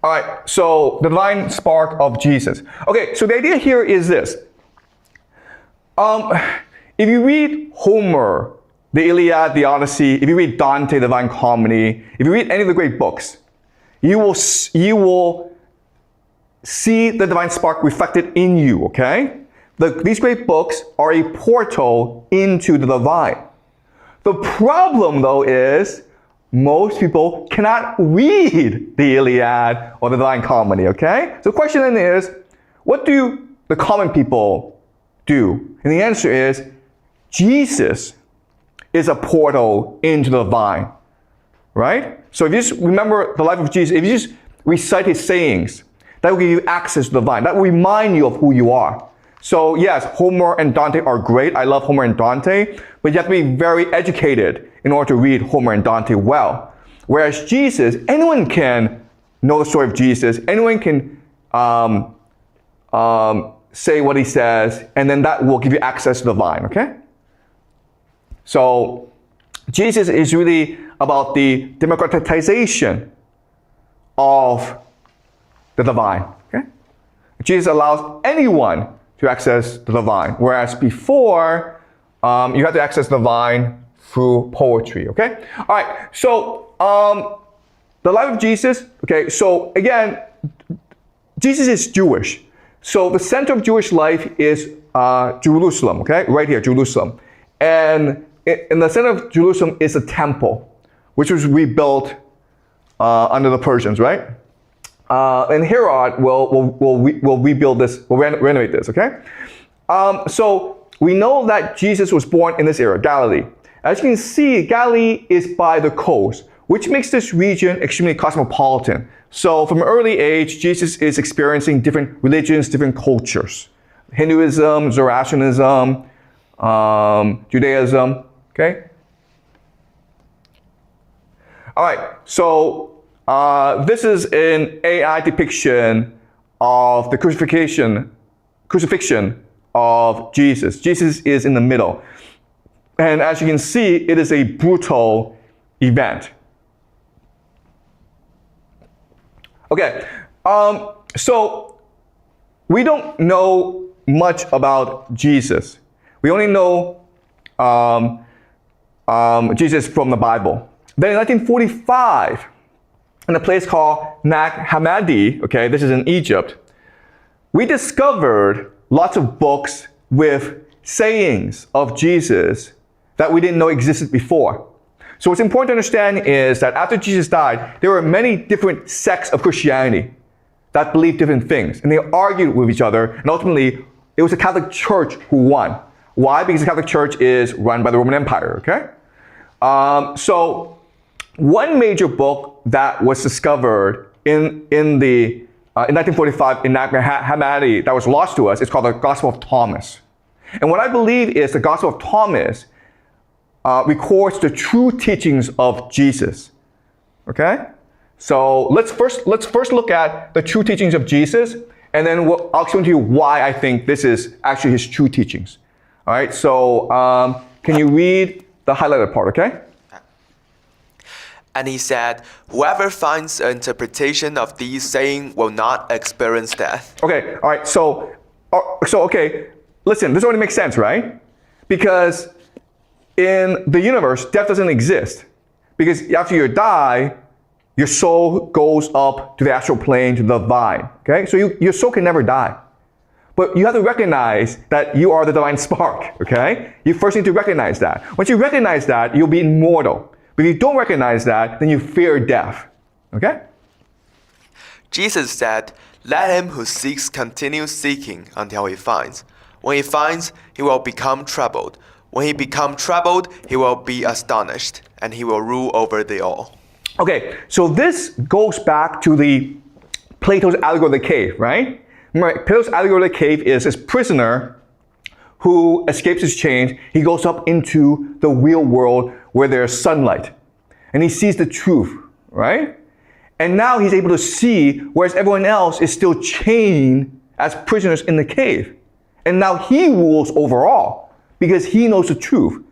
All right, so the divine spark of Jesus. Okay, so the idea here is this. If you read Homer, the Iliad, the Odyssey, if you read Dante, the Divine Comedy, if you read any of the great books, you will see the divine spark reflected in you, okay? These great books are a portal into the divine. The problem, though, is most people cannot read the Iliad or the Divine Comedy, okay? So the question then is, what do the common people do? And the answer is, Jesus is a portal into the divine, right? So if you just remember the life of Jesus, if you just recite his sayings, that will give you access to the divine. That will remind you of who you are. So yes, Homer and Dante are great. I love Homer and Dante, but you have to be very educated in order to read Homer and Dante well. Whereas Jesus, anyone can know the story of Jesus. Anyone can say what he says, and then that will give you access to the divine, okay? So Jesus is really about the democratization of the divine, okay? Jesus allows anyone to access the divine, whereas before, you had to access the divine through poetry, okay? All right, so the life of Jesus, okay, so again, Jesus is Jewish. So the center of Jewish life is Jerusalem, okay? Right here, Jerusalem. And in the center of Jerusalem is a temple, which was rebuilt under the Persians, right? And Herod will rebuild this, will renovate this, okay? So we know that Jesus was born in this area, Galilee. As you can see, Galilee is by the coast, which makes this region extremely cosmopolitan. So from an early age, Jesus is experiencing different religions, different cultures. Hinduism, Zoroastrianism, Judaism, okay? All right, so this is an AI depiction of the crucifixion of Jesus. Jesus is in the middle. And as you can see, it is a brutal event. Okay, so we don't know much about Jesus. We only know Jesus from the Bible. Then in 1945, in a place called Nag Hammadi, okay, this is in Egypt, we discovered lots of books with sayings of Jesus that we didn't know existed before. So what's important to understand is that after Jesus died, there were many different sects of Christianity that believed different things. And they argued with each other, and ultimately, it was the Catholic Church who won. Why? Because the Catholic Church is run by the Roman Empire, okay? So one major book that was discovered in 1945 in Nag Hammadi that was lost to us is called the Gospel of Thomas. And what I believe is the Gospel of Thomas records the true teachings of Jesus. Okay? So let's first look at the true teachings of Jesus, and then I'll explain to you why I think this is actually his true teachings. All right, so can you read the highlighted part, okay? And he said, whoever finds an interpretation of these sayings will not experience death. Okay, all right, so okay, listen, this already makes sense, right? Because in the universe, death doesn't exist. Because after you die, your soul goes up to the astral plane, to the divine, okay? So your soul can never die. But you have to recognize that you are the divine spark, okay? You first need to recognize that. Once you recognize that, you'll be immortal. But if you don't recognize that, then you fear death, okay? Jesus said, let him who seeks continue seeking until he finds. When he finds, he will become troubled. When he becomes troubled, he will be astonished, and he will rule over the all. Okay, so this goes back to the Plato's allegory of the cave, right? Remember, Plato's allegory of the cave is this prisoner who escapes his chains. He goes up into the real world where there's sunlight, and he sees the truth, right? And now he's able to see, whereas everyone else is still chained as prisoners in the cave. And now he rules over all, because he knows the truth,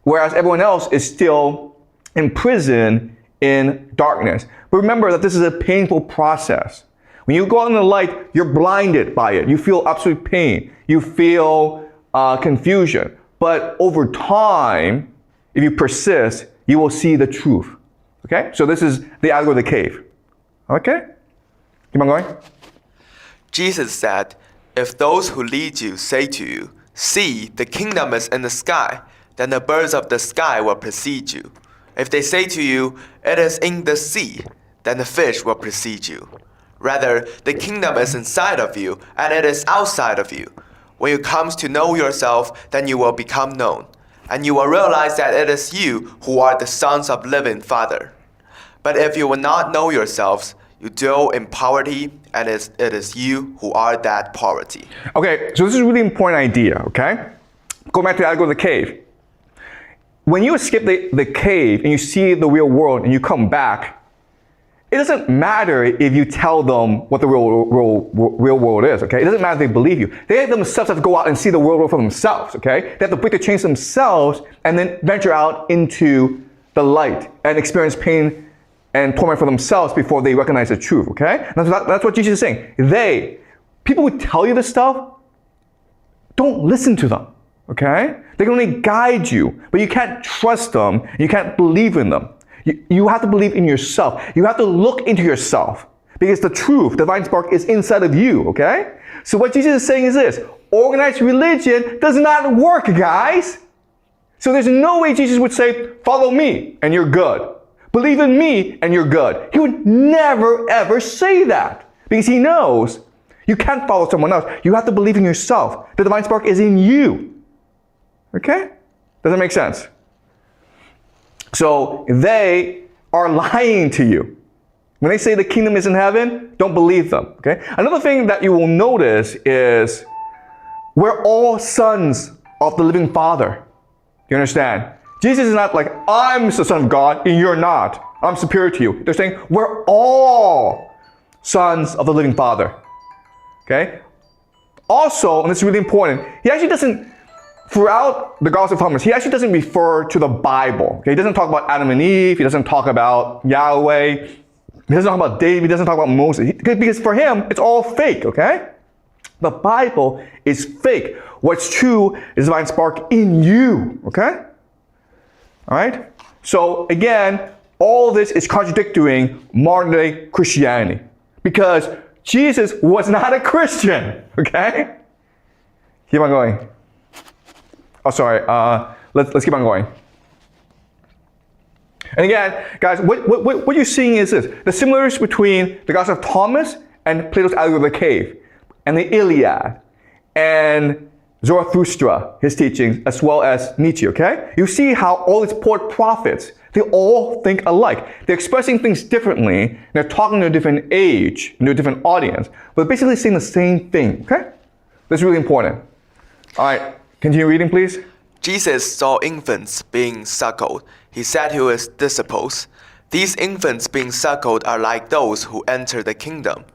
whereas everyone else is still imprisoned in darkness. But remember that this is a painful process. When you go out in the light, you're blinded by it. You feel absolute pain. You feel confusion. But over time, if you persist, you will see the truth. Okay? So this is the allegory of the cave. Okay? Keep on going. Jesus said, "If those who lead you say to you, 'See, the kingdom is in the sky,' then the birds of the sky will precede you. If they say to you, 'It is in the sea,' then the fish will precede you. Rather, the kingdom is inside of you, and it is outside of you. When you come to know yourself, then you will become known, and you will realize that it is you who are the sons of living Father. But if you will not know yourselves, you dwell in poverty, and it is you who are that poverty." Okay, so this is a really important idea, okay? Go back to the allegory of the cave. When you escape the cave and you see the real world and you come back, it doesn't matter if you tell them what the real world is, okay? It doesn't matter if they believe you. They themselves have to go out and see the real world for themselves, okay? They have to break the chains themselves and then venture out into the light and experience pain and torment for themselves before they recognize the truth, okay? That's what Jesus is saying. People who tell you this stuff, don't listen to them, okay? They can only guide you, but you can't trust them. You can't believe in them. You have to believe in yourself. You have to look into yourself because the truth, the divine spark, is inside of you, okay? So what Jesus is saying is this: organized religion does not work, guys. So there's no way Jesus would say, "Follow me and you're good. Believe in me and you're good." He would never ever say that because he knows you can't follow someone else. You have to believe in yourself. The divine spark is in you. Okay? Does that make sense? So they are lying to you. When they say the kingdom is in heaven, don't believe them. Okay? Another thing that you will notice is we're all sons of the living Father. You understand? Jesus is not like, "I'm the Son of God and you're not. I'm superior to you." They're saying we're all sons of the living Father. Okay? Also, and this is really important, he actually doesn't, throughout the Gospel of Thomas, he actually doesn't refer to the Bible. Okay? He doesn't talk about Adam and Eve. He doesn't talk about Yahweh. He doesn't talk about David. He doesn't talk about Moses. Because for him, it's all fake. Okay? The Bible is fake. What's true is the divine spark in you. Okay? All right? So again, all this is contradicting modern day Christianity because Jesus was not a Christian. Okay? Keep on going. Oh, sorry. Let's keep on going. And again, guys, what you're seeing is this: the similarities between the Gospel of Thomas and Plato's allegory of the cave, and the Iliad, and Zarathustra, his teachings, as well as Nietzsche, okay? You see how all these poet prophets, they all think alike. They're expressing things differently, they're talking to a different age, to a different audience, but basically saying the same thing, okay? That's really important. All right, continue reading, please. Jesus saw infants being suckled. He said to his disciples, "These infants being suckled are like those who enter the kingdom."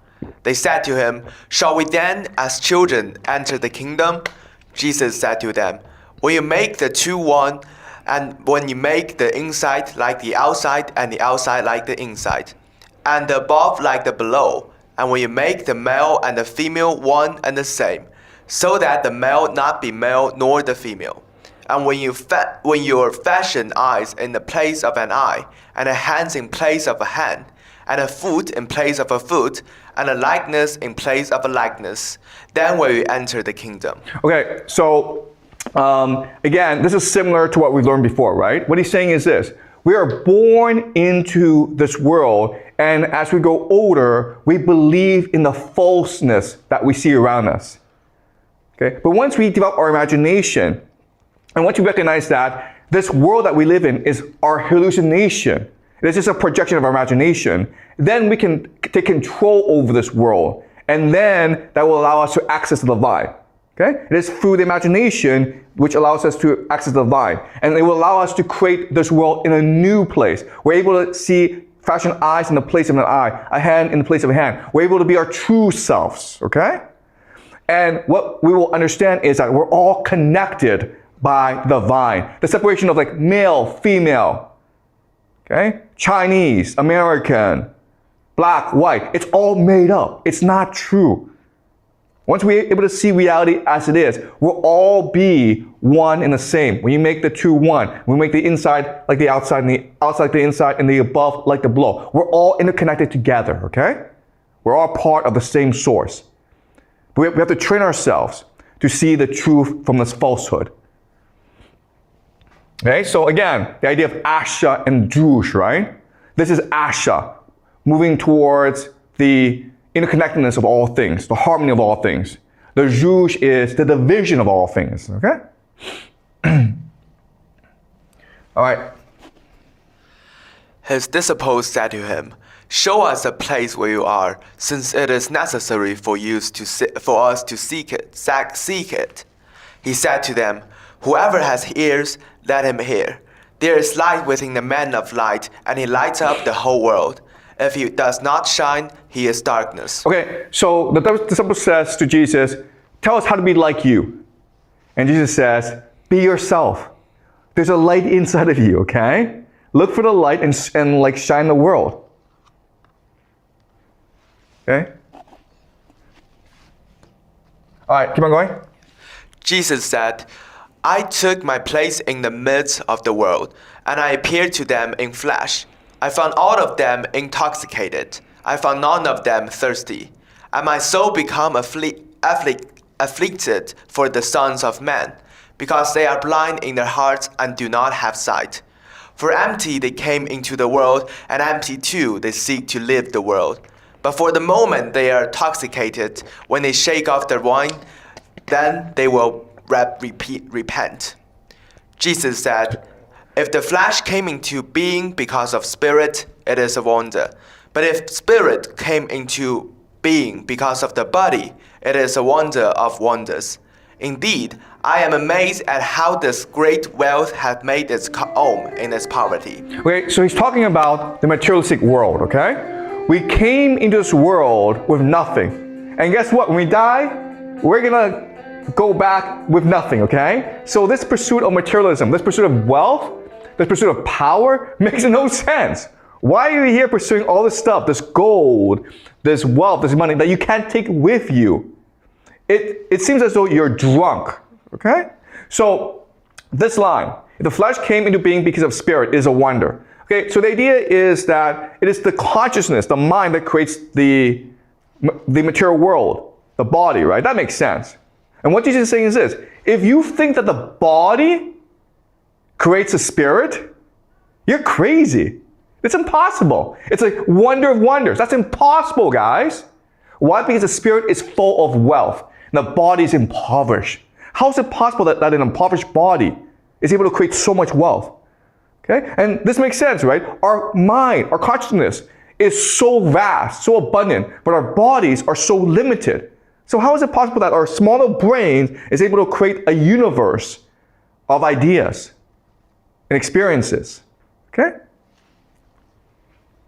They said to him, "Shall we then, as children, enter the kingdom?" Jesus said to them, "When you make the two one, and when you make the inside like the outside, and the outside like the inside, and the above like the below, and when you make the male and the female one and the same, so that the male not be male nor the female. And when you fashion eyes in the place of an eye, and a hand in place of a hand, and a foot in place of a foot, and a likeness in place of a likeness, then will you enter the kingdom." Okay, so again, this is similar to what we learned before, right? What he's saying is this: we are born into this world, and as we go older, we believe in the falseness that we see around us. Okay, but once we develop our imagination, and once you recognize that this world that we live in is our hallucination, it is just a projection of our imagination, then we can take control over this world. And then that will allow us to access the divine. Okay? It is through the imagination which allows us to access the divine. And it will allow us to create this world in a new place. We're able to fashion eyes in the place of an eye, a hand in the place of a hand. We're able to be our true selves. Okay? And what we will understand is that we're all connected by the divine. The separation of like male, female. Okay? Chinese, American, black, white. It's all made up. It's not true. Once we're able to see reality as it is, we'll all be one and the same. When you make the two one, we make the inside like the outside, and the outside like the inside, and the above like the below. We're all interconnected together, okay? We're all part of the same source. But we have to train ourselves to see the truth from this falsehood. Okay, so again, the idea of Asha and Jush, right? This is Asha, moving towards the interconnectedness of all things, the harmony of all things. The Jush is the division of all things, okay? All right. His disciples said to him, "Show us a place where you are, since it is necessary for us to seek it." He said to them, "Whoever has ears, let him hear. There is light within the man of light, and he lights up the whole world. If he does not shine, he is darkness." Okay, so the disciple says to Jesus, "Tell us how to be like you." And Jesus says, "Be yourself. There's a light inside of you, okay? Look for the light and like shine the world." Okay? All right, keep on going. Jesus said, "I took my place in the midst of the world, and I appeared to them in flesh. I found all of them intoxicated. I found none of them thirsty. And my soul become afflicted for the sons of men, because they are blind in their hearts and do not have sight. For empty they came into the world, and empty too they seek to leave the world. But for the moment they are intoxicated. When they shake off their wine, then they will repent." Jesus said, "If the flesh came into being because of spirit, it is a wonder. But if spirit came into being because of the body, it is a wonder of wonders. Indeed, I am amazed at how this great wealth has made its home in its poverty." Okay, so he's talking about the materialistic world, okay? We came into this world with nothing. And guess what? When we die, we're gonna go back with nothing, okay? So this pursuit of materialism, this pursuit of wealth, this pursuit of power makes no sense. Why are you here pursuing all this stuff, this gold, this wealth, this money that you can't take with you? It seems as though you're drunk, okay? So this line, if the flesh came into being because of spirit, is a wonder. Okay, so the idea is that it is the consciousness, the mind that creates the material world, the body, right? That makes sense. And what Jesus is saying is this: if you think that the body creates a spirit, you're crazy. It's impossible. It's a wonder of wonders. That's impossible, guys. Why? Because the spirit is full of wealth, and the body is impoverished. How is it possible that an impoverished body is able to create so much wealth? Okay? And this makes sense, right? Our mind, our consciousness is so vast, so abundant, but our bodies are so limited. So how is it possible that our smaller brain is able to create a universe of ideas and experiences? Okay?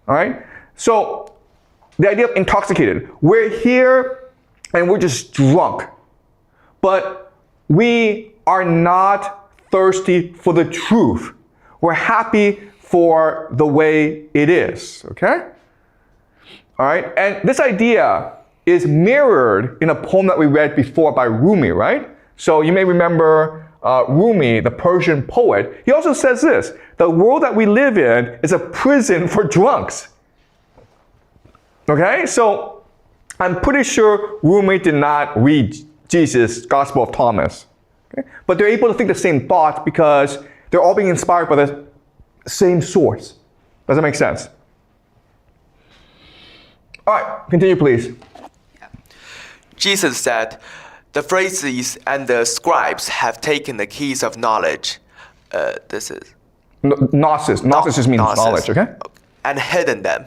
All right? So the idea of intoxicated. We're here and we're just drunk. But we are not thirsty for the truth. We're happy for the way it is. Okay? All right? And this idea is mirrored in a poem that we read before by Rumi, right? So you may remember Rumi, the Persian poet. He also says this: the world that we live in is a prison for drunks. Okay? So I'm pretty sure Rumi did not read Jesus' Gospel of Thomas. Okay? But they're able to think the same thoughts because they're all being inspired by the same source. Does that make sense? All right, continue, please. Jesus said, "The Pharisees and the scribes have taken the keys of knowledge." This is Gnosis. Gnosis just means knowledge, okay? "And hidden them.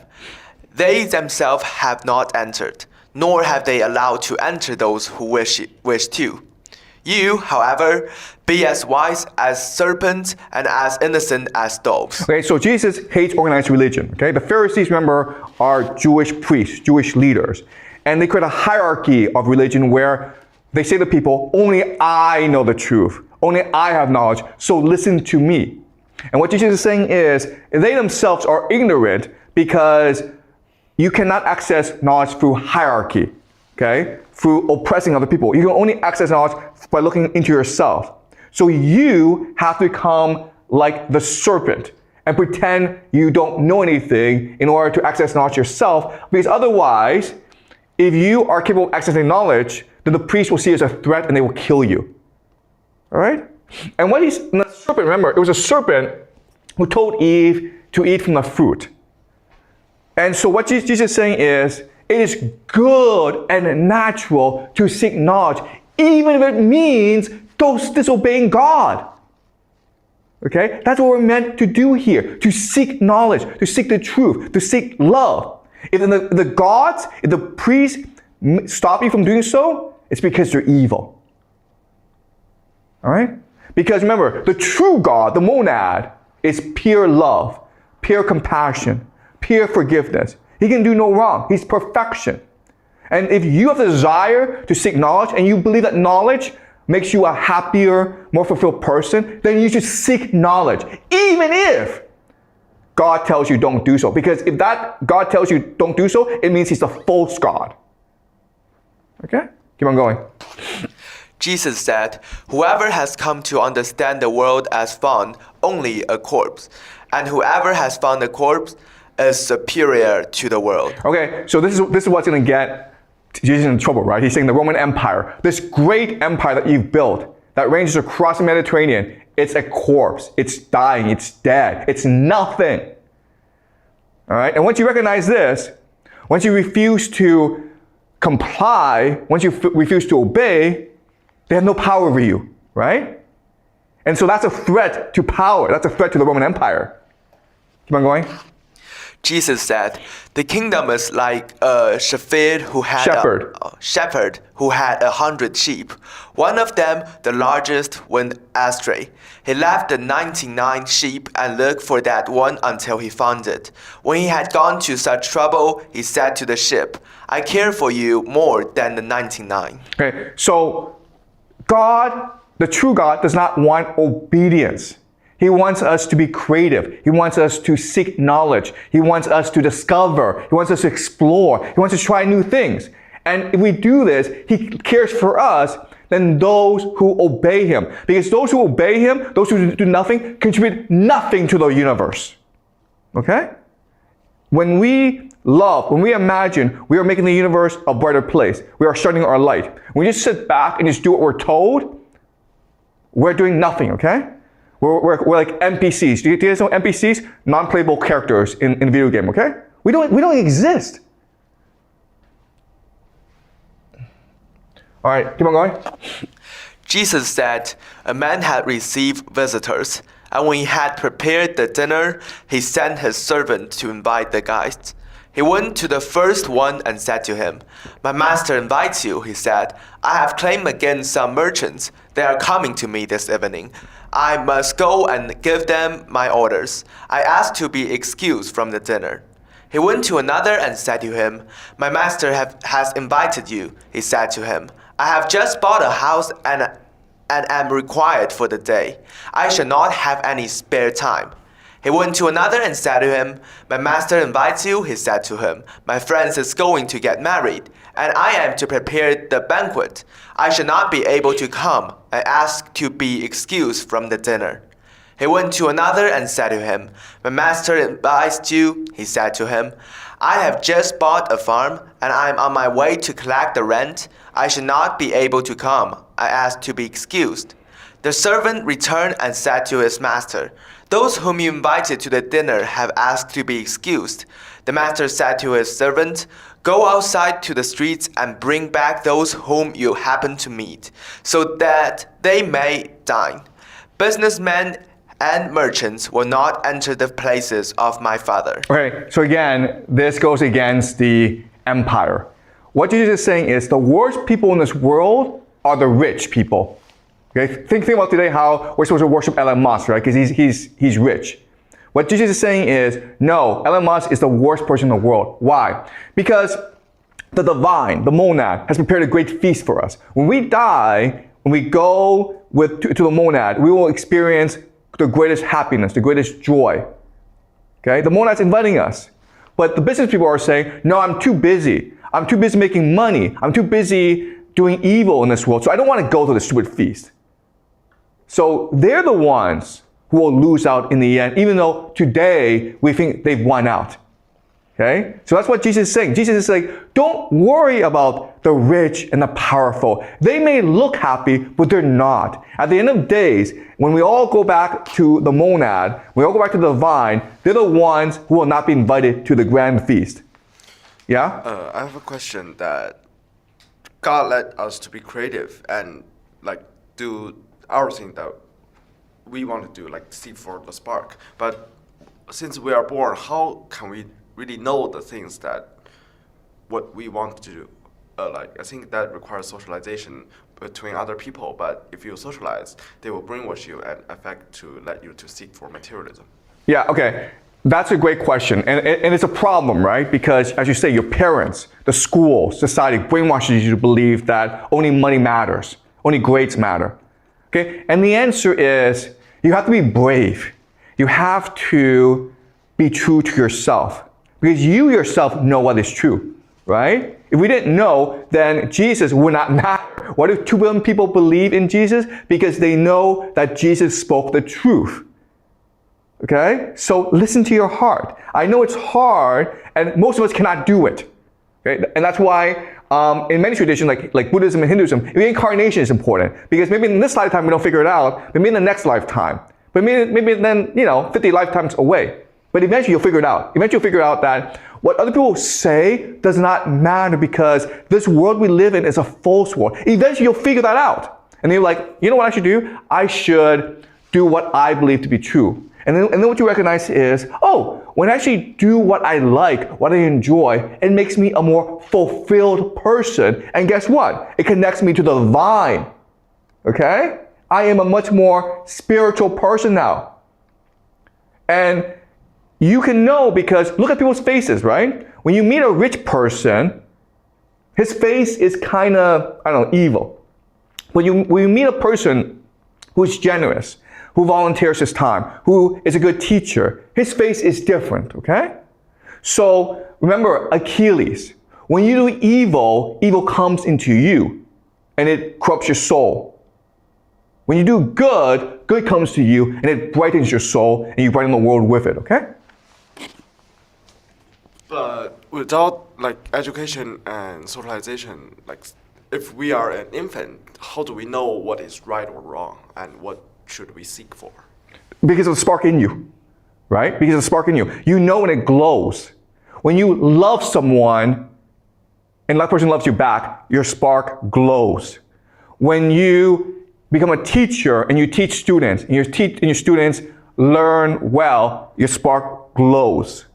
They themselves have not entered, nor have they allowed to enter those who wish to. You, however, be as wise as serpents and as innocent as doves." Okay, so Jesus hates organized religion. Okay, the Pharisees, remember, are Jewish priests, Jewish leaders, and they create a hierarchy of religion where they say to people, "Only I know the truth. Only I have knowledge. So listen to me." And what Jesus is saying is, they themselves are ignorant because you cannot access knowledge through hierarchy, okay? Through oppressing other people. You can only access knowledge by looking into yourself. So you have to become like the serpent and pretend you don't know anything in order to access knowledge yourself, because otherwise, if you are capable of accessing knowledge, then the priest will see it as a threat and they will kill you. All right? And the serpent, remember, it was a serpent who told Eve to eat from the fruit. And so what Jesus is saying is, it is good and natural to seek knowledge, even if it means disobeying God. Okay? That's what we're meant to do here, to seek knowledge, to seek the truth, to seek love. If the priests stop you from doing so, it's because they're evil. All right? Because remember, the true God, the monad, is pure love, pure compassion, pure forgiveness. He can do no wrong. He's perfection. And if you have the desire to seek knowledge and you believe that knowledge makes you a happier, more fulfilled person, then you should seek knowledge, even if God tells you don't do so. Because if that God tells you don't do so, it means he's a false God. Okay? Keep on going. Jesus said, "Whoever has come to understand the world as found only a corpse, and whoever has found a corpse is superior to the world." Okay, so this is what's going to get Jesus in trouble, right? He's saying the Roman Empire, this great empire that you've built, that ranges across the Mediterranean, it's a corpse. It's dying. It's dead. It's nothing. All right? And once you recognize this, once you refuse to comply, once you refuse to obey, they have no power over you, right? And so that's a threat to power. That's a threat to the Roman Empire. Keep on going. Jesus said, "The kingdom is like a shepherd who had a 100 sheep. One of them, the largest, went astray. He left the 99 sheep and looked for that one until he found it. When he had gone to such trouble, he said to the sheep, 'I care for you more than the 99.'" Okay, so God, the true God, does not want obedience. He wants us to be creative. He wants us to seek knowledge. He wants us to discover. He wants us to explore. He wants us to try new things. And if we do this, he cares for us than those who obey him. Because those who obey him, those who do nothing, contribute nothing to the universe. Okay? When we love, when we imagine we are making the universe a brighter place, we are shining our light. When we just sit back and just do what we're told, we're doing nothing, okay? We're like NPCs. Do you guys know NPCs? Non-playable characters in a video game, okay? We don't exist. All right, keep on going. Jesus said, "A man had received visitors, and when he had prepared the dinner, he sent his servant to invite the guests. He went to the first one and said to him, 'My master invites you,' he said. 'I have claimed against some merchants. They are coming to me this evening. I must go and give them my orders. I ask to be excused from the dinner.' He went to another and said to him, 'My master has invited you,' he said to him. 'I have just bought a house and am required for the day. I shall not have any spare time.' He went to another and said to him, 'My master invites you,' he said to him. 'My friend is going to get married, and I am to prepare the banquet. I shall not be able to come. I ask to be excused from the dinner.' He went to another and said to him, 'My master invites you,' he said to him. 'I have just bought a farm, and I am on my way to collect the rent. I shall not be able to come. I ask to be excused.' The servant returned and said to his master, 'Those whom you invited to the dinner have asked to be excused.' The master said to his servant, 'Go outside to the streets and bring back those whom you happen to meet, so that they may dine. Businessmen and merchants will not enter the places of my Father.'" Okay, so again, this goes against the empire. What Jesus is saying is the worst people in this world are the rich people. Okay, think about today how we're supposed to worship Elon Musk, right? Because he's rich. What Jesus is saying is, no, Elon Musk is the worst person in the world. Why? Because the divine, the monad, has prepared a great feast for us. When we die, when we go to the monad, we will experience the greatest happiness, the greatest joy. Okay? The monad's inviting us. But the business people are saying, no, I'm too busy. I'm too busy making money. I'm too busy doing evil in this world, so I don't want to go to the stupid feast. So they're the ones who will lose out in the end, even though today we think they've won out. Okay? So that's what Jesus is saying. Jesus is like, don't worry about the rich and the powerful. They may look happy, but they're not. At the end of days, when we all go back to the monad, we all go back to the vine, they're the ones who will not be invited to the grand feast. Yeah? I have a question that God led us to be creative and like do our thing that we want to do, like seek for the spark. But since we are born, how can we really know the things that what we want to do? I think that requires socialization between other people. But if you socialize, they will brainwash you and affect to let you to seek for materialism. Yeah, okay. That's a great question. And it's a problem, right? Because as you say, your parents, the school, society brainwashes you to believe that only money matters, only grades matter. Okay? And the answer is you have to be brave. You have to be true to yourself. Because you yourself know what is true, right? If we didn't know, then Jesus would not matter. What if 2 billion people believe in Jesus? Because they know that Jesus spoke the truth. Okay? So listen to your heart. I know it's hard, and most of us cannot do it. Okay? And that's why in many traditions, like Buddhism and Hinduism, reincarnation is important. Because maybe in this lifetime we don't figure it out, maybe in the next lifetime. But maybe then, 50 lifetimes away. But eventually you'll figure it out. Eventually you'll figure out that what other people say does not matter because this world we live in is a false world. Eventually you'll figure that out. And then you're like, you know what I should do? I should do what I believe to be true. And then what you recognize is, oh, when I actually do what I like, what I enjoy, it makes me a more fulfilled person. And guess what? It connects me to the vine. Okay? I am a much more spiritual person now. And you can know because look at people's faces, right? When you meet a rich person, his face is kind of, evil. When you meet a person who's generous, who volunteers his time, who is a good teacher, his face is different, okay? So remember Achilles. When you do evil, evil comes into you and it corrupts your soul. When you do good, good comes to you and it brightens your soul and you brighten the world with it, okay? But without education and socialization, if we are an infant, how do we know what is right or wrong and what should we seek for? Because of the spark in you, right? Because of the spark in you. You know when it glows. When you love someone and that person loves you back, your spark glows. When you become a teacher and you teach students and your students learn well, your spark glows.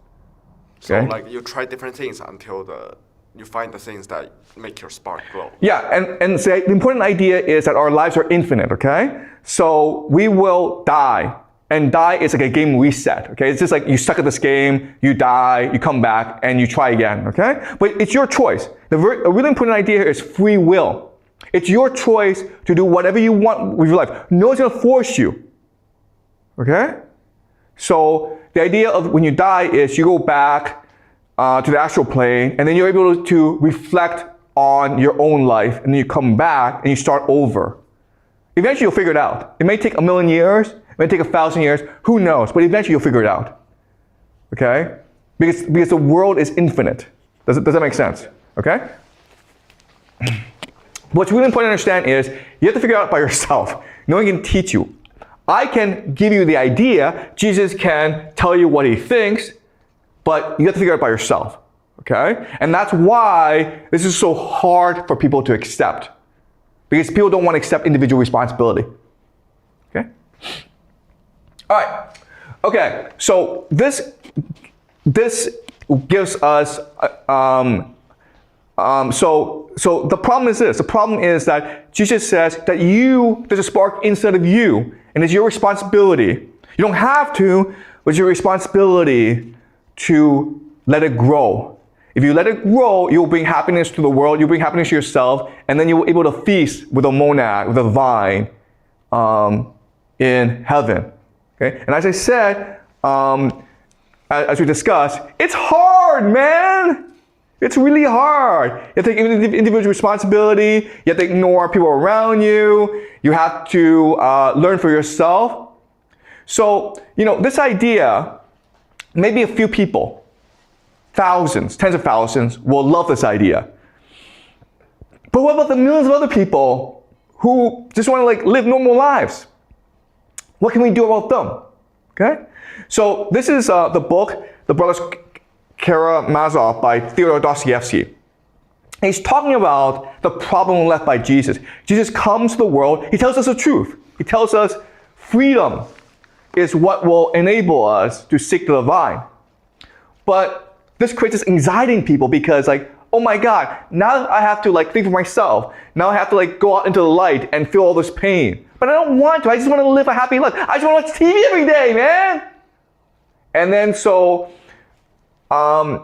Okay? So you try different things until you find the things that make your spark glow. Yeah, and the important idea is that our lives are infinite, okay? So we will die, and die is like a game reset, okay? It's just like you suck at this game, you die, you come back, and you try again, okay? But it's your choice. A really important idea here is free will. It's your choice to do whatever you want with your life. No one's gonna force you, okay? So the idea of when you die is you go back to the astral plane, and then you're able to reflect on your own life, and then you come back and you start over. Eventually you'll figure it out. It may take 1,000,000 years, it may take 1,000 years, who knows, but eventually you'll figure it out. Okay? Because the world is infinite. Does that make sense? Okay? What's really important to understand is you have to figure it out by yourself. No one can teach you. I can give you the idea, Jesus can tell you what he thinks, but you have to figure it out by yourself. Okay? And that's why this is so hard for people to accept. Because people don't want to accept individual responsibility. Okay? All right. Okay, so this gives us, so the problem is this. The problem is that Jesus says that there's a spark inside of you, and it's your responsibility. You don't have to, but it's your responsibility to let it grow. If you let it grow, you'll bring happiness to the world, you'll bring happiness to yourself, and then you'll be able to feast with a monad, with a vine, in heaven. Okay? And as I said, as we discussed, it's hard, man. It's really hard. You have to take individual responsibility. You have to ignore people around you. You have to learn for yourself. So, this idea, maybe a few people, thousands, tens of thousands, will love this idea. But what about the millions of other people who just want to live normal lives? What can we do about them? Okay? So this is the book, The Brothers Karamazov by Theodore Dostoevsky. He's talking about the problem left by Jesus. Jesus comes to the world. He tells us the truth. He tells us freedom is what will enable us to seek the divine. But this creates this anxiety in people because oh my God, now I have to think for myself. Now I have to go out into the light and feel all this pain. But I don't want to. I just want to live a happy life. I just want to watch TV every day, man. And then so then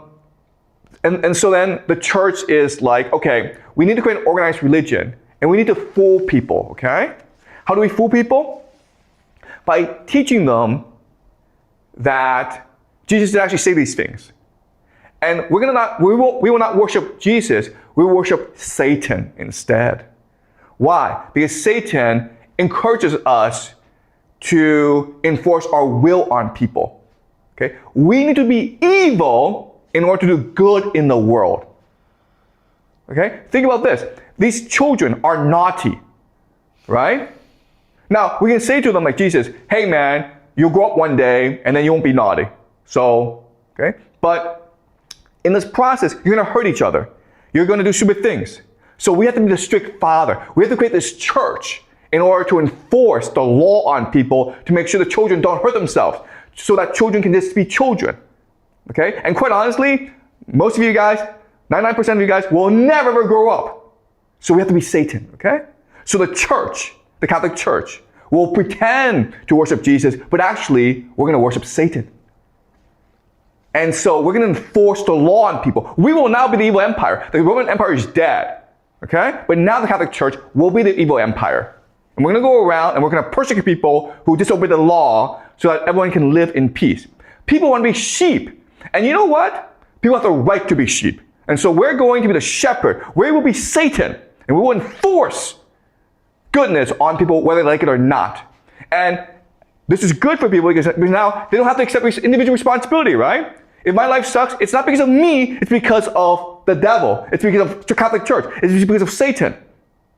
the church is okay, we need to create an organized religion and we need to fool people, okay? How do we fool people? By teaching them that Jesus did actually say these things. And we will not worship Jesus, we will worship Satan instead. Why? Because Satan encourages us to enforce our will on people. Okay? We need to be evil in order to do good in the world. Okay? Think about this. These children are naughty, right? Now, we can say to them like Jesus, hey man, you'll grow up one day and then you won't be naughty. So, okay? But in this process, you're going to hurt each other. You're going to do stupid things. So we have to be the strict father. We have to create this church in order to enforce the law on people to make sure the children don't hurt themselves so that children can just be children. Okay? And quite honestly, most of you guys, 99% of you guys will never ever grow up. So we have to be Satan. Okay? So the church, the Catholic Church, will pretend to worship Jesus, but actually we're going to worship Satan. And so we're going to enforce the law on people. We will now be the evil empire. The Roman Empire is dead. Okay? But now the Catholic Church will be the evil empire. And we're going to go around and we're going to persecute people who disobey the law so that everyone can live in peace. People want to be sheep. And you know what? People have the right to be sheep. And so we're going to be the shepherd. We will be Satan. And we will enforce goodness on people whether they like it or not. And this is good for people because now they don't have to accept individual responsibility, right? If my life sucks, it's not because of me, it's because of the devil. It's because of the Catholic Church. It's because of Satan.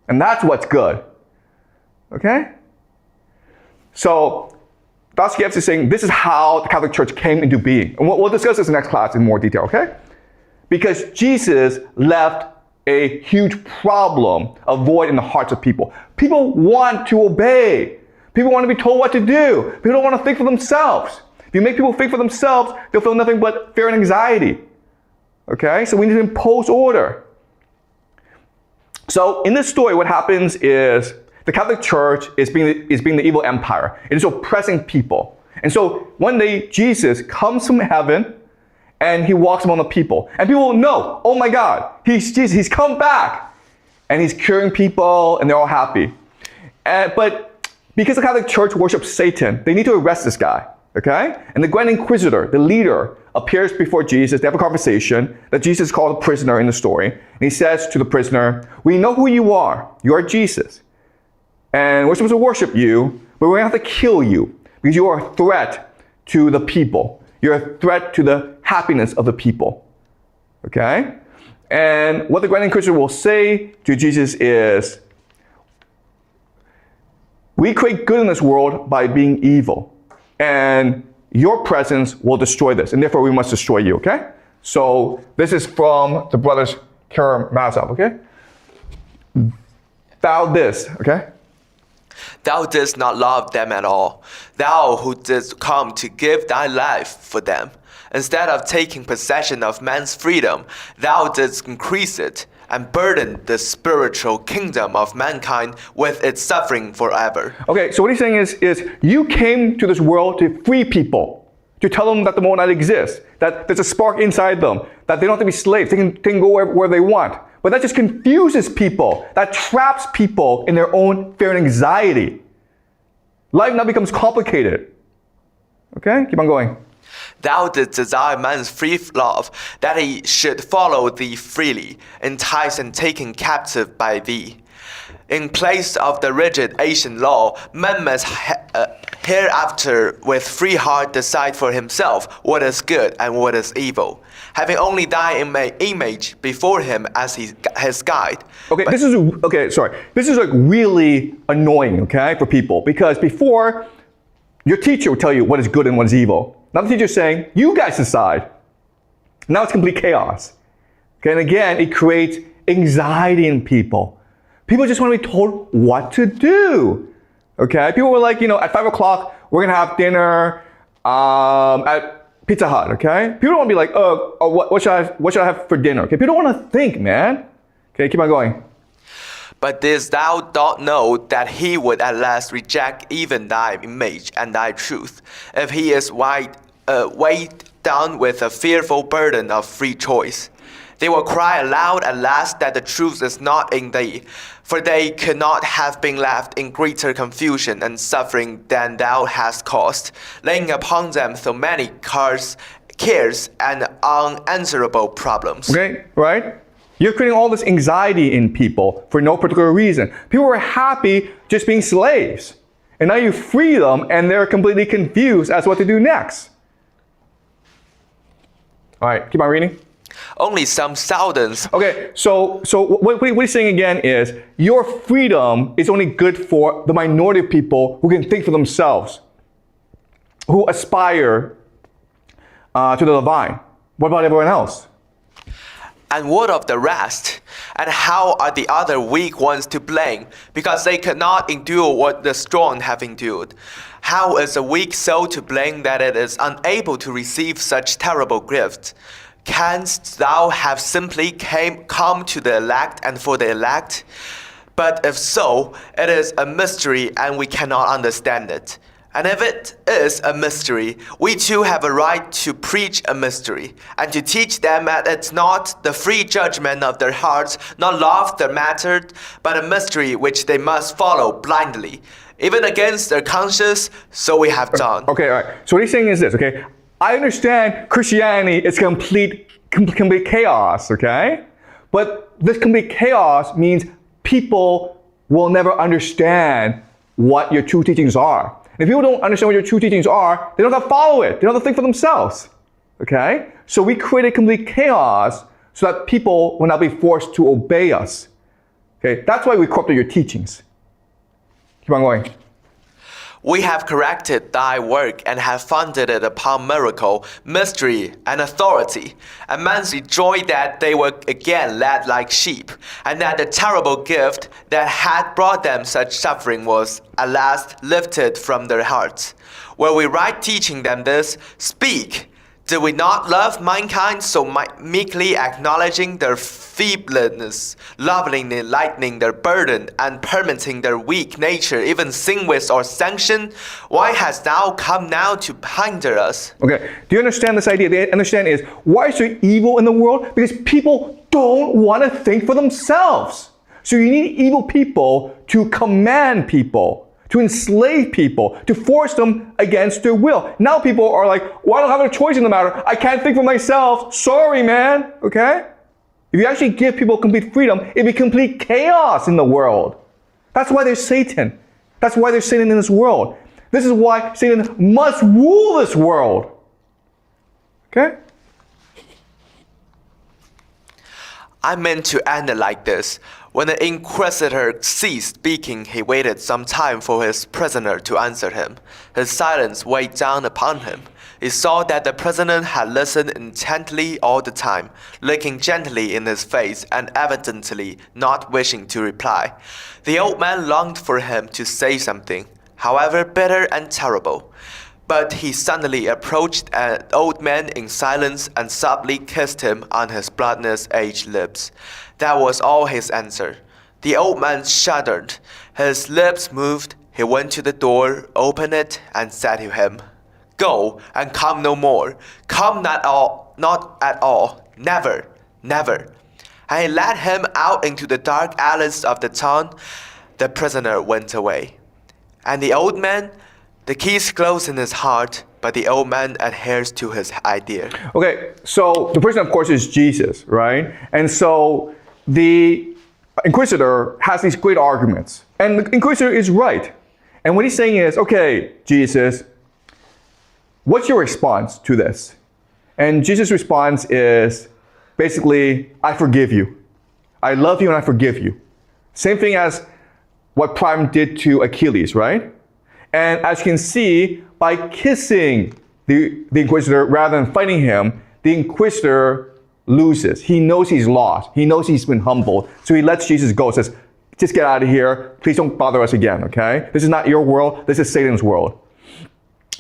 And that's what's good. Okay? So, Dostoevsky is saying this is how the Catholic Church came into being. And we'll discuss this in the next class in more detail, okay? Because Jesus left a huge problem, a void in the hearts of people. People want to obey. People want to be told what to do. People don't want to think for themselves. If you make people think for themselves, they'll feel nothing but fear and anxiety. Okay? So we need to impose order. So in this story, what happens is the Catholic Church is being the evil empire. It is oppressing people. And so one day, Jesus comes from heaven and he walks among the people. And people know, oh my God, he's Jesus, he's come back. And he's curing people and they're all happy. But because the Catholic Church worships Satan, they need to arrest this guy. Okay? And the Grand Inquisitor, the leader, appears before Jesus. They have a conversation that Jesus is called a prisoner in the story. And he says to the prisoner, we know who you are. You are Jesus. And we're supposed to worship you, but we're going to have to kill you because you are a threat to the people. You're a threat to the happiness of the people. Okay? And what the Grand Inquisitor will say to Jesus is, we create good in this world by being evil. And your presence will destroy this. And therefore, we must destroy you, okay? So this is from the brothers Karamazov, okay? Thou didst, okay? Thou didst not love them at all. Thou who didst come to give thy life for them. Instead of taking possession of man's freedom, thou didst increase it and burden the spiritual kingdom of mankind with its suffering forever. Okay, so what he's saying is you came to this world to free people, to tell them that the monad exists, that there's a spark inside them, that they don't have to be slaves, they can go where they want. But that just confuses people. That traps people in their own fear and anxiety. Life now becomes complicated. Okay, keep on going. Thou didst desire man's free love, that he should follow thee freely, enticed and taken captive by thee. In place of the rigid ancient law, man must hereafter with free heart decide for himself what is good and what is evil, having only thy image before him as his guide. Okay, this is like really annoying, okay, for people, because before your teacher would tell you what is good and what is evil. Now the teacher's saying, you guys decide. Now it's complete chaos. Okay, and again, it creates anxiety in people. People just want to be told what to do. Okay, people were like, at 5 o'clock, we're going to have dinner at Pizza Hut, okay? People don't want to be like, what should I have for dinner? Okay, people don't want to think, man. Okay, keep on going. But didst thou not know that he would at last reject even thy image and thy truth, if he is weighed down with a fearful burden of free choice? They will cry aloud at last that the truth is not in thee, for they could not have been left in greater confusion and suffering than thou hast caused, laying upon them so many cares and unanswerable problems. Okay, right? You're creating all this anxiety in people for no particular reason. People were happy just being slaves. And now you free them and they're completely confused as to what to do next. All right, keep on reading. Only some thousands. Okay, so what he's saying again is your freedom is only good for the minority of people who can think for themselves, who aspire to the divine. What about everyone else? And what of the rest? And how are the other weak ones to blame, because they cannot endure what the strong have endured? How is a weak soul to blame that it is unable to receive such terrible gifts? Canst thou have simply come to the elect and for the elect? But if so, it is a mystery and we cannot understand it. And if it is a mystery, we too have a right to preach a mystery, and to teach them that it's not the free judgment of their hearts, not love that mattered, but a mystery which they must follow blindly, even against their conscience, so we have done. Okay, all right. So what he's saying is this, okay? I understand Christianity is complete chaos, okay? But this complete chaos means people will never understand what your true teachings are. If people don't understand what your true teachings are, they don't have to follow it. They don't have to think for themselves. Okay? So we created complete chaos so that people will not be forced to obey us. Okay? That's why we corrupted your teachings. Keep on going. We have corrected thy work and have founded it upon miracle, mystery, and authority. And men rejoice that they were again led like sheep, and that the terrible gift that had brought them such suffering was at last lifted from their hearts. Were we right teaching them this? Speak! Did we not love mankind so meekly acknowledging their feebleness, lovingly lightening their burden, and permitting their weak nature even sin with or sanction? Why hast thou come now to hinder us? Okay, do you understand this idea? They understand is, why is there evil in the world? Because people don't want to think for themselves. So you need evil people to command people, to enslave people, to force them against their will. Now people are like, well, I don't have a choice in the matter. I can't think for myself. Sorry, man. Okay? If you actually give people complete freedom, it'd be complete chaos in the world. That's why there's Satan. That's why there's Satan in this world. This is why Satan must rule this world. Okay? I meant to end it like this. When the inquisitor ceased speaking, he waited some time for his prisoner to answer him. His silence weighed down upon him. He saw that the prisoner had listened intently all the time, looking gently in his face and evidently not wishing to reply. The old man longed for him to say something, however bitter and terrible. But he suddenly approached an old man in silence and softly kissed him on his bloodless aged lips. That was all his answer. The old man shuddered. His lips moved. He went to the door, opened it, and said to him, "Go and come no more. Come not at all. Never, never." And he led him out into the dark alleys of the town. The prisoner went away. And the old man, the keys closed in his heart, but the old man adheres to his idea. Okay, so the person, of course, is Jesus, right? And so the inquisitor has these great arguments. And the inquisitor is right. And what he's saying is, okay, Jesus, what's your response to this? And Jesus' response is basically, I forgive you. I love you and I forgive you. Same thing as what Priam did to Achilles, right? And as you can see, by kissing the inquisitor rather than fighting him, the inquisitor loses. He knows he's lost. He knows he's been humbled. So he lets Jesus go, says, just get out of here. Please don't bother us again, okay? This is not your world. This is Satan's world.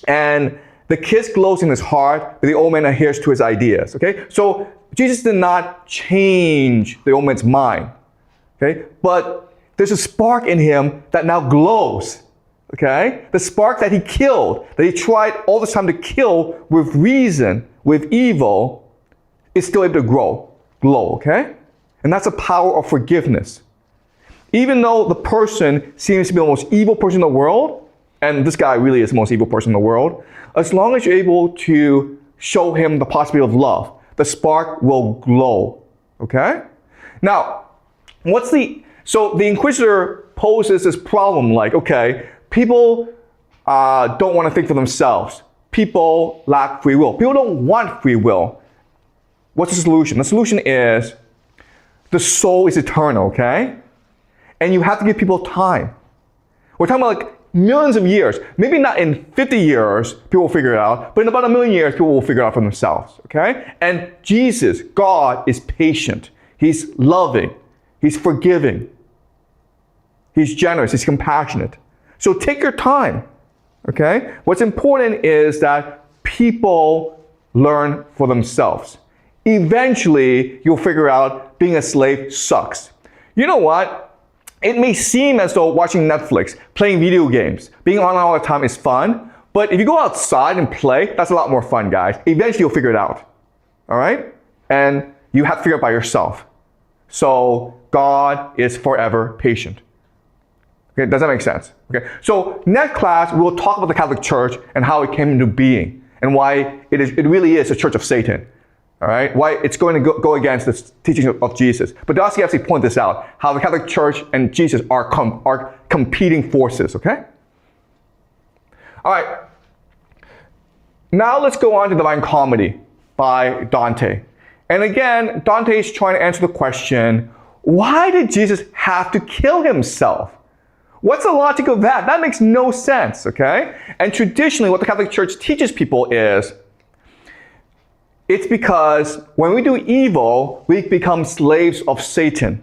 And the kiss glows in his heart, but the old man adheres to his ideas, okay? So Jesus did not change the old man's mind, okay? But there's a spark in him that now glows, okay? The spark that he killed, that he tried all this time to kill with reason, with evil, is still able to glow, okay? And that's the power of forgiveness. Even though the person seems to be the most evil person in the world, and this guy really is the most evil person in the world, as long as you're able to show him the possibility of love, the spark will glow, okay? Now, so the inquisitor poses this problem like, okay, people don't want to think for themselves. People lack free will. People don't want free will. What's the solution? The solution is the soul is eternal, okay? And you have to give people time. We're talking about like millions of years. Maybe not in 50 years, people will figure it out, but in about 1,000,000 years, people will figure it out for themselves, okay? And Jesus, God, is patient. He's loving. He's forgiving. He's generous. He's compassionate. So take your time, okay? What's important is that people learn for themselves. Eventually, you'll figure out being a slave sucks. You know what? It may seem as though watching Netflix, playing video games, being online all the time is fun, but if you go outside and play, that's a lot more fun, guys. Eventually, you'll figure it out, all right? And you have to figure it out by yourself. So God is forever patient. Okay, does that make sense? Okay, so next class, we'll talk about the Catholic Church and how it came into being and why it really is a church of Satan. All right, why it's going to go against the teaching of Jesus. But Dostoevsky pointed this out, how the Catholic Church and Jesus are competing forces, okay? All right, now let's go on to Divine Comedy by Dante. And again, Dante is trying to answer the question, why did Jesus have to kill himself? What's the logic of that? That makes no sense, okay? And traditionally, what the Catholic Church teaches people is, it's because when we do evil, we become slaves of Satan.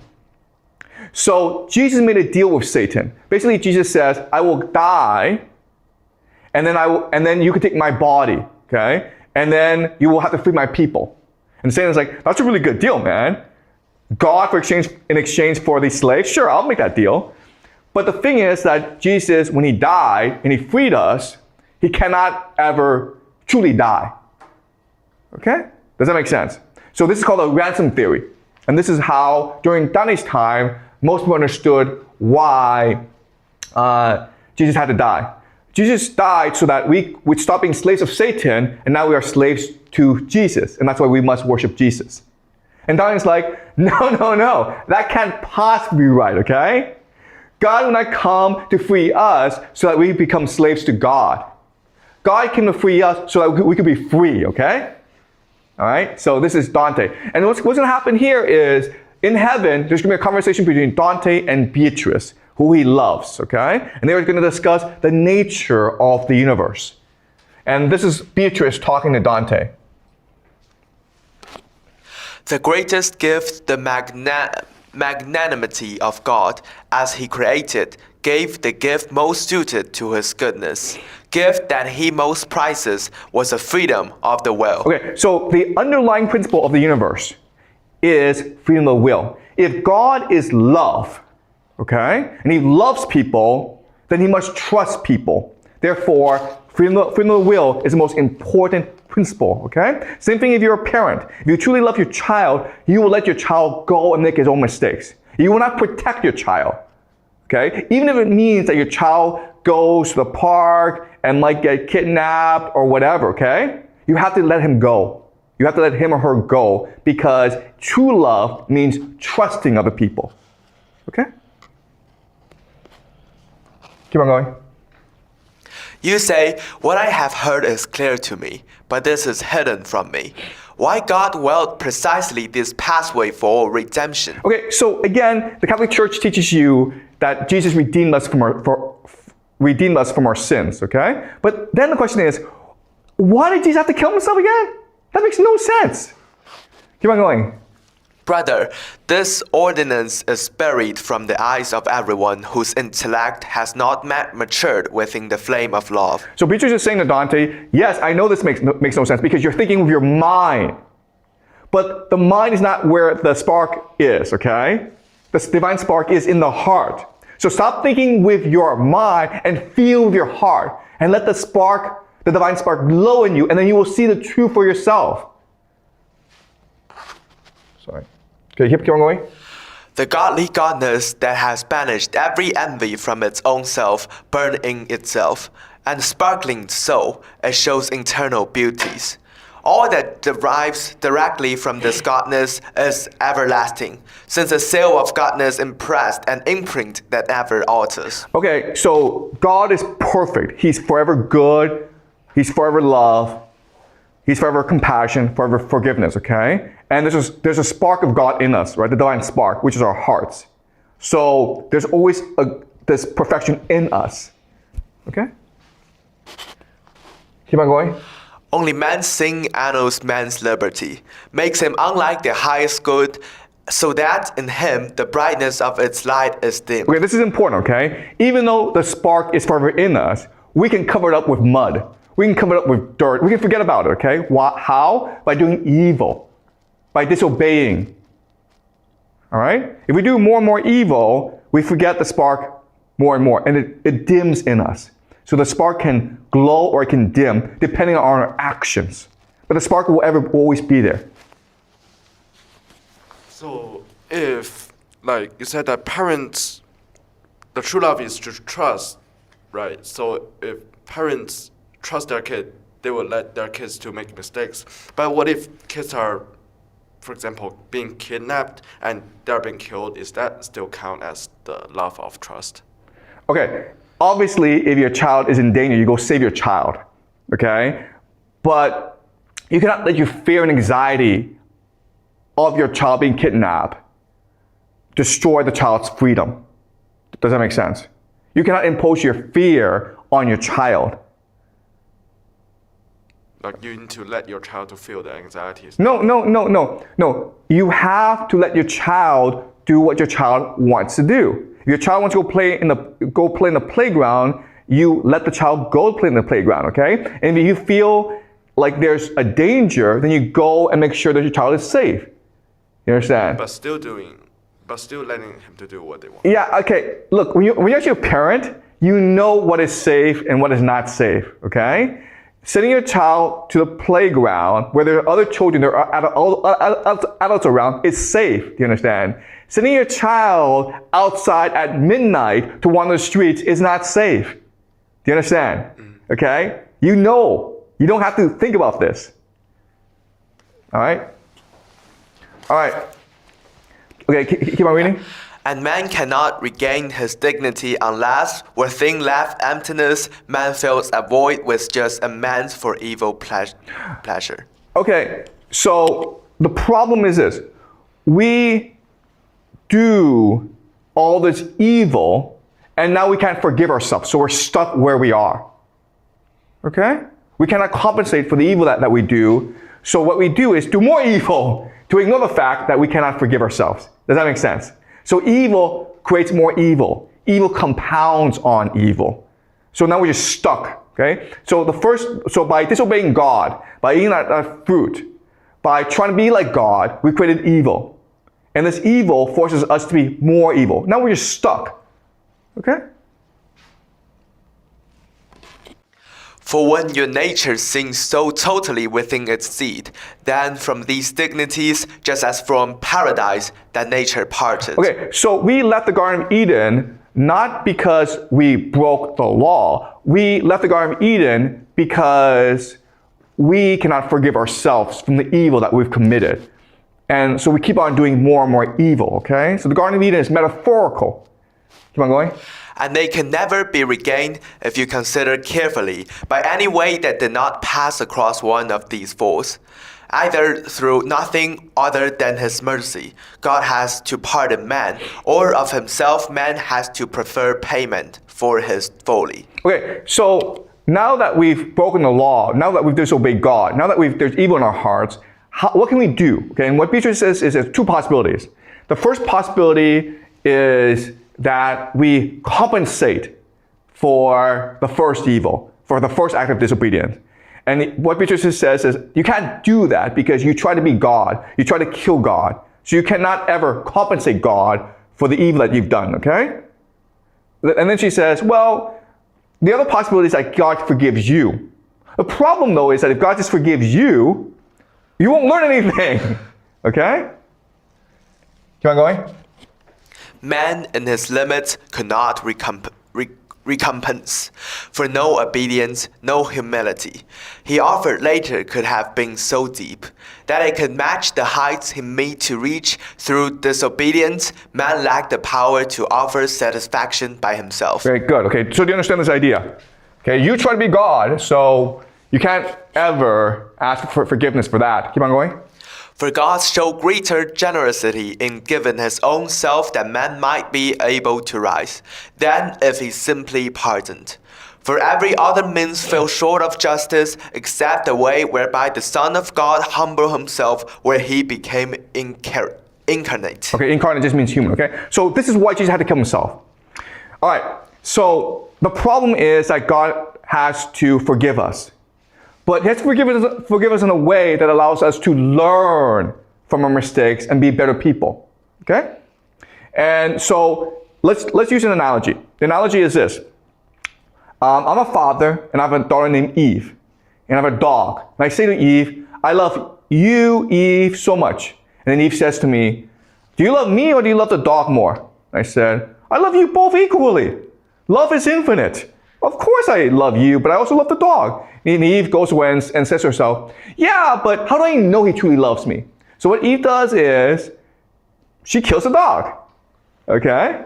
So Jesus made a deal with Satan. Basically, Jesus says, I will die, and then you can take my body, okay? And then you will have to free my people. And Satan's like, that's a really good deal, man. God in exchange for these slaves? Sure, I'll make that deal. But the thing is that Jesus, when he died and he freed us, he cannot ever truly die. Okay? Does that make sense? So this is called a ransom theory. And this is how, during Dante's time, most people understood why Jesus had to die. Jesus died so that we would stop being slaves of Satan, and now we are slaves to Jesus. And that's why we must worship Jesus. And Dante's like, no, that can't possibly be right, okay? God will not come to free us so that we become slaves to God. God came to free us so that we could be free, okay? All right, so this is Dante. And what's going to happen here is, in heaven, there's going to be a conversation between Dante and Beatrice, who he loves, okay? And they're going to discuss the nature of the universe. And this is Beatrice talking to Dante. The greatest gift, the magnanimity of God, as he created, gave the gift most suited to his goodness. Gift that he most prizes was the freedom of the will. Okay, so the underlying principle of the universe is freedom of will. If God is love, okay, and he loves people, then he must trust people. Therefore, freedom of will is the most important principle, okay? Same thing if you're a parent. If you truly love your child, you will let your child go and make his own mistakes. You will not protect your child, okay? Even if it means that your child goes to the park and might get kidnapped or whatever, okay? You have to let him go. You have to let him or her go because true love means trusting other people. Okay? Keep on going. You say, what I have heard is clear to me, but this is hidden from me. Why God willed precisely this pathway for redemption? Okay, so again, the Catholic Church teaches you that Jesus redeemed us from our sins, okay? But then the question is, why did Jesus have to kill himself again? That makes no sense. Keep on going. Brother, this ordinance is buried from the eyes of everyone whose intellect has not matured within the flame of love. So Beatrice is saying to Dante, yes, I know this makes no sense because you're thinking with your mind. But the mind is not where the spark is, okay? The divine spark is in the heart. So stop thinking with your mind and feel with your heart. And let the spark, the divine spark, glow in you, and then you will see the truth for yourself. Sorry. Okay, keep on going. The godly godness that has banished every envy from its own self, burned in itself, and sparkling so, it shows internal beauties. All that derives directly from this godness is everlasting, since the seal of godness impressed an imprint that never alters. Okay, so God is perfect. He's forever good. He's forever love. He's forever compassion, forever forgiveness, okay? And there's a spark of God in us, right? The divine spark, which is our hearts. So there's always this perfection in us, okay? Keep on going. Only man's sin annuls man's liberty, makes him unlike the highest good, so that in him the brightness of its light is dim. Okay, this is important, okay? Even though the spark is forever in us, we can cover it up with mud. We can cover it up with dirt. We can forget about it, okay? How? By doing evil, by disobeying. All right? If we do more and more evil, we forget the spark more and more, and it dims in us. So the spark can glow or it can dim depending on our actions. But the spark will always be there. So if, like you said, that parents, the true love is to trust, right? So if parents trust their kid, they will let their kids to make mistakes. But what if kids are, for example, being kidnapped and they're being killed? Is that still count as the love of trust? Okay, obviously, if your child is in danger, you go save your child, okay? But you cannot let your fear and anxiety of your child being kidnapped destroy the child's freedom. Does that make sense? You cannot impose your fear on your child. Like you need to let your child to feel the anxieties. No. You have to let your child do what your child wants to do. If your child wants to go play in the playground, you let the child go play in the playground, okay? And if you feel like there's a danger, then you go and make sure that your child is safe. You understand? But still letting him to do what they want. Yeah, okay. Look, when you're actually a parent, you know what is safe and what is not safe, okay? Sending your child to the playground where there are other children, there are adults around, is safe. Do you understand? Sending your child outside at midnight to wander the streets is not safe. Do you understand? Okay? You know. You don't have to think about this. All right? All right. Okay, keep on reading. And man cannot regain his dignity unless, within left emptiness, man fills a void with just immense for evil pleasure. Okay, so the problem is this. We do all this evil, and now we can't forgive ourselves, so we're stuck where we are. Okay? We cannot compensate for the evil that we do, so what we do is do more evil to ignore the fact that we cannot forgive ourselves. Does that make sense? So evil creates more evil. Evil compounds on evil. So now we're just stuck, okay? So by disobeying God, by eating that fruit, by trying to be like God, we created evil. And this evil forces us to be more evil. Now we're just stuck, okay? For when your nature sinks so totally within its seed, then from these dignities, just as from paradise, that nature parted. Okay, so we left the Garden of Eden not because we broke the law. We left the Garden of Eden because we cannot forgive ourselves from the evil that we've committed. And so we keep on doing more and more evil, okay? So the Garden of Eden is metaphorical. Keep on going. And they can never be regained if you consider carefully by any way that did not pass across one of these fours. Either through nothing other than his mercy, God has to pardon man, or of himself man has to prefer payment for his folly. Okay, so now that we've broken the law, now that we've disobeyed God, now that there's evil in our hearts, what can we do? Okay, and what Beatrice says is there's two possibilities. The first possibility is that we compensate for the first evil, for the first act of disobedience. And what Beatrice says is you can't do that because you try to be God. You try to kill God. So you cannot ever compensate God for the evil that you've done, okay? And then she says, well, the other possibility is that God forgives you. The problem, though, is that if God just forgives you, you won't learn anything, okay? Keep on going. Man in his limits could not recompense, for no obedience, no humility he offered later could have been so deep that it could match the heights he made to reach through disobedience. Man lacked the power to offer satisfaction by himself. Very good. Okay, so do you understand this idea? Okay, you try to be God, so you can't ever ask for forgiveness for that. Keep on going. For God showed greater generosity in giving his own self that man might be able to rise, than if he simply pardoned. For every other means fell short of justice, except the way whereby the Son of God humbled himself, where he became incarnate. Okay, incarnate just means human, okay? So this is why Jesus had to kill himself. All right, so the problem is that God has to forgive us. But he has to forgive us in a way that allows us to learn from our mistakes and be better people, okay? And so let's use an analogy. The analogy is this. I'm a father, and I have a daughter named Eve, and I have a dog. And I say to Eve, I love you, Eve, so much. And then Eve says to me, do you love me or do you love the dog more? And I said, I love you both equally. Love is infinite. Of course I love you, but I also love the dog. And Eve goes away and says to herself, yeah, but how do I know he truly loves me? So what Eve does is she kills the dog, okay?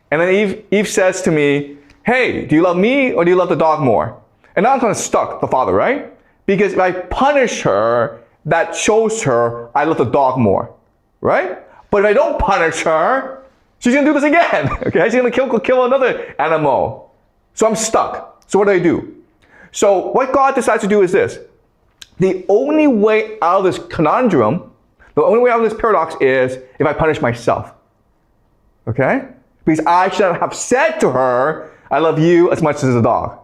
And then Eve says to me, hey, do you love me or do you love the dog more? And now I'm kind of stuck, the father, right? Because if I punish her, that shows her I love the dog more, right? But if I don't punish her, she's going to do this again, okay? She's going to kill another animal. So I'm stuck. So what do? So what God decides to do is this. The only way out of this conundrum, the only way out of this paradox is if I punish myself. Okay? Because I should have said to her, I love you as much as the dog.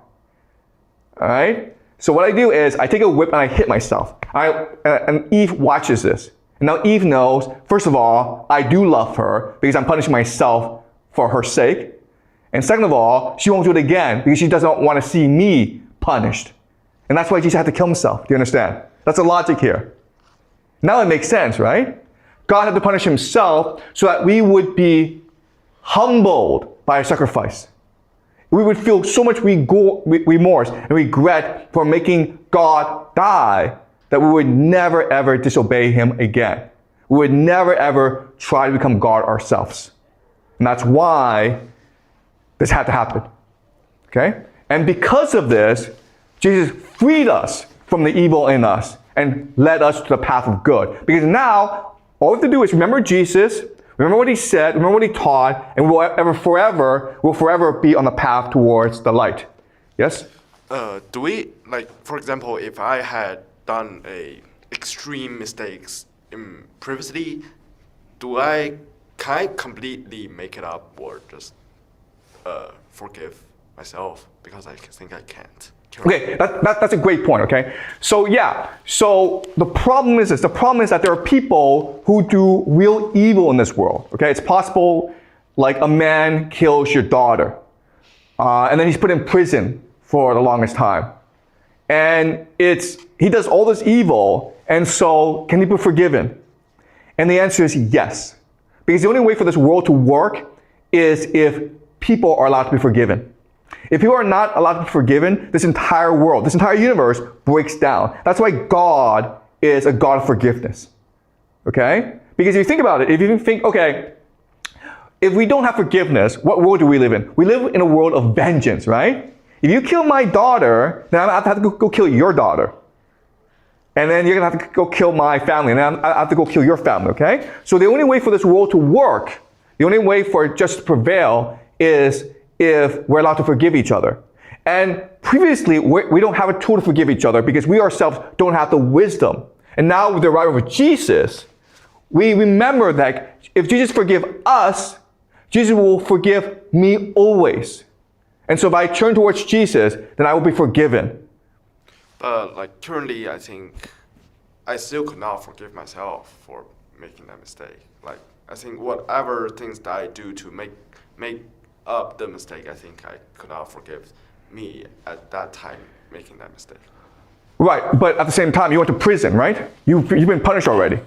All right? So what I do is I take a whip and I hit myself. And Eve watches this. And now Eve knows, first of all, I do love her because I'm punishing myself for her sake. And second of all, she won't do it again because she doesn't want to see me punished. And that's why Jesus had to kill himself. Do you understand? That's the logic here. Now it makes sense, right? God had to punish himself so that we would be humbled by a sacrifice. We would feel so much remorse and regret for making God die that we would never ever disobey him again. We would never ever try to become God ourselves. And that's why this had to happen. Okay? And because of this, Jesus freed us from the evil in us and led us to the path of good. Because now, all we have to do is remember Jesus, remember what he said, remember what he taught, and we'll forever be on the path towards the light. Yes? Do we, like, for example, if I had done extreme mistakes previously, can I completely make it up or just forgive myself? Because I think I can't. Okay, that's a great point, okay? So yeah, so the problem is this. The problem is that there are people who do real evil in this world, okay? It's possible, like a man kills your daughter, and then he's put in prison for the longest time. And he does all this evil, and so can he be forgiven? And the answer is yes. Because the only way for this world to work is if people are allowed to be forgiven. If people are not allowed to be forgiven, this entire world, this entire universe breaks down. That's why God is a God of forgiveness. Okay? Because if you think about it, if you think, okay, if we don't have forgiveness, what world do we live in? We live in a world of vengeance, right? If you kill my daughter, then I'm going to have to go kill your daughter. And then you're going to have to go kill my family, and then I have to go kill your family, okay? So the only way for this world to work, the only way for justice to prevail is if we're allowed to forgive each other. And previously, we don't have a tool to forgive each other because we ourselves don't have the wisdom. And now with the arrival of Jesus, we remember that if Jesus forgives us, Jesus will forgive me always. And so if I turn towards Jesus, then I will be forgiven. But like currently, I think I still could not forgive myself for making that mistake. Like I think whatever things that I do to make up the mistake, I think I could not forgive me at that time making that mistake. Right, but at the same time, you went to prison, right? You've been punished already.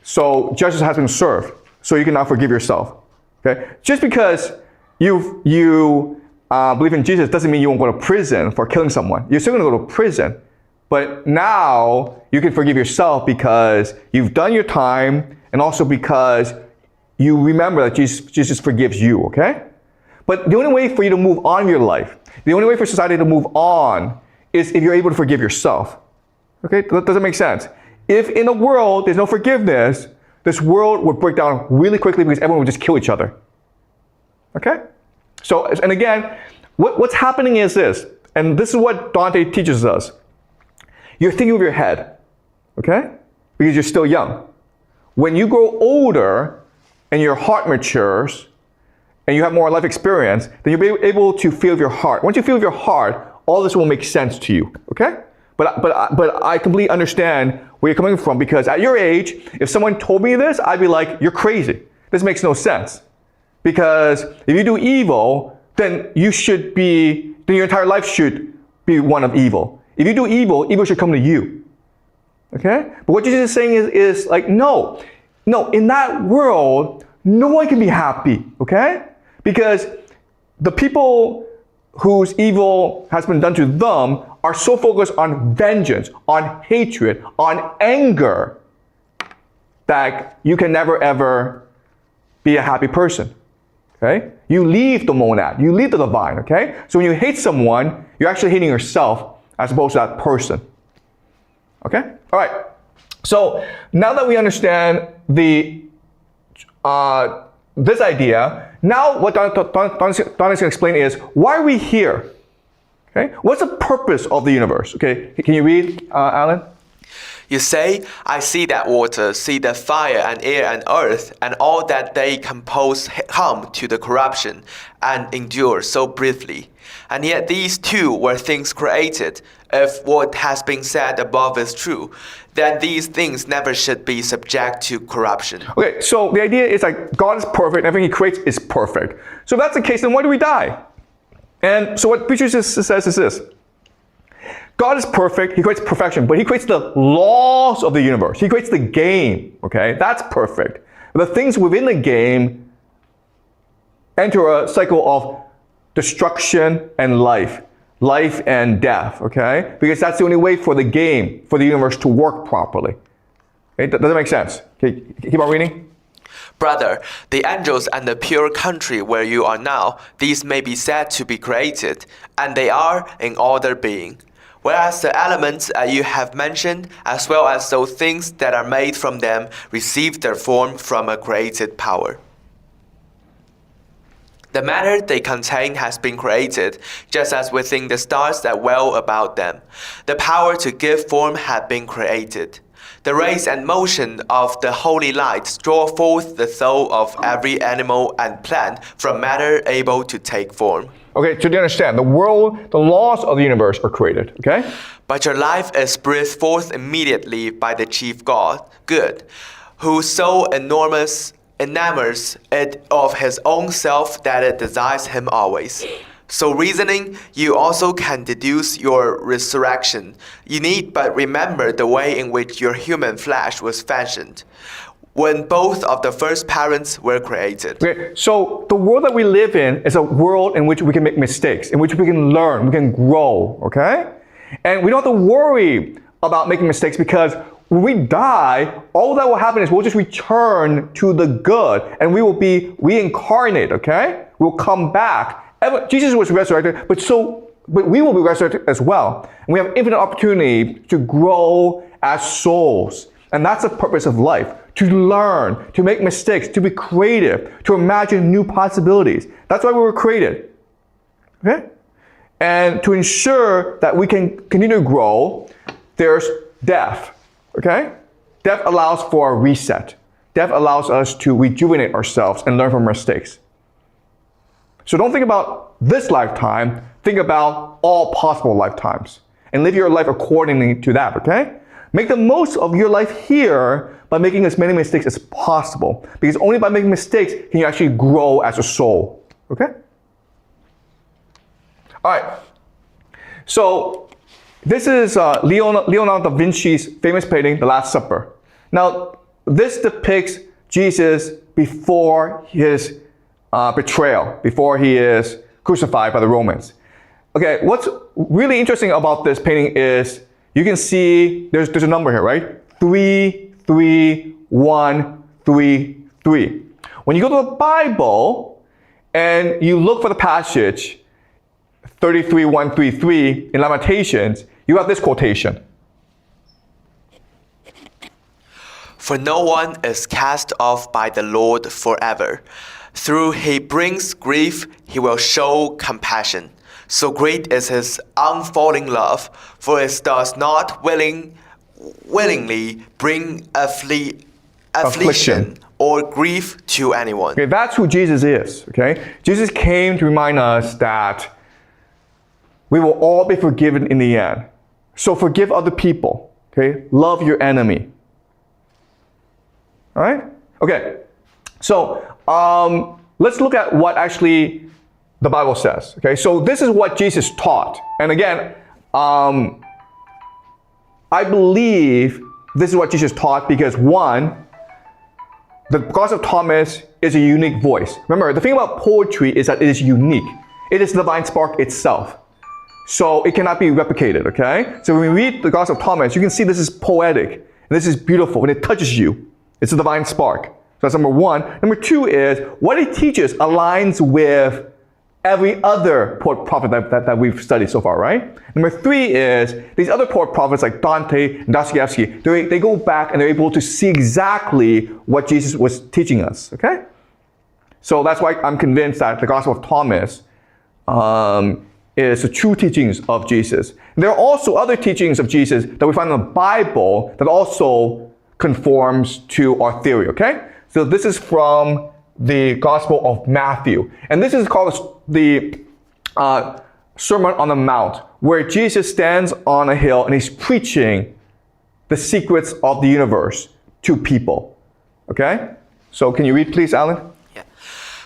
So justice has been served, so you can now forgive yourself. Okay? Just because you believe in Jesus doesn't mean you won't go to prison for killing someone. You're still going to go to prison, but now you can forgive yourself because you've done your time, and also because you remember that Jesus forgives you. Okay? But the only way for you to move on in your life, the only way for society to move on, is if you're able to forgive yourself. Okay? Does that make sense? If in the world there's no forgiveness, this world would break down really quickly because everyone would just kill each other. Okay? So, and again, what's happening is this, and this is what Dante teaches us. You're thinking with your head, okay? Because you're still young. When you grow older and your heart matures and you have more life experience, then you'll be able to feel with your heart. Once you feel with your heart, all this will make sense to you, okay? But I completely understand where you're coming from, because at your age, if someone told me this, I'd be like, you're crazy. This makes no sense. Because if you do evil, then your entire life should be one of evil. If you do evil, evil should come to you. Okay? But what Jesus is saying is like, no, in that world, no one can be happy, okay? Because the people whose evil has been done to them are so focused on vengeance, on hatred, on anger, that you can never ever be a happy person. Okay? You leave the monad, you leave the divine, okay? So when you hate someone, you're actually hating yourself as opposed to that person. Okay? All right. So now that we understand this idea, now what Don is going to explain is, why are we here? Okay? What's the purpose of the universe? Okay? Can you read, Alan? You say, I see that water, see that fire and air and earth, and all that they compose come to the corruption and endure so briefly. And yet these two were things created. If what has been said above is true, then these things never should be subject to corruption. Okay, so the idea is like God is perfect, and everything He creates is perfect. So if that's the case, then why do we die? And so what Preacher says is this. God is perfect, He creates perfection, but He creates the laws of the universe. He creates the game, okay? That's perfect. But the things within the game enter a cycle of destruction and life and death, okay? Because that's the only way for the game, for the universe to work properly. Okay? Does that make sense? Okay, keep on reading. Brother, the angels and the pure country where you are now, these may be said to be created, and they are in all their being. Whereas the elements you have mentioned, as well as those things that are made from them, receive their form from a created power. The matter they contain has been created, just as within the stars that well about them. The power to give form had been created. The rays and motion of the holy light draw forth the soul of every animal and plant from matter able to take form. Okay, so do you understand? The world, the laws of the universe are created, okay? But your life is breathed forth immediately by the chief God, good, who so enamors it of his own self that it desires him always. So reasoning, you also can deduce your resurrection. You need but remember the way in which your human flesh was fashioned. when both of the first parents were created. Okay, so the world that we live in is a world in which we can make mistakes, in which we can learn, we can grow, okay? And we don't have to worry about making mistakes because when we die, all that will happen is we'll just return to the good and we will be reincarnate, okay? We'll come back. Jesus was resurrected, but we will be resurrected as well. And we have infinite opportunity to grow as souls. And that's the purpose of life. To learn, to make mistakes, to be creative, to imagine new possibilities. That's why we were created. Okay? And to ensure that we can continue to grow, there's death. Okay? Death allows for a reset. Death allows us to rejuvenate ourselves and learn from our mistakes. So don't think about this lifetime, think about all possible lifetimes. And live your life accordingly to that, okay? Make the most of your life here by making as many mistakes as possible. Because only by making mistakes can you actually grow as a soul. Okay? Alright. So, this is Leonardo da Vinci's famous painting, The Last Supper. Now, this depicts Jesus before his betrayal, before he is crucified by the Romans. Okay, what's really interesting about this painting is you can see there's a number here, right? 3, 3, 1, 3, 3. When you go to the Bible and you look for the passage 33, 1, 3, 3 in Lamentations, you have this quotation. For no one is cast off by the Lord forever. Through he brings grief, he will show compassion. So great is his unfailing love, for it does not willingly bring affliction or grief to anyone. Okay, that's who Jesus is, okay? Jesus came to remind us that we will all be forgiven in the end. So forgive other people, okay? Love your enemy. All right? Okay, so let's look at what actually the Bible says. Okay, so this is what Jesus taught. And again, I believe this is what Jesus taught because one, the Gospel of Thomas is a unique voice. Remember, the thing about poetry is that it is unique. It is the divine spark itself. So it cannot be replicated, okay? So when we read the Gospel of Thomas, you can see this is poetic. And this is beautiful. When it touches you, it's a divine spark. So that's number one. Number two is, what it teaches aligns with every other poet prophet that we've studied so far, right? Number three is, these other poet prophets like Dante and Dostoevsky, they go back and they're able to see exactly what Jesus was teaching us, okay? So that's why I'm convinced that the Gospel of Thomas is the true teachings of Jesus. And there are also other teachings of Jesus that we find in the Bible that also conforms to our theory, okay? So this is from the Gospel of Matthew. And this is called the Sermon on the Mount, where Jesus stands on a hill and he's preaching the secrets of the universe to people. Okay? So can you read, please, Alan? Yeah.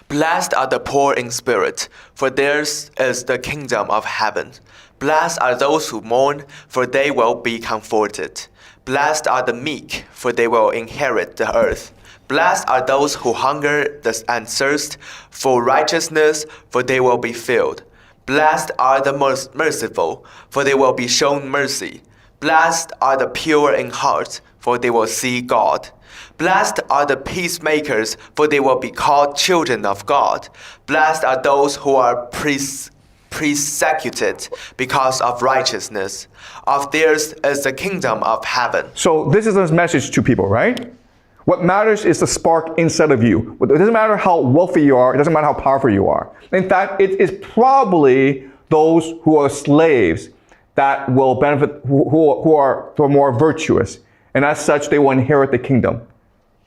Blessed are the poor in spirit, for theirs is the kingdom of heaven. Blessed are those who mourn, for they will be comforted. Blessed are the meek, for they will inherit the earth. Blessed are those who hunger and thirst for righteousness, for they will be filled. Blessed are the merciful, for they will be shown mercy. Blessed are the pure in heart, for they will see God. Blessed are the peacemakers, for they will be called children of God. Blessed are those who are persecuted because of righteousness. Of theirs is the kingdom of heaven. So this is a message to people, right? What matters is the spark inside of you. It doesn't matter how wealthy you are. It doesn't matter how powerful you are. In fact, it is probably those who are slaves that will benefit, who are more virtuous. And as such, they will inherit the kingdom.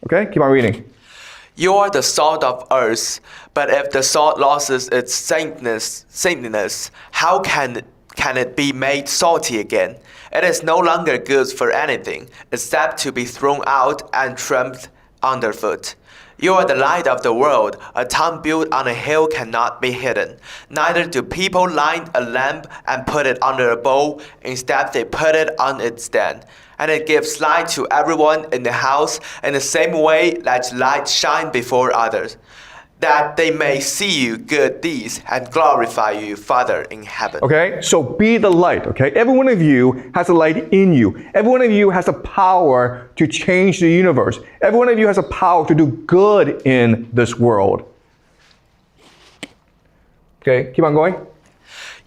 Okay, keep on reading. You are the salt of earth, but if the salt loses its saintliness, how can it be made salty again? It is no longer good for anything, except to be thrown out and trampled underfoot. You are the light of the world. A town built on a hill cannot be hidden. Neither do people light a lamp and put it under a bowl. Instead, they put it on its stand. And it gives light to everyone in the house. In the same way, let light shine before others, that they may see your good deeds and glorify you, Father in heaven. Okay, so be the light, okay? Every one of you has a light in you. Every one of you has the power to change the universe. Every one of you has a power to do good in this world. Okay, keep on going.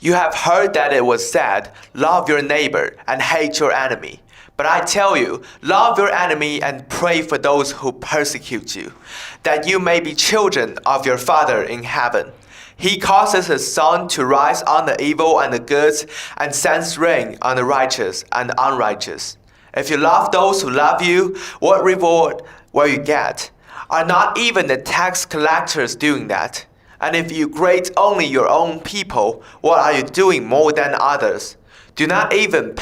You have heard that it was said, love your neighbor and hate your enemy. But I tell you, love your enemy and pray for those who persecute you, that you may be children of your Father in heaven. He causes his sun to rise on the evil and the good, and sends rain on the righteous and the unrighteous. If you love those who love you, what reward will you get? Are not even the tax collectors doing that? And if you greet only your own people, what are you doing more than others? Do not even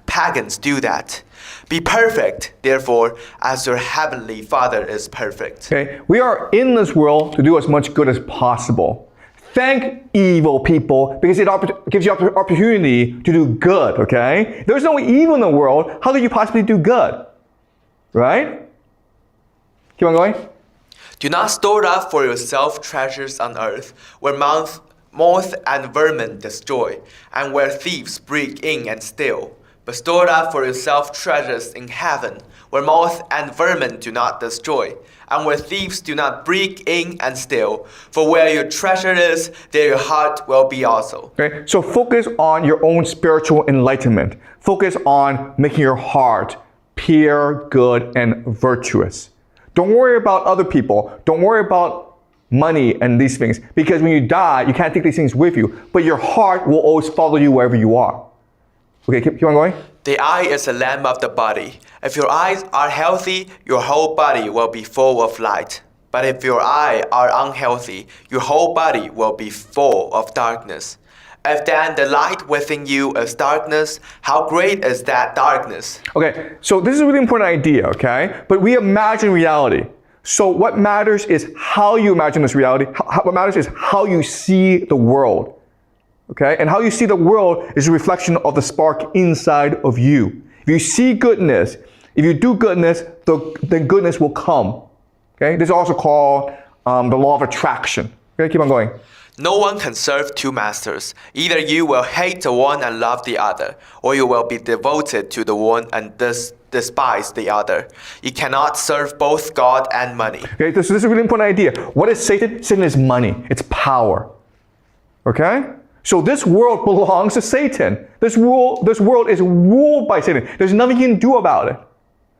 pagans do that. Be perfect, therefore, as your heavenly Father is perfect. Okay, we are in this world to do as much good as possible. Thank evil people because it gives you opportunity to do good, okay? There's no evil in the world. How could you possibly do good? Right? Keep on going. Do not store up for yourself treasures on earth, where moth and vermin destroy, and where thieves break in and steal. But store up for yourself treasures in heaven, where moth and vermin do not destroy, and where thieves do not break in and steal. For where your treasure is, there your heart will be also. Okay, so focus on your own spiritual enlightenment. Focus on making your heart pure, good, and virtuous. Don't worry about other people. Don't worry about money and these things, because when you die, you can't take these things with you, but your heart will always follow you wherever you are. Okay, keep on going. The eye is a lamp of the body. If your eyes are healthy, your whole body will be full of light. But if your eyes are unhealthy, your whole body will be full of darkness. If then the light within you is darkness, how great is that darkness? Okay, so this is a really important idea, okay? But we imagine reality. So what matters is how you imagine this reality. What matters is how you see the world. Okay? And how you see the world is a reflection of the spark inside of you. If you see goodness, if you do goodness, then goodness will come. Okay? This is also called the law of attraction. Okay, keep on going. No one can serve two masters. Either you will hate the one and love the other, or you will be devoted to the one and despise the other. You cannot serve both God and money. Okay, so this is a really important idea. What is Satan? Satan is money. It's power. Okay? So this world belongs to Satan. This world is ruled by Satan. There's nothing you can do about it.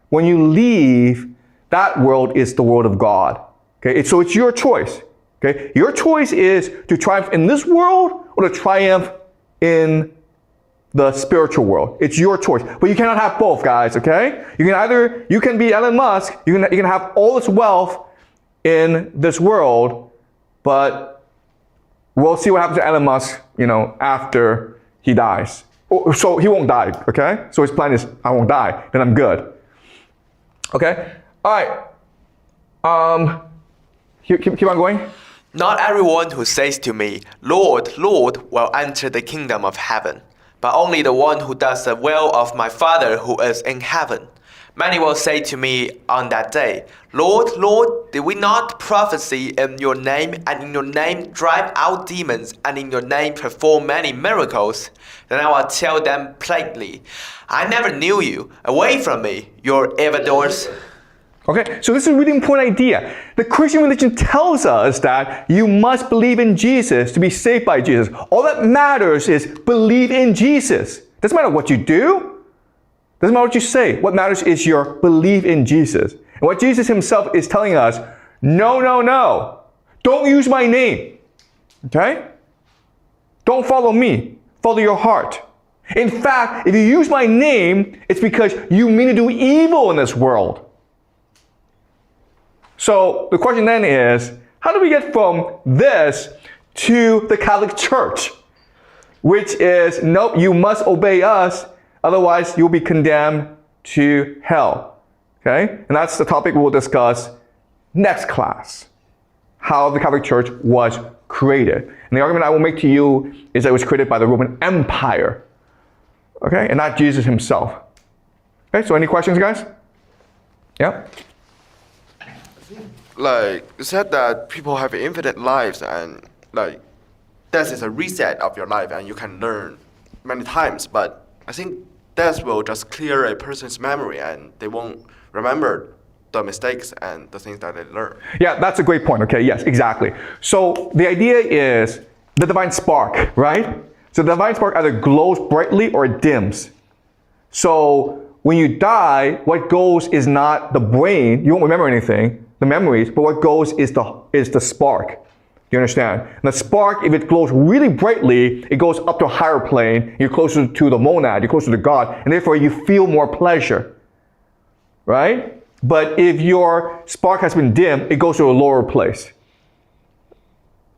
When you leave, that world is the world of God. Okay, so it's your choice. Okay, your choice is to triumph in this world or to triumph in the spiritual world. It's your choice, but you cannot have both, guys. Okay, you can be Elon Musk. You can have all this wealth in this world, but we'll see what happens to Elon Musk, after he dies. So he won't die, okay? So his plan is, I won't die, then I'm good. Okay? All right. Keep on going. Not everyone who says to me, Lord, Lord, will enter the kingdom of heaven, but only the one who does the will of my Father who is in heaven. Many will say to me on that day, Lord, Lord, did we not prophesy in your name, and in your name drive out demons, and in your name perform many miracles? Then I will tell them plainly, I never knew you. Away from me, you evildoers. Okay, so this is a really important idea. The Christian religion tells us that you must believe in Jesus to be saved by Jesus. All that matters is believe in Jesus. Doesn't matter what you do. Doesn't matter what you say. What matters is your belief in Jesus. And what Jesus himself is telling us, no. Don't use my name. Okay? Don't follow me. Follow your heart. In fact, if you use my name, it's because you mean to do evil in this world. So the question then is, how do we get from this to the Catholic Church? Which is, nope, you must obey us, otherwise you'll be condemned to hell. Okay? And that's the topic we'll discuss next class how the Catholic Church was created. And the argument I will make to you is that it was created by the Roman Empire, okay, and not Jesus himself. Okay, so any questions, guys? Yeah? Like, you said that people have infinite lives and like death is a reset of your life and you can learn many times, but I think death will just clear a person's memory and they won't remember the mistakes and the things that they learned. Yeah, that's a great point. Okay, yes, exactly. So the idea is the divine spark, right? So the divine spark either glows brightly or it dims. So when you die, what goes is not the brain. You won't remember anything, the memories, but what goes is the spark. Do you understand? And the spark, if it glows really brightly, it goes up to a higher plane. You're closer to the monad, you're closer to God, and therefore you feel more pleasure, right? But if your spark has been dimmed, it goes to a lower place.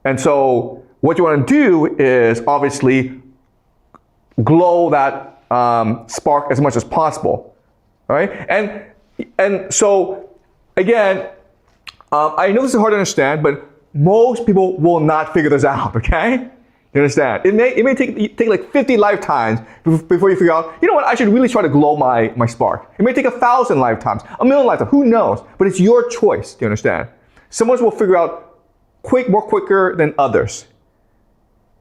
And so what you want to do is obviously glow that spark as much as possible, all right? And so again, I know this is hard to understand, but most people will not figure this out, okay? You understand? It may take like 50 lifetimes before you figure out, you know what, I should really try to glow my spark. It may take 1,000 lifetimes, 1,000,000 lifetimes, who knows? But it's your choice, do you understand? Some of us will figure out more quicker than others.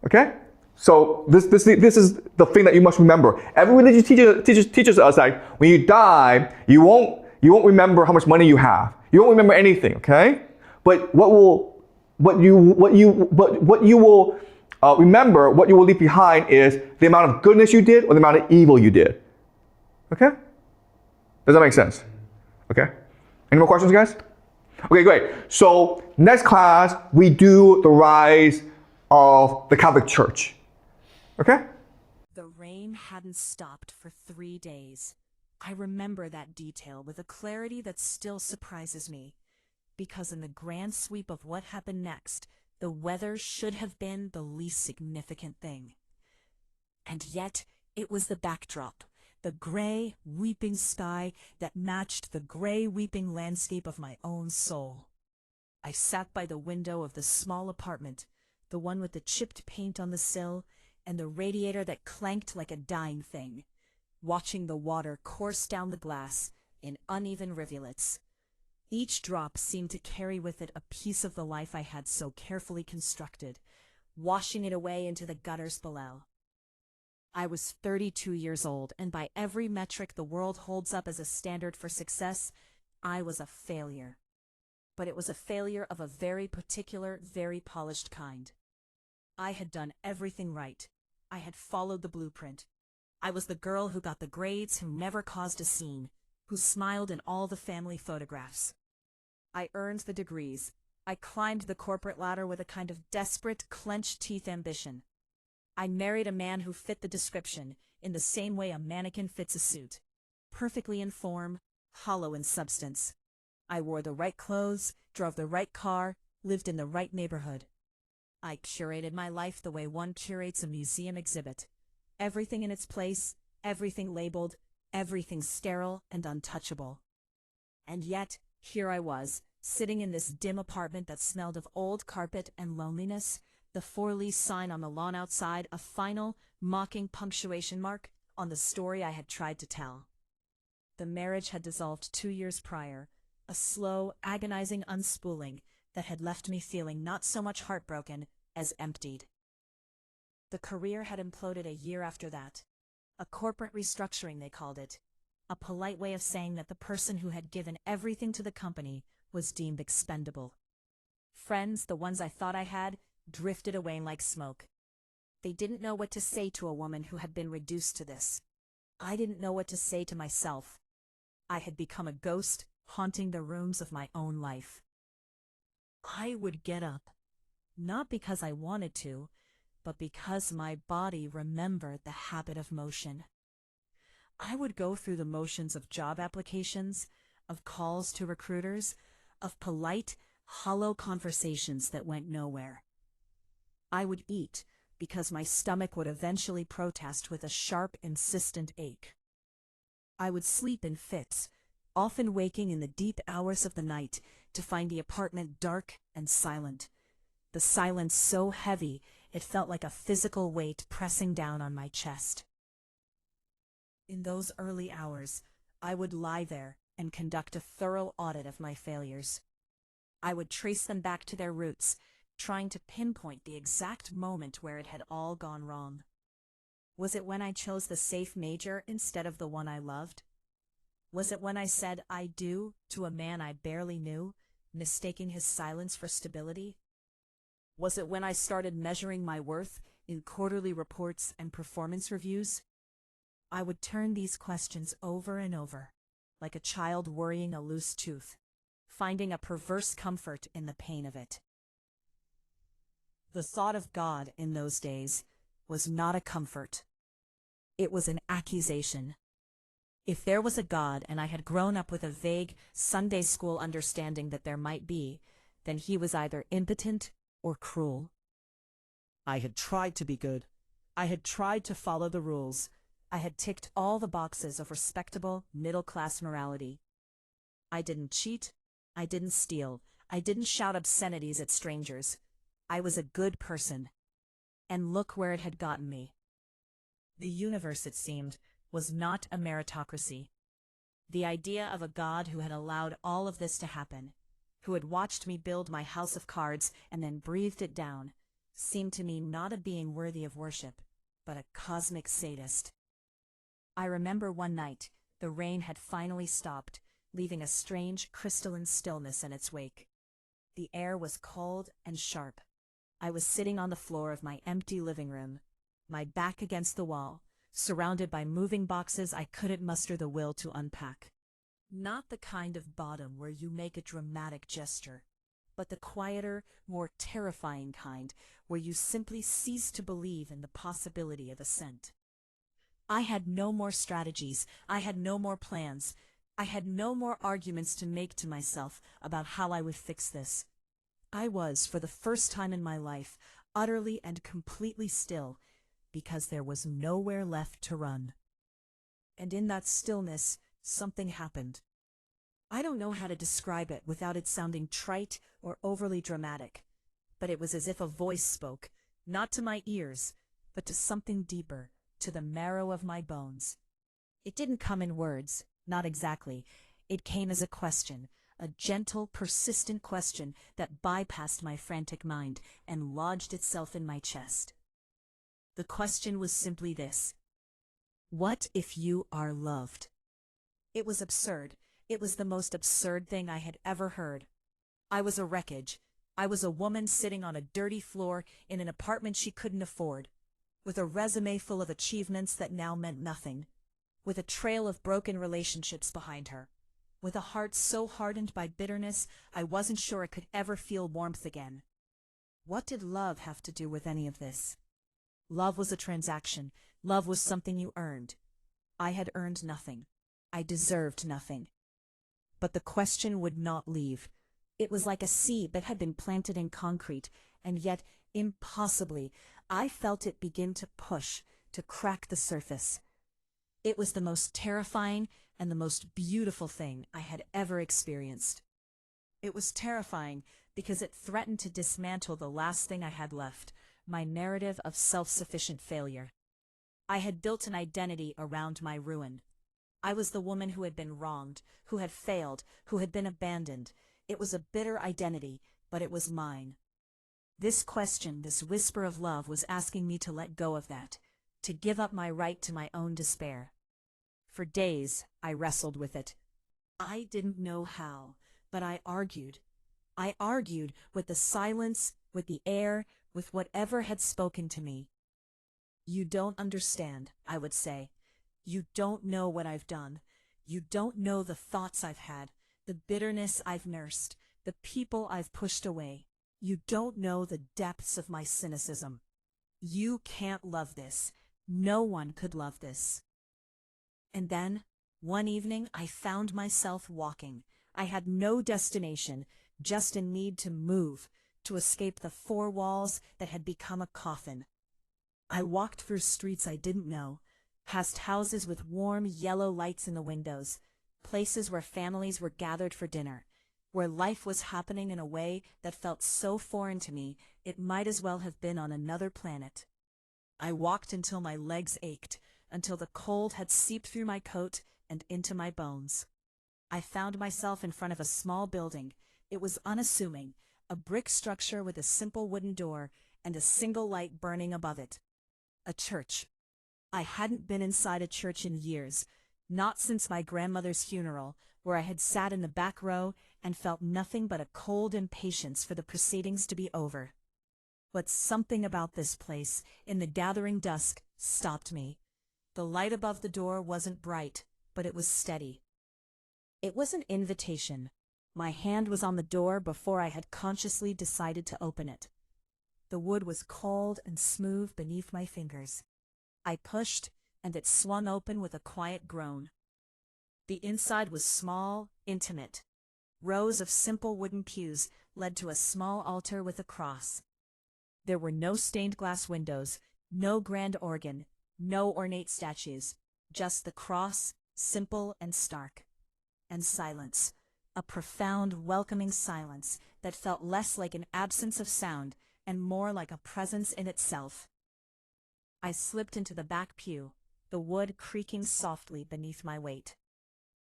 Okay? So this is the thing that you must remember. Every religion teaches us that when you die, you won't remember how much money you have. You won't remember anything, okay? But what you will remember, what you will leave behind is the amount of goodness you did or the amount of evil you did. Okay? Does that make sense? Okay? Any more questions, guys? Okay, great. So next class, we do the rise of the Catholic Church. Okay? The rain hadn't stopped for 3 days. I remember that detail with a clarity that still surprises me, because in the grand sweep of what happened next, the weather should have been the least significant thing. And yet, it was the backdrop, the gray, weeping sky that matched the gray, weeping landscape of my own soul. I sat by the window of the small apartment, the one with the chipped paint on the sill and the radiator that clanked like a dying thing, watching the water course down the glass in uneven rivulets. Each drop seemed to carry with it a piece of the life I had so carefully constructed, washing it away into the gutters below. I was 32 years old, and by every metric the world holds up as a standard for success, I was a failure. But it was a failure of a very particular, very polished kind. I had done everything right. I had followed the blueprint. I was the girl who got the grades, who never caused a scene, who smiled in all the family photographs. I earned the degrees. I climbed the corporate ladder with a kind of desperate, clenched-teeth ambition. I married a man who fit the description, in the same way a mannequin fits a suit. Perfectly in form, hollow in substance. I wore the right clothes, drove the right car, lived in the right neighborhood. I curated my life the way one curates a museum exhibit. Everything in its place, everything labeled, everything sterile and untouchable. And yet, here I was, sitting in this dim apartment that smelled of old carpet and loneliness, the for-lease sign on the lawn outside, a final, mocking punctuation mark on the story I had tried to tell. The marriage had dissolved 2 years prior, a slow, agonizing unspooling that had left me feeling not so much heartbroken as emptied. The career had imploded a year after that. A corporate restructuring, they called it. A polite way of saying that the person who had given everything to the company was deemed expendable. Friends, the ones I thought I had, drifted away like smoke. They didn't know what to say to a woman who had been reduced to this. I didn't know what to say to myself. I had become a ghost, haunting the rooms of my own life. I would get up, not because I wanted to, but because my body remembered the habit of motion. I would go through the motions of job applications, of calls to recruiters, of polite, hollow conversations that went nowhere. I would eat because my stomach would eventually protest with a sharp, insistent ache. I would sleep in fits, often waking in the deep hours of the night, to find the apartment dark and silent. The silence so heavy, it felt like a physical weight pressing down on my chest. In those early hours, I would lie there and conduct a thorough audit of my failures. I would trace them back to their roots, trying to pinpoint the exact moment where it had all gone wrong. Was it when I chose the safe major instead of the one I loved? Was it when I said "I do" to a man I barely knew, mistaking his silence for stability? Was it when I started measuring my worth in quarterly reports and performance reviews? I would turn these questions over and over, like a child worrying a loose tooth, finding a perverse comfort in the pain of it. The thought of God in those days was not a comfort. It was an accusation. If there was a God and I had grown up with a vague Sunday school understanding that there might be, then he was either impotent or cruel. I had tried to be good. I had tried to follow the rules. I had ticked all the boxes of respectable, middle-class morality. I didn't cheat. I didn't steal. I didn't shout obscenities at strangers. I was a good person. And look where it had gotten me. The universe, it seemed, was not a meritocracy. The idea of a God who had allowed all of this to happen, who had watched me build my house of cards and then breathed it down, seemed to me not a being worthy of worship, but a cosmic sadist. I remember one night, the rain had finally stopped, leaving a strange crystalline stillness in its wake. The air was cold and sharp. I was sitting on the floor of my empty living room, my back against the wall, surrounded by moving boxes I couldn't muster the will to unpack. Not the kind of bottom where you make a dramatic gesture, but the quieter, more terrifying kind where you simply cease to believe in the possibility of ascent. I had no more strategies. I had no more plans. I had no more arguments to make to myself about how I would fix this. I was, for the first time in my life, utterly and completely still, because there was nowhere left to run. And in that stillness, something happened. I don't know how to describe it without it sounding trite or overly dramatic, but it was as if a voice spoke, not to my ears, but to something deeper, to the marrow of my bones. It didn't come in words, not exactly. It came as a question, a gentle, persistent question that bypassed my frantic mind and lodged itself in my chest. The question was simply this: what if you are loved? It was absurd. It was the most absurd thing I had ever heard. I was a wreckage. I was a woman sitting on a dirty floor in an apartment she couldn't afford, with a resume full of achievements that now meant nothing, with a trail of broken relationships behind her, with a heart so hardened by bitterness I wasn't sure it could ever feel warmth again. What did love have to do with any of this? Love was a transaction. Love was something you earned. I had earned nothing. I deserved nothing. But the question would not leave. It was like a seed that had been planted in concrete, and yet, impossibly, I felt it begin to push, to crack the surface. It was the most terrifying and the most beautiful thing I had ever experienced. It was terrifying because it threatened to dismantle the last thing I had left, my narrative of self-sufficient failure. I had built an identity around my ruin. I was the woman who had been wronged, who had failed, who had been abandoned. It was a bitter identity, but it was mine. This question, this whisper of love, was asking me to let go of that, to give up my right to my own despair. For days, I wrestled with it. I didn't know how, but I argued. I argued with the silence, with the air, with whatever had spoken to me. You don't understand, I would say. You don't know what I've done. You don't know the thoughts I've had, the bitterness I've nursed, the people I've pushed away. You don't know the depths of my cynicism. You can't love this. No one could love this. And then, one evening, I found myself walking. I had no destination, just a need to move, to escape the four walls that had become a coffin. I walked through streets I didn't know, past houses with warm yellow lights in the windows, places where families were gathered for dinner, where life was happening in a way that felt so foreign to me, it might as well have been on another planet. I walked until my legs ached, until the cold had seeped through my coat and into my bones. I found myself in front of a small building. It was unassuming, a brick structure with a simple wooden door and a single light burning above it. A church. I hadn't been inside a church in years, not since my grandmother's funeral, where I had sat in the back row and felt nothing but a cold impatience for the proceedings to be over. But something about this place, in the gathering dusk, stopped me. The light above the door wasn't bright, but it was steady. It was an invitation. My hand was on the door before I had consciously decided to open it. The wood was cold and smooth beneath my fingers. I pushed, and it swung open with a quiet groan. The inside was small, intimate. Rows of simple wooden pews led to a small altar with a cross. There were no stained glass windows, no grand organ, no ornate statues, just the cross, simple and stark. And silence, a profound, welcoming silence that felt less like an absence of sound and more like a presence in itself. I slipped into the back pew, the wood creaking softly beneath my weight.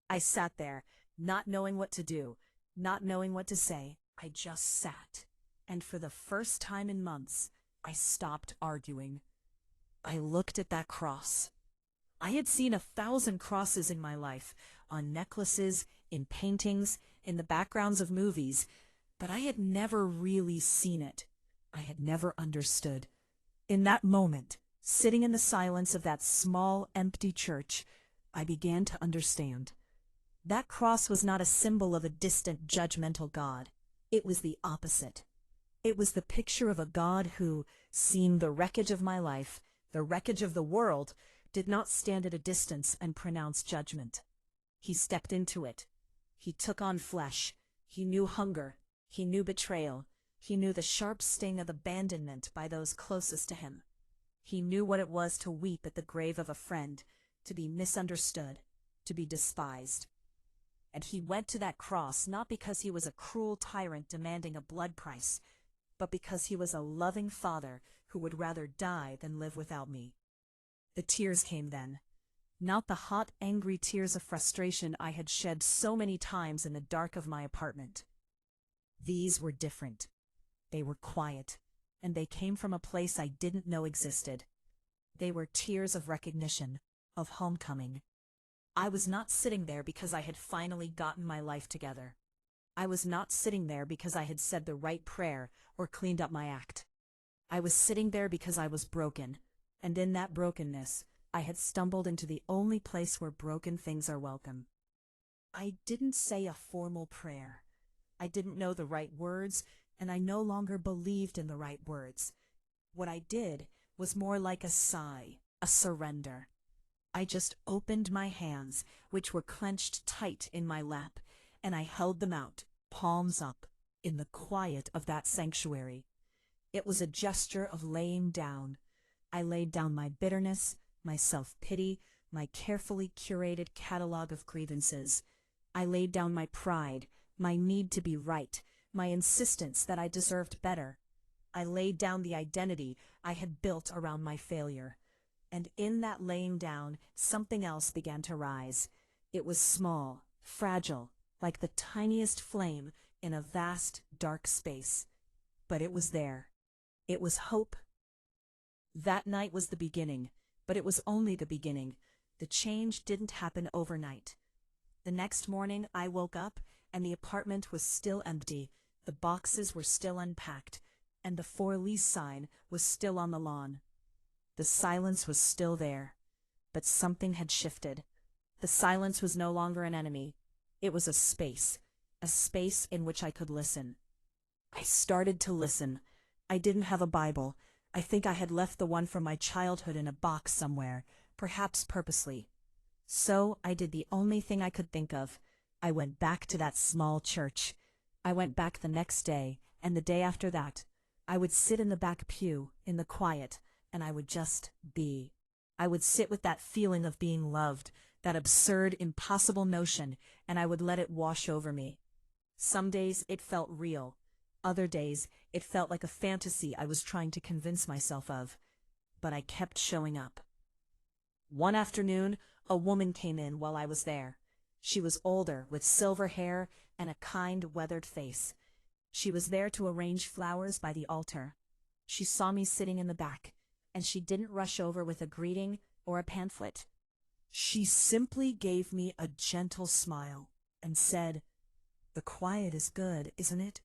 I sat there, not knowing what to do, not knowing what to say. I just sat, and for the first time in months, I stopped arguing. I looked at that cross. I had seen 1,000 crosses in my life, on necklaces, in paintings, in the backgrounds of movies, but I had never really seen it. I had never understood. In that moment, sitting in the silence of that small, empty church, I began to understand. That cross was not a symbol of a distant, judgmental God. It was the opposite. It was the picture of a God who, seeing the wreckage of my life, the wreckage of the world, did not stand at a distance and pronounce judgment. He stepped into it. He took on flesh. He knew hunger. He knew betrayal. He knew the sharp sting of abandonment by those closest to him. He knew what it was to weep at the grave of a friend, to be misunderstood, to be despised. And he went to that cross not because he was a cruel tyrant demanding a blood price, but because he was a loving father who would rather die than live without me. The tears came then. Not the hot, angry tears of frustration I had shed so many times in the dark of my apartment. These were different. They were quiet, and they came from a place I didn't know existed. They were tears of recognition, of homecoming. I was not sitting there because I had finally gotten my life together. I was not sitting there because I had said the right prayer or cleaned up my act. I was sitting there because I was broken, and in that brokenness, I had stumbled into the only place where broken things are welcome. I didn't say a formal prayer. I didn't know the right words, and I no longer believed in the right words. What I did was more like a sigh, a surrender. I just opened my hands, which were clenched tight in my lap, and I held them out, palms up, in the quiet of that sanctuary. It was a gesture of laying down. I laid down my bitterness, my self-pity, my carefully curated catalog of grievances. I laid down my pride, my need to be right, my insistence that I deserved better. I laid down the identity I had built around my failure. And in that laying down, something else began to rise. It was small, fragile, like the tiniest flame in a vast, dark space. But it was there. It was hope. That night was the beginning, but it was only the beginning. The change didn't happen overnight. The next morning, I woke up, and the apartment was still empty, the boxes were still unpacked, and the for lease sign was still on the lawn. The silence was still there, but something had shifted. The silence was no longer an enemy. It was a space in which I could listen. I started to listen. I didn't have a Bible. I think I had left the one from my childhood in a box somewhere, perhaps purposely. So I did the only thing I could think of. I went back to that small church. I went back the next day, and the day after that. I would sit in the back pew, in the quiet, and I would just be. I would sit with that feeling of being loved, that absurd, impossible notion, and I would let it wash over me. Some days it felt real. Other days it felt like a fantasy I was trying to convince myself of. But I kept showing up. One afternoon, a woman came in while I was there. She was older, with silver hair and a kind, weathered face. She was there to arrange flowers by the altar. She saw me sitting in the back, and she didn't rush over with a greeting or a pamphlet. She simply gave me a gentle smile and said, "The quiet is good, isn't it?"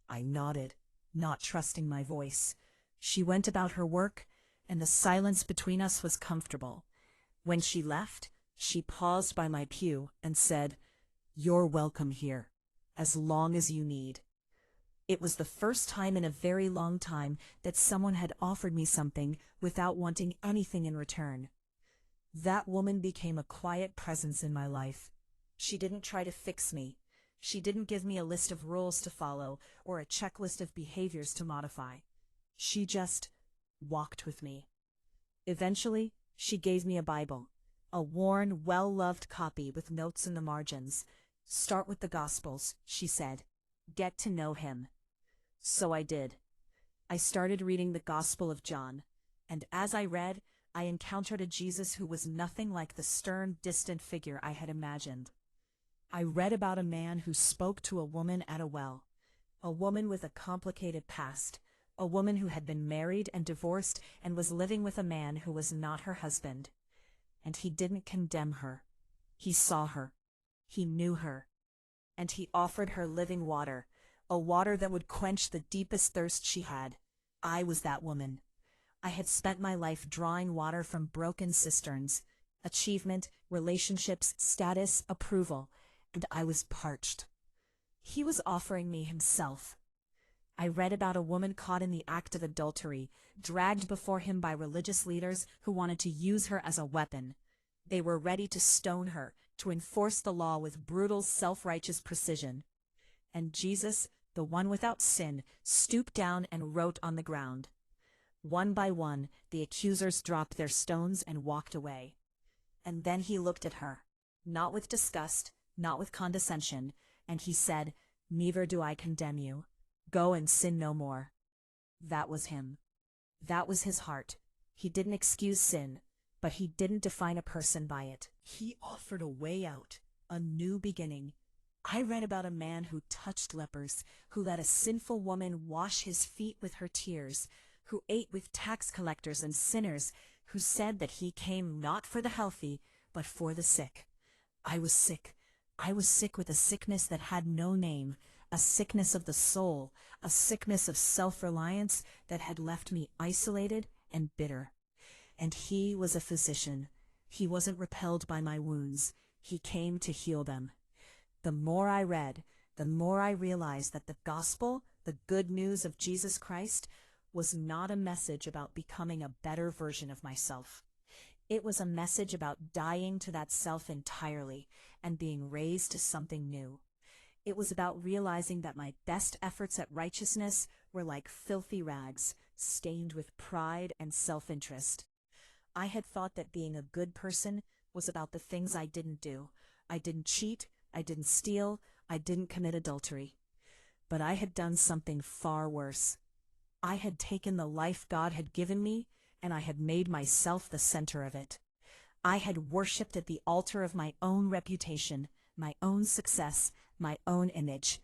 I nodded, not trusting my voice. She went about her work, and the silence between us was comfortable. When she left, she paused by my pew and said, "You're welcome here, as long as you need." It was the first time in a very long time that someone had offered me something without wanting anything in return. That woman became a quiet presence in my life. She didn't try to fix me. She didn't give me a list of rules to follow or a checklist of behaviors to modify. She just walked with me. Eventually, she gave me a Bible, a worn, well-loved copy with notes in the margins. "Start with the Gospels," she said. "Get to know him." So I did. I started reading the Gospel of John, and as I read, I encountered a Jesus who was nothing like the stern, distant figure I had imagined. I read about a man who spoke to a woman at a well, a woman with a complicated past, a woman who had been married and divorced and was living with a man who was not her husband. And he didn't condemn her. He saw her. He knew her. And he offered her living water, a water that would quench the deepest thirst she had. I was that woman. I had spent my life drawing water from broken cisterns, achievement, relationships, status, approval, and I was parched. He was offering me himself. I read about a woman caught in the act of adultery, dragged before him by religious leaders who wanted to use her as a weapon. They were ready to stone her, to enforce the law with brutal, self-righteous precision. And Jesus, the one without sin, stooped down and wrote on the ground. One by one, the accusers dropped their stones and walked away. And then he looked at her, not with disgust, not with condescension, and he said, "Neither do I condemn you. Go and sin no more." That was him. That was his heart. He didn't excuse sin, but he didn't define a person by it. He offered a way out, a new beginning. I read about a man who touched lepers, who let a sinful woman wash his feet with her tears, who ate with tax collectors and sinners, who said that he came not for the healthy, but for the sick. I was sick. I was sick with a sickness that had no name, a sickness of the soul, a sickness of self-reliance that had left me isolated and bitter. And he was a physician. He wasn't repelled by my wounds. He came to heal them. The more I read, the more I realized that the gospel, the good news of Jesus Christ, was not a message about becoming a better version of myself. It was a message about dying to that self entirely and being raised to something new. It was about realizing that my best efforts at righteousness were like filthy rags, stained with pride and self-interest. I had thought that being a good person was about the things I didn't do. I didn't cheat, I didn't steal, I didn't commit adultery. But I had done something far worse. I had taken the life God had given me, and I had made myself the center of it. I had worshipped at the altar of my own reputation, my own success, my own image.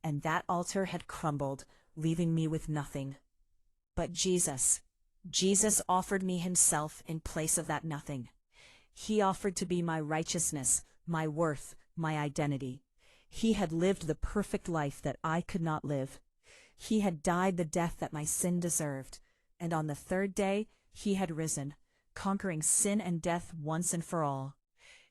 And that altar had crumbled, leaving me with nothing. But Jesus offered me himself in place of that nothing. He offered to be my righteousness, my worth, my identity. He had lived the perfect life that I could not live. He had died the death that my sin deserved. And on the third day, he had risen, conquering sin and death once and for all.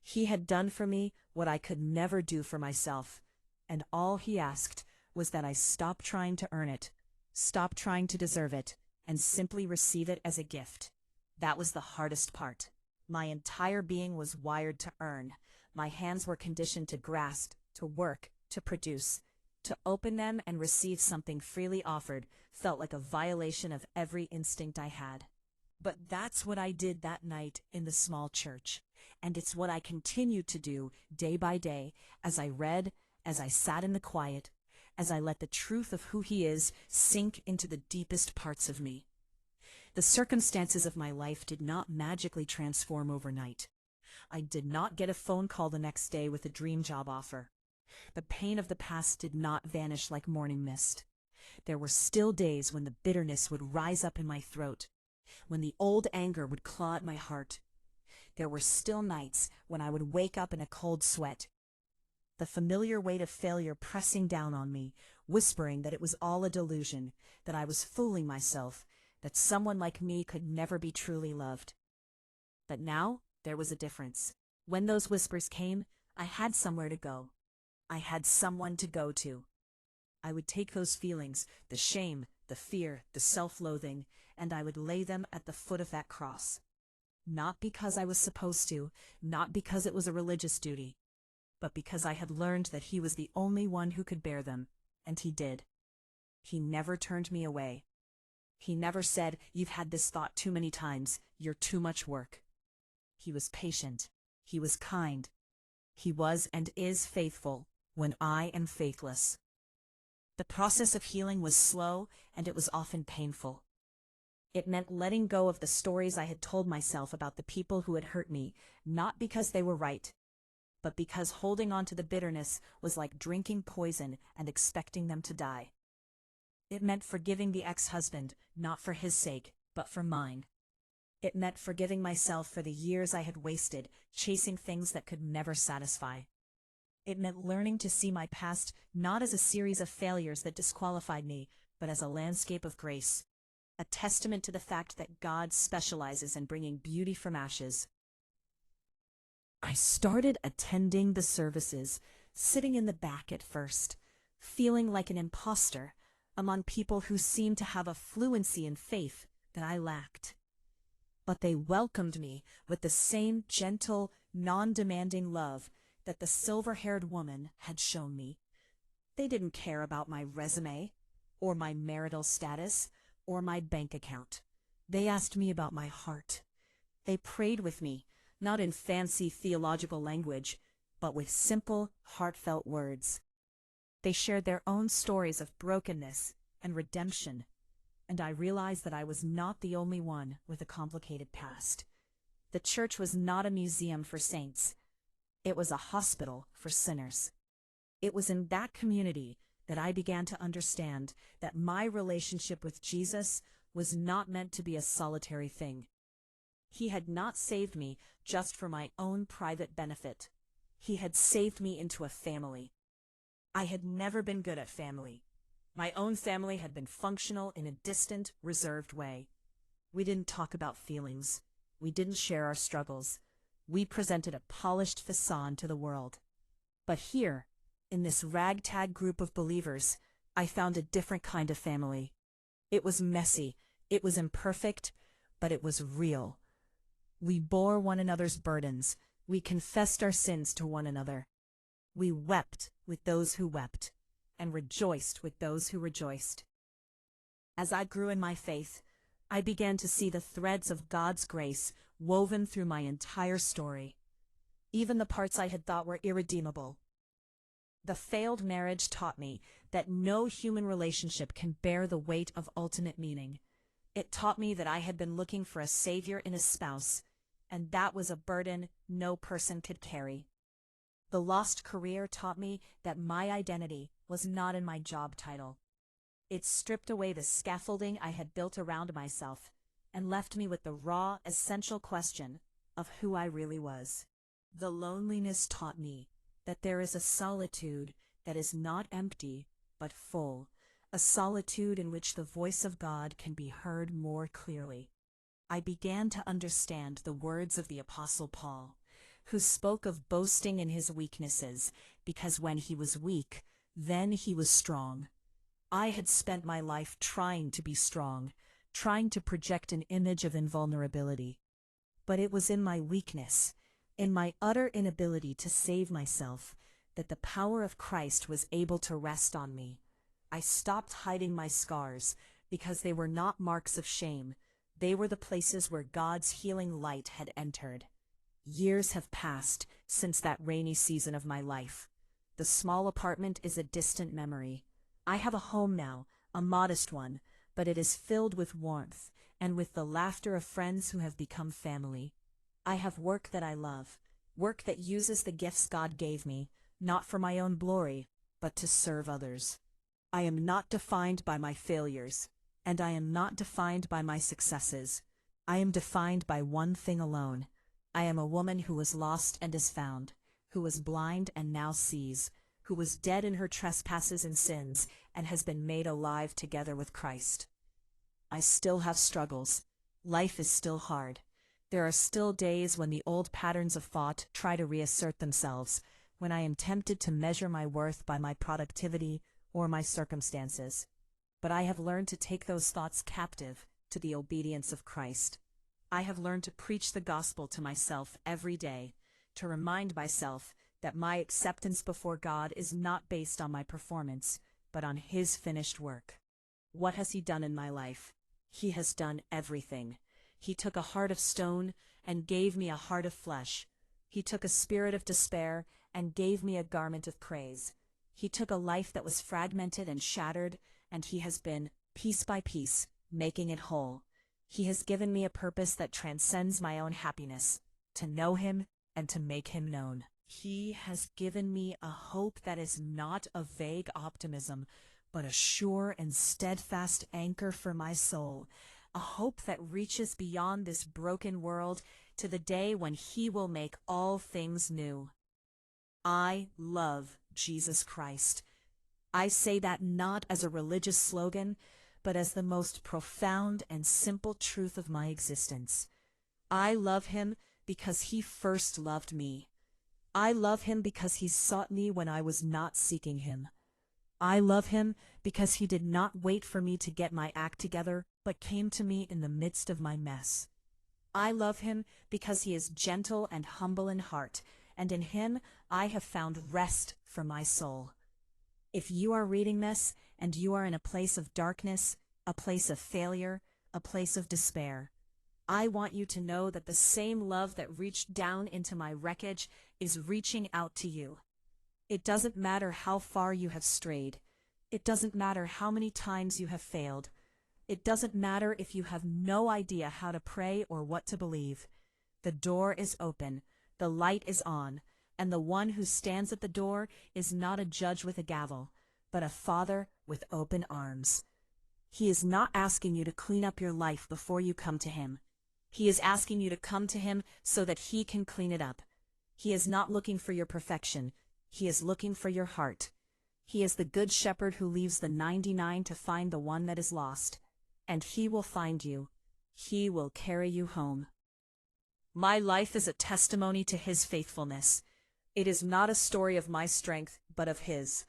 He had done for me what I could never do for myself. And all he asked was that I stop trying to earn it, stop trying to deserve it, and simply receive it as a gift. That was the hardest part. My entire being was wired to earn. My hands were conditioned to grasp, to work, to produce. To open them and receive something freely offered felt like a violation of every instinct I had. But that's what I did that night in the small church. And it's what I continued to do day by day as I read, as I sat in the quiet, as I let the truth of who he is sink into the deepest parts of me. The circumstances of my life did not magically transform overnight. I did not get a phone call the next day with a dream job offer. The pain of the past did not vanish like morning mist. There were still days when the bitterness would rise up in my throat, when the old anger would claw at my heart. There were still nights when I would wake up in a cold sweat, the familiar weight of failure pressing down on me, whispering that it was all a delusion, that I was fooling myself, that someone like me could never be truly loved. But now there was a difference. When those whispers came, I had somewhere to go. I had someone to go to. I would take those feelings, the shame, the fear, the self-loathing, and I would lay them at the foot of that cross. Not because I was supposed to, not because it was a religious duty, but because I had learned that he was the only one who could bear them, and he did. He never turned me away. He never said, "You've had this thought too many times, you're too much work." He was patient. He was kind. He was and is faithful when I am faithless. The process of healing was slow, and it was often painful. It meant letting go of the stories I had told myself about the people who had hurt me, not because they were right, but because holding on to the bitterness was like drinking poison and expecting them to die. It meant forgiving the ex-husband, not for his sake, but for mine. It meant forgiving myself for the years I had wasted, chasing things that could never satisfy. It meant learning to see my past not as a series of failures that disqualified me, but as a landscape of grace, a testament to the fact that God specializes in bringing beauty from ashes. I started attending the services, sitting in the back at first, feeling like an imposter among people who seemed to have a fluency in faith that I lacked. But they welcomed me with the same gentle, non-demanding love that the silver-haired woman had shown me. They didn't care about my resume, or my marital status, or my bank account. They asked me about my heart. They prayed with me, not in fancy theological language, but with simple, heartfelt words. They shared their own stories of brokenness and redemption, and I realized that I was not the only one with a complicated past. The church was not a museum for saints. It was a hospital for sinners. It was in that community that I began to understand that my relationship with Jesus was not meant to be a solitary thing. He had not saved me just for my own private benefit. He had saved me into a family. I had never been good at family. My own family had been functional in a distant, reserved way. We didn't talk about feelings. We didn't share our struggles. We presented a polished facade to the world. But here, in this ragtag group of believers, I found a different kind of family. It was messy, it was imperfect, but it was real. We bore one another's burdens. We confessed our sins to one another. We wept with those who wept, and rejoiced with those who rejoiced. As I grew in my faith, I began to see the threads of God's grace woven through my entire story, even the parts I had thought were irredeemable. The failed marriage taught me that no human relationship can bear the weight of ultimate meaning. It taught me that I had been looking for a savior in a spouse, and that was a burden no person could carry. The lost career taught me that my identity was not in my job title. It stripped away the scaffolding I had built around myself and left me with the raw, essential question of who I really was. The loneliness taught me that there is a solitude that is not empty, but full, a solitude in which the voice of God can be heard more clearly. I began to understand the words of the Apostle Paul, who spoke of boasting in his weaknesses, because when he was weak, then he was strong. I had spent my life trying to be strong, trying to project an image of invulnerability. But it was in my weakness, in my utter inability to save myself, that the power of Christ was able to rest on me. I stopped hiding my scars, because they were not marks of shame. They were the places where God's healing light had entered. Years have passed since that rainy season of my life. The small apartment is a distant memory. I have a home now, a modest one, but it is filled with warmth, and with the laughter of friends who have become family. I have work that I love, work that uses the gifts God gave me, not for my own glory, but to serve others. I am not defined by my failures, and I am not defined by my successes. I am defined by one thing alone. I am a woman who was lost and is found, who was blind and now sees, who was dead in her trespasses and sins, and has been made alive together with Christ. I still have struggles. Life is still hard. There are still days when the old patterns of thought try to reassert themselves, when I am tempted to measure my worth by my productivity or my circumstances. But I have learned to take those thoughts captive to the obedience of Christ. I have learned to preach the gospel to myself every day, to remind myself that my acceptance before God is not based on my performance, but on His finished work. What has He done in my life? He has done everything. He took a heart of stone and gave me a heart of flesh. He took a spirit of despair and gave me a garment of praise. He took a life that was fragmented and shattered, and He has been, piece by piece, making it whole. He has given me a purpose that transcends my own happiness, to know Him and to make Him known. He has given me a hope that is not a vague optimism, but a sure and steadfast anchor for my soul, a hope that reaches beyond this broken world to the day when He will make all things new. I love Jesus Christ. I say that not as a religious slogan, but as the most profound and simple truth of my existence. I love Him because He first loved me. I love Him because He sought me when I was not seeking Him. I love Him because He did not wait for me to get my act together, but came to me in the midst of my mess. I love Him because He is gentle and humble in heart, and in Him I have found rest for my soul. If you are reading this, and you are in a place of darkness, a place of failure, a place of despair, I want you to know that the same love that reached down into my wreckage is reaching out to you. It doesn't matter how far you have strayed. It doesn't matter how many times you have failed. It doesn't matter if you have no idea how to pray or what to believe. The door is open, the light is on, and the one who stands at the door is not a judge with a gavel, but a Father with open arms. He is not asking you to clean up your life before you come to Him. He is asking you to come to Him so that He can clean it up. He is not looking for your perfection. He is looking for your heart. He is the good shepherd who leaves the 99 to find the one that is lost. And He will find you. He will carry you home. My life is a testimony to His faithfulness. It is not a story of my strength, but of His.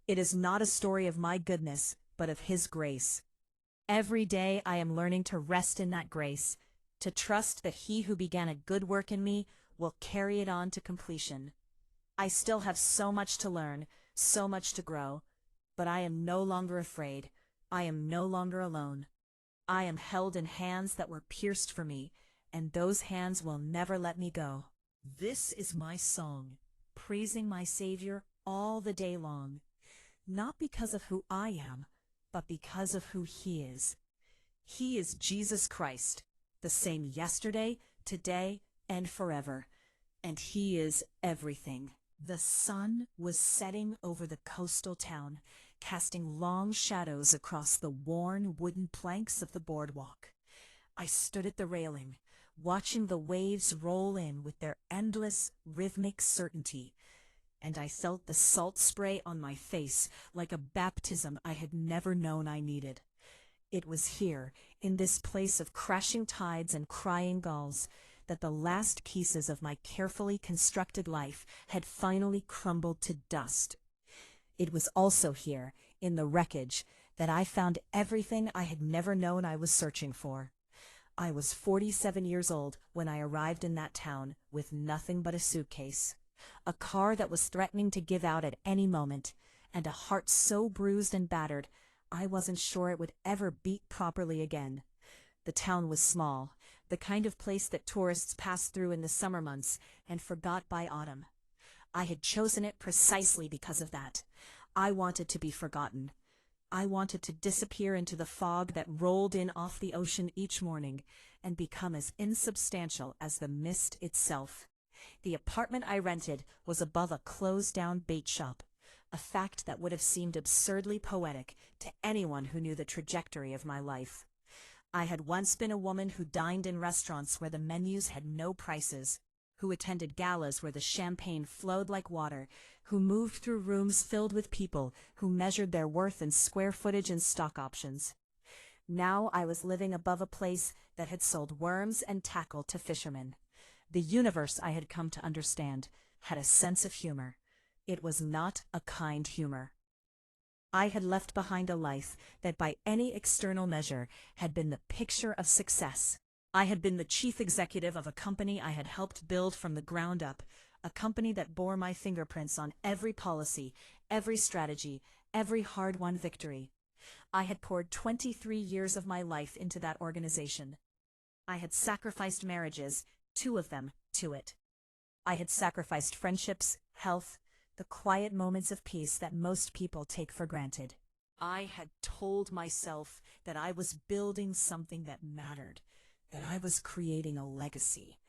It is not a story of my goodness, but of His grace. Every day I am learning to rest in that grace, to trust that He who began a good work in me will carry it on to completion. I still have so much to learn, so much to grow, but I am no longer afraid. I am no longer alone. I am held in hands that were pierced for me, and those hands will never let me go. This is my song, praising my Savior all the day long, not because of who I am, but because of who He is. He is Jesus Christ, the same yesterday, today, and forever, and He is everything. The sun was setting over the coastal town, casting long shadows across the worn wooden planks of the boardwalk. I stood at the railing, watching the waves roll in with their endless, rhythmic certainty, and I felt the salt spray on my face like a baptism I had never known I needed. It was here, in this place of crashing tides and crying gulls, that the last pieces of my carefully constructed life had finally crumbled to dust. It was also here, in the wreckage, that I found everything I had never known I was searching for. I was 47 years old when I arrived in that town with nothing but a suitcase, a car that was threatening to give out at any moment, and a heart so bruised and battered I wasn't sure it would ever beat properly again. The town was small, the kind of place that tourists pass through in the summer months and forgot by autumn. I had chosen it precisely because of that. I wanted to be forgotten. I wanted to disappear into the fog that rolled in off the ocean each morning and become as insubstantial as the mist itself. The apartment I rented was above a closed-down bait shop, a fact that would have seemed absurdly poetic to anyone who knew the trajectory of my life. I had once been a woman who dined in restaurants where the menus had no prices, who attended galas where the champagne flowed like water, who moved through rooms filled with people who measured their worth in square footage and stock options. Now I was living above a place that had sold worms and tackle to fishermen. The universe, I had come to understand, had a sense of humor. It was not a kind humor. I had left behind a life that by any external measure had been the picture of success. I had been the chief executive of a company I had helped build from the ground up, a company that bore my fingerprints on every policy, every strategy, every hard-won victory. I had poured 23 years of my life into that organization. I had sacrificed marriages, 2 of them, to it. I had sacrificed friendships, health, the quiet moments of peace that most people take for granted. I had told myself that I was building something that mattered, that I was creating a legacy.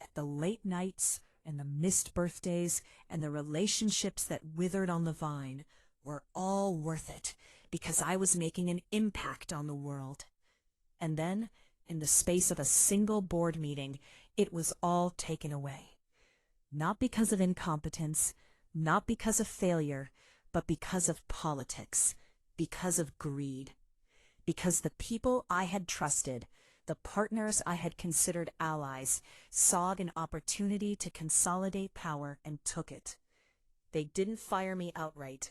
That the late nights and the missed birthdays and the relationships that withered on the vine were all worth it because I was making an impact on the world. And then, in the space of a single board meeting, it was all taken away. Not because of incompetence, not because of failure, but because of politics, because of greed. Because the people I had trusted, the partners I had considered allies, saw an opportunity to consolidate power and took it. They didn't fire me outright.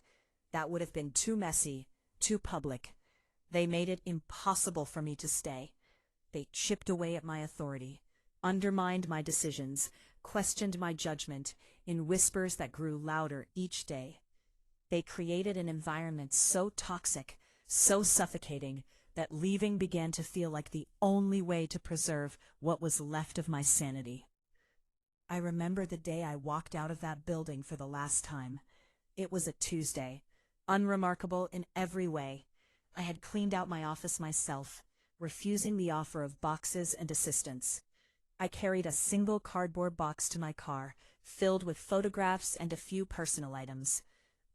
That would have been too messy, too public. They made it impossible for me to stay. They chipped away at my authority, undermined my decisions, questioned my judgment in whispers that grew louder each day. They created an environment so toxic, so suffocating, that leaving began to feel like the only way to preserve what was left of my sanity. I remember the day I walked out of that building for the last time. It was a Tuesday, unremarkable in every way. I had cleaned out my office myself, refusing the offer of boxes and assistants. I carried a single cardboard box to my car, filled with photographs and a few personal items.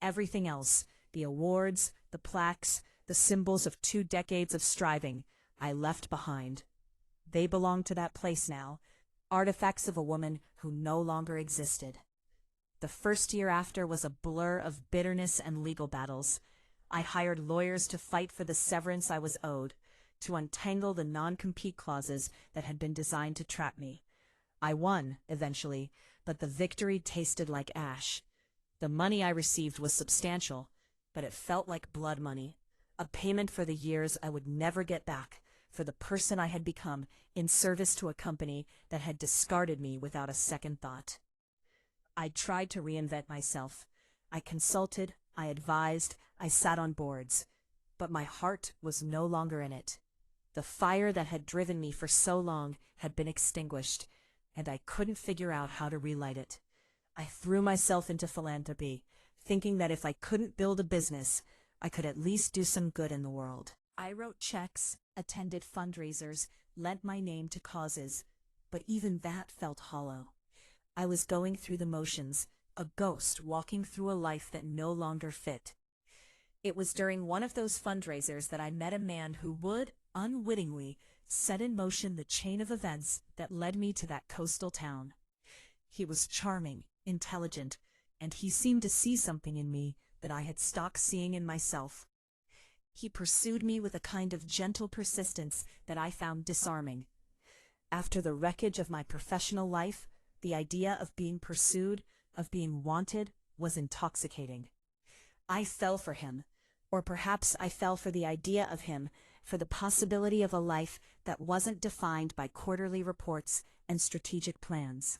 Everything else, the awards, the plaques, the symbols of 2 decades of striving, I left behind. They belonged to that place now, artifacts of a woman who no longer existed. The first year after was a blur of bitterness and legal battles. I hired lawyers to fight for the severance I was owed, to untangle the non-compete clauses that had been designed to trap me. I won, eventually, but the victory tasted like ash. The money I received was substantial, but it felt like blood money, a payment for the years I would never get back, for the person I had become in service to a company that had discarded me without a second thought. I tried to reinvent myself. I consulted, I advised, I sat on boards, but my heart was no longer in it. The fire that had driven me for so long had been extinguished, and I couldn't figure out how to relight it. I threw myself into philanthropy, thinking that if I couldn't build a business, I could at least do some good in the world. I wrote checks, attended fundraisers, lent my name to causes, but even that felt hollow. I was going through the motions, a ghost walking through a life that no longer fit. It was during one of those fundraisers that I met a man who would, unwittingly, set in motion the chain of events that led me to that coastal town. He was charming, intelligent, and he seemed to see something in me that I had stopped seeing in myself. He pursued me with a kind of gentle persistence that I found disarming. After the wreckage of my professional life, the idea of being pursued, of being wanted, was intoxicating. I fell for him, or perhaps I fell for the idea of him, for the possibility of a life that wasn't defined by quarterly reports and strategic plans.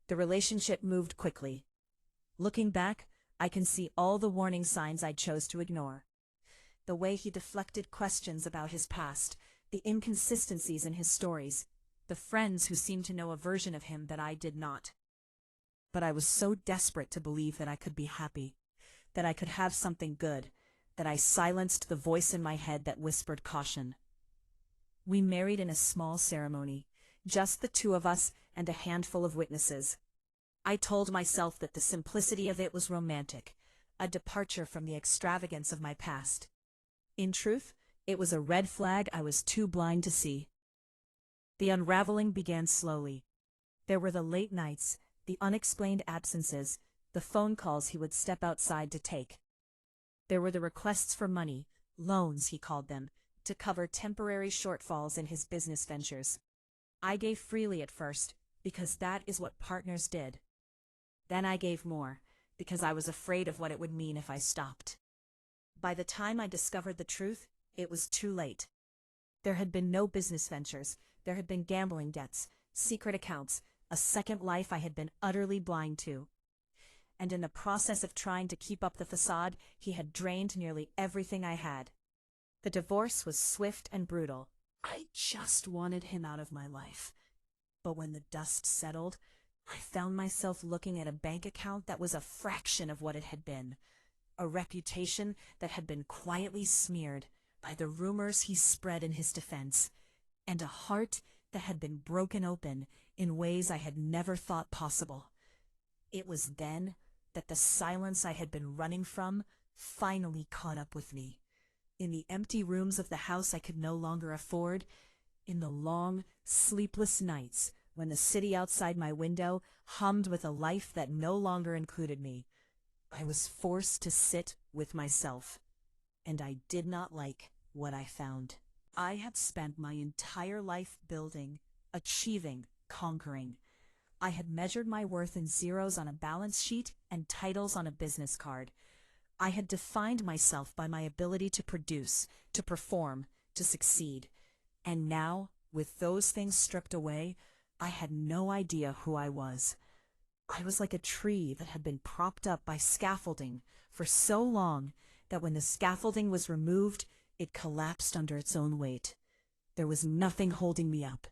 The relationship moved quickly. Looking back, I can see all the warning signs I chose to ignore. The way he deflected questions about his past, the inconsistencies in his stories, the friends who seemed to know a version of him that I did not. but I was so desperate to believe that I could be happy, that I could have something good, that I silenced the voice in my head that whispered caution. We married in a small ceremony, just the two of us and a handful of witnesses. I told myself that the simplicity of it was romantic, a departure from the extravagance of my past. In truth, it was a red flag I was too blind to see. The unraveling began slowly. There were the late nights, the unexplained absences, the phone calls he would step outside to take. There were the requests for money, loans he called them, to cover temporary shortfalls in his business ventures. I gave freely at first, because that is what partners did. Then I gave more, because I was afraid of what it would mean if I stopped. By the time I discovered the truth, it was too late. There had been no business ventures, there had been gambling debts, secret accounts, a second life I had been utterly blind to. And in the process of trying to keep up the facade, he had drained nearly everything I had. The divorce was swift and brutal. I just wanted him out of my life. But when the dust settled, I found myself looking at a bank account that was a fraction of what it had been, a reputation that had been quietly smeared by the rumors he spread in his defense, and a heart that had been broken open in ways I had never thought possible. It was then that the silence I had been running from finally caught up with me. In the empty rooms of the house I could no longer afford, in the long, sleepless nights when the city outside my window hummed with a life that no longer included me, I was forced to sit with myself, and I did not like what I found. I had spent my entire life building, achieving, conquering. I had measured my worth in zeros on a balance sheet and titles on a business card. I had defined myself by my ability to produce, to perform, to succeed. And now, with those things stripped away, I had no idea who I was. I was like a tree that had been propped up by scaffolding for so long that when the scaffolding was removed, it collapsed under its own weight. There was nothing holding me up.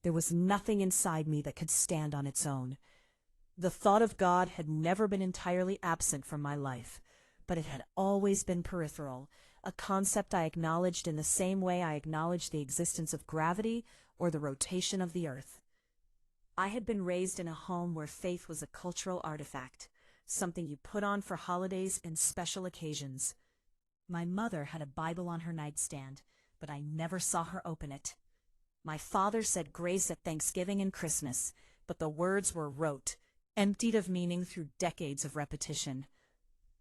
There was nothing inside me that could stand on its own. The thought of God had never been entirely absent from my life, but it had always been peripheral, a concept I acknowledged in the same way I acknowledged the existence of gravity or the rotation of the earth. I had been raised in a home where faith was a cultural artifact, something you put on for holidays and special occasions. My mother had a Bible on her nightstand, but I never saw her open it. My father said grace at Thanksgiving and Christmas, but the words were rote, emptied of meaning through decades of repetition.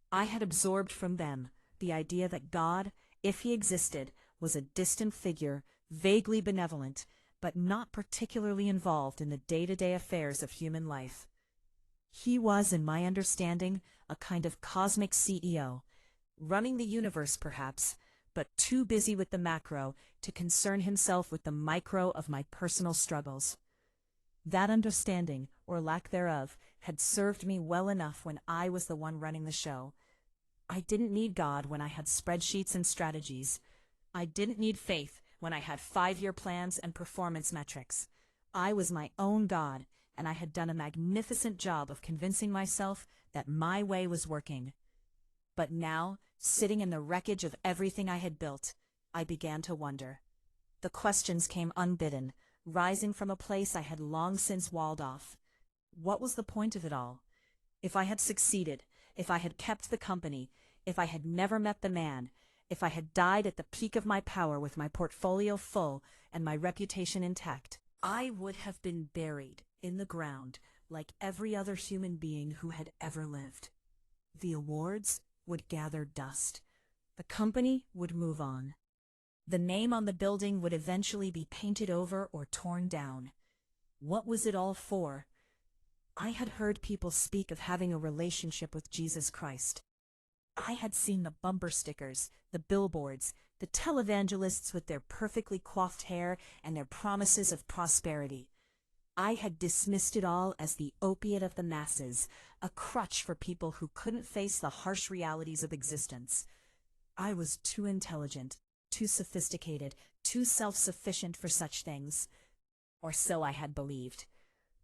I had absorbed from them the idea that God, if he existed, was a distant figure, vaguely benevolent, but not particularly involved in the day-to-day affairs of human life. He was, in my understanding, a kind of cosmic CEO, running the universe perhaps, but too busy with the macro to concern himself with the micro of my personal struggles. That understanding, or lack thereof, had served me well enough when I was the one running the show. I didn't need God when I had spreadsheets and strategies. I didn't need faith when I had 5-year plans and performance metrics. I was my own God, and I had done a magnificent job of convincing myself that my way was working. But now, sitting in the wreckage of everything I had built, I began to wonder. The questions came unbidden, rising from a place I had long since walled off. What was the point of it all? If I had succeeded, if I had kept the company, if I had never met the man, if I had died at the peak of my power with my portfolio full and my reputation intact, I would have been buried in the ground like every other human being who had ever lived. The awards would gather dust. The company would move on. The name on the building would eventually be painted over or torn down. What was it all for? I had heard people speak of having a relationship with Jesus Christ. I had seen the bumper stickers, the billboards, the televangelists with their perfectly coiffed hair and their promises of prosperity. I had dismissed it all as the opiate of the masses, a crutch for people who couldn't face the harsh realities of existence. I was too intelligent, too sophisticated, too self-sufficient for such things. Or so I had believed.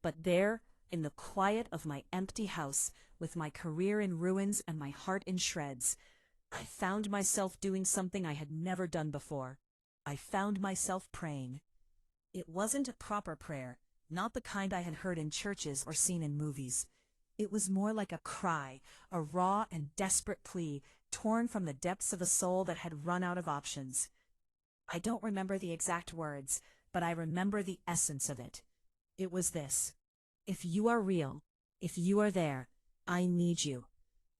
But there, in the quiet of my empty house, with my career in ruins and my heart in shreds, I found myself doing something I had never done before. I found myself praying. It wasn't a proper prayer, not the kind I had heard in churches or seen in movies. It was more like a cry, a raw and desperate plea, torn from the depths of a soul that had run out of options. I don't remember the exact words, but I remember the essence of it. It was this: if you are real, if you are there, I need you.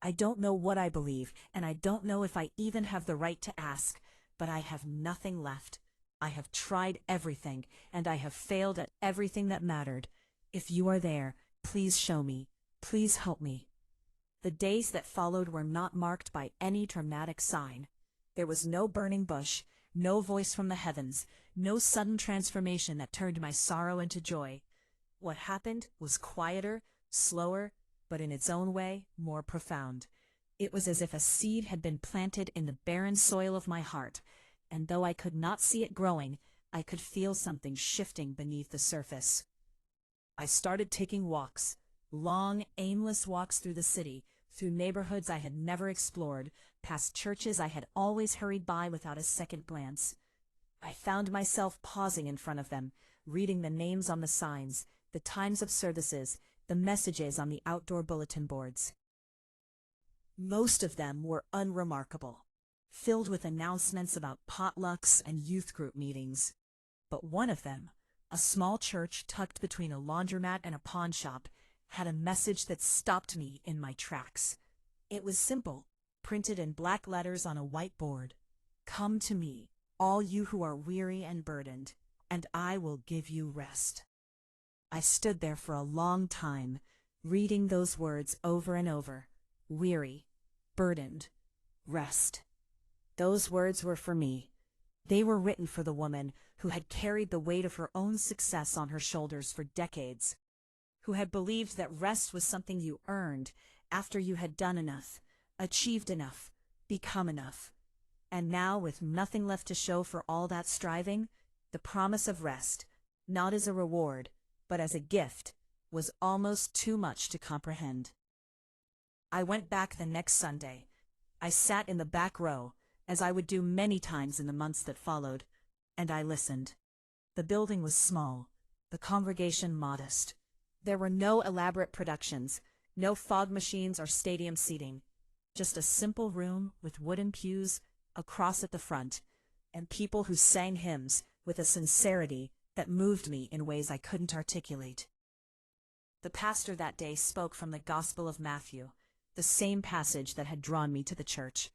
I don't know what I believe, and I don't know if I even have the right to ask, but I have nothing left. I have tried everything, and I have failed at everything that mattered. If you are there, please show me. Please help me. The days that followed were not marked by any dramatic sign. There was no burning bush, no voice from the heavens, no sudden transformation that turned my sorrow into joy. What happened was quieter, slower, but in its own way, more profound. It was as if a seed had been planted in the barren soil of my heart, and though I could not see it growing, I could feel something shifting beneath the surface. I started taking walks, long, aimless walks through the city, through neighborhoods I had never explored, past churches I had always hurried by without a second glance. I found myself pausing in front of them, reading the names on the signs, the times of services, the messages on the outdoor bulletin boards. Most of them were unremarkable, filled with announcements about potlucks and youth group meetings. But one of them, a small church tucked between a laundromat and a pawn shop, had a message that stopped me in my tracks. It was simple, printed in black letters on a white board. Come to me, all you who are weary and burdened, and I will give you rest. I stood there for a long time, reading those words over and over. Weary, burdened, rest. Those words were for me. They were written for the woman who had carried the weight of her own success on her shoulders for decades, who had believed that rest was something you earned after you had done enough, achieved enough, become enough. And now, with nothing left to show for all that striving, the promise of rest, not as a reward, but as a gift, was almost too much to comprehend. I went back the next Sunday. I sat in the back row, as I would do many times in the months that followed, and I listened. The building was small, the congregation modest. There were no elaborate productions, no fog machines or stadium seating, just a simple room with wooden pews, a cross at the front, and people who sang hymns with a sincerity that moved me in ways I couldn't articulate. The pastor that day spoke from the Gospel of Matthew, the same passage that had drawn me to the church.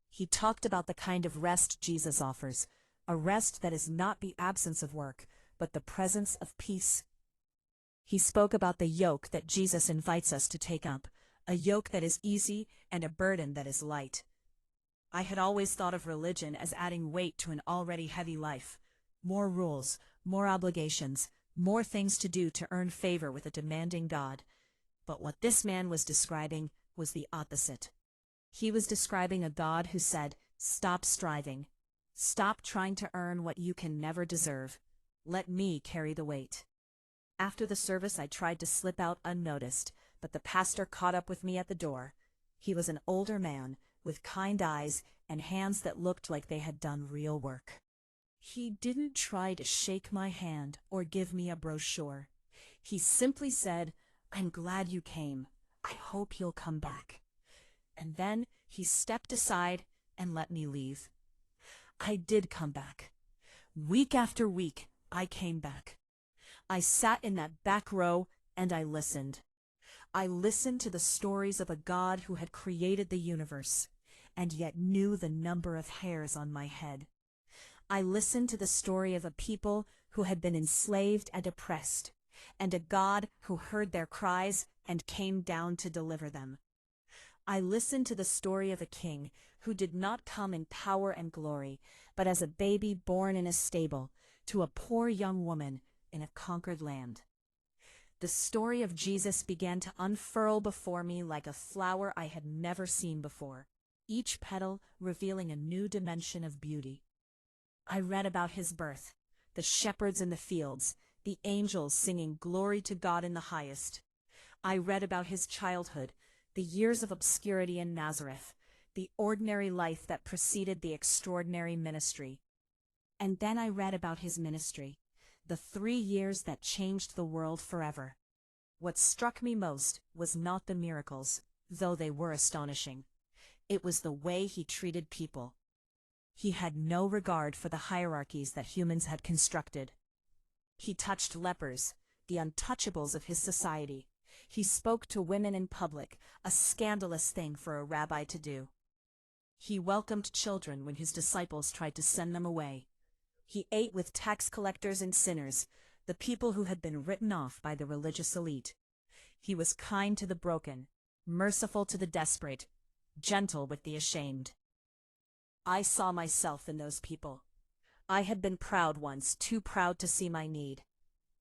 He talked about the kind of rest Jesus offers, a rest that is not the absence of work, but the presence of peace. He spoke about the yoke that Jesus invites us to take up, a yoke that is easy and a burden that is light. I had always thought of religion as adding weight to an already heavy life. More rules, more obligations, more things to do to earn favor with a demanding God. But what this man was describing was the opposite. He was describing a God who said, "Stop striving. Stop trying to earn what you can never deserve. Let me carry the weight." After the service, I tried to slip out unnoticed, but the pastor caught up with me at the door. He was an older man, with kind eyes and hands that looked like they had done real work. He didn't try to shake my hand or give me a brochure. He simply said, "I'm glad you came. I hope you'll come back." And then he stepped aside and let me leave. I did come back. Week after week, I came back. I sat in that back row and I listened. I listened to the stories of a God who had created the universe, and yet knew the number of hairs on my head. I listened to the story of a people who had been enslaved and oppressed, and a God who heard their cries and came down to deliver them. I listened to the story of a king who did not come in power and glory, but as a baby born in a stable to a poor young woman in a conquered land. The story of Jesus began to unfurl before me like a flower I had never seen before, each petal revealing a new dimension of beauty. I read about his birth, the shepherds in the fields, the angels singing glory to God in the highest, I read about his childhood, the years of obscurity in Nazareth, the ordinary life that preceded the extraordinary ministry. And then I read about his ministry, the 3 years that changed the world forever. What struck me most was not the miracles, though they were astonishing. It was the way he treated people. He had no regard for the hierarchies that humans had constructed. He touched lepers, the untouchables of his society. He spoke to women in public, a scandalous thing for a rabbi to do. He welcomed children when his disciples tried to send them away. He ate with tax collectors and sinners, the people who had been written off by the religious elite. He was kind to the broken, merciful to the desperate, gentle with the ashamed. I saw myself in those people. I had been proud once, too proud to see my need.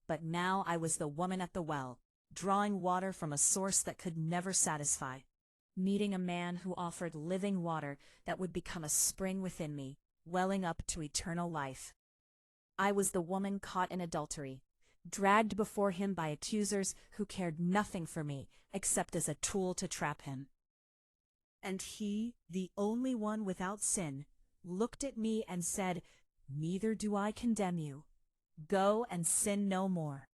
But now I was the woman at the well, drawing water from a source that could never satisfy, meeting a man who offered living water that would become a spring within me, welling up to eternal life. I was the woman caught in adultery, dragged before him by accusers who cared nothing for me except as a tool to trap him. And he, the only one without sin, looked at me and said, "Neither do I condemn you. Go and sin no more."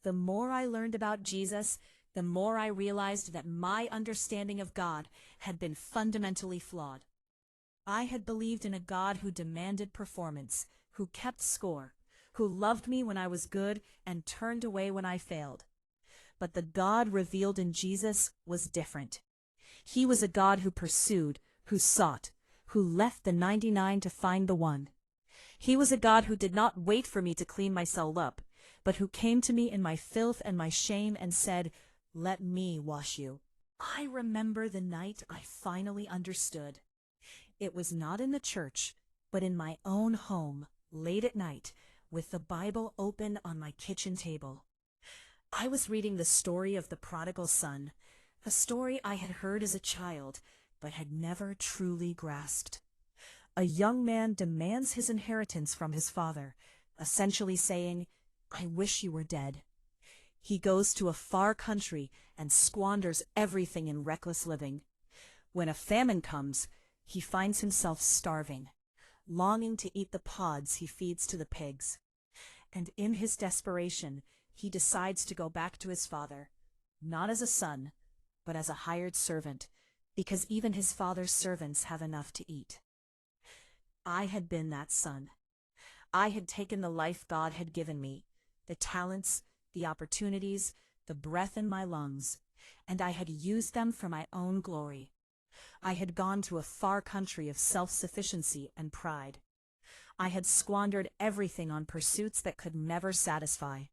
The more I learned about Jesus, the more I realized that my understanding of God had been fundamentally flawed. I had believed in a God who demanded performance, who kept score, who loved me when I was good and turned away when I failed. But the God revealed in Jesus was different. He was a God who pursued, who sought, who left the 99 to find the one. He was a God who did not wait for me to clean myself up, but who came to me in my filth and my shame and said, "Let me wash you." I remember the night I finally understood. It was not in the church, but in my own home, late at night, with the Bible open on my kitchen table. I was reading the story of the prodigal son, a story I had heard as a child, but had never truly grasped. A young man demands his inheritance from his father, essentially saying, "I wish you were dead." He goes to a far country and squanders everything in reckless living. When a famine comes, he finds himself starving, longing to eat the pods he feeds to the pigs. And in his desperation, he decides to go back to his father, not as a son, but as a hired servant, because even his father's servants have enough to eat. I had been that son. I had taken the life God had given me, the talents, the opportunities, the breath in my lungs, and I had used them for my own glory. I had gone to a far country of self-sufficiency and pride. I had squandered everything on pursuits that could never satisfy.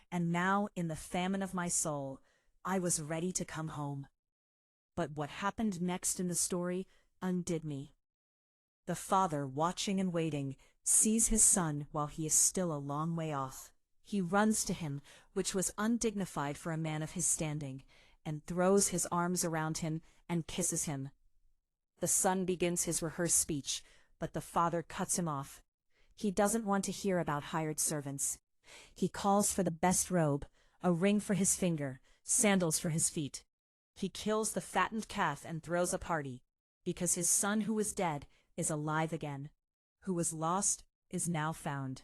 And now, in the famine of my soul, I was ready to come home. But what happened next in the story undid me. The father, watching and waiting, sees his son while he is still a long way off. He runs to him, which was undignified for a man of his standing, and throws his arms around him and kisses him. The son begins his rehearsed speech, but the father cuts him off. He doesn't want to hear about hired servants. He calls for the best robe, a ring for his finger, sandals for his feet. He kills the fattened calf and throws a party, because his son who was dead is alive again, who was lost is now found.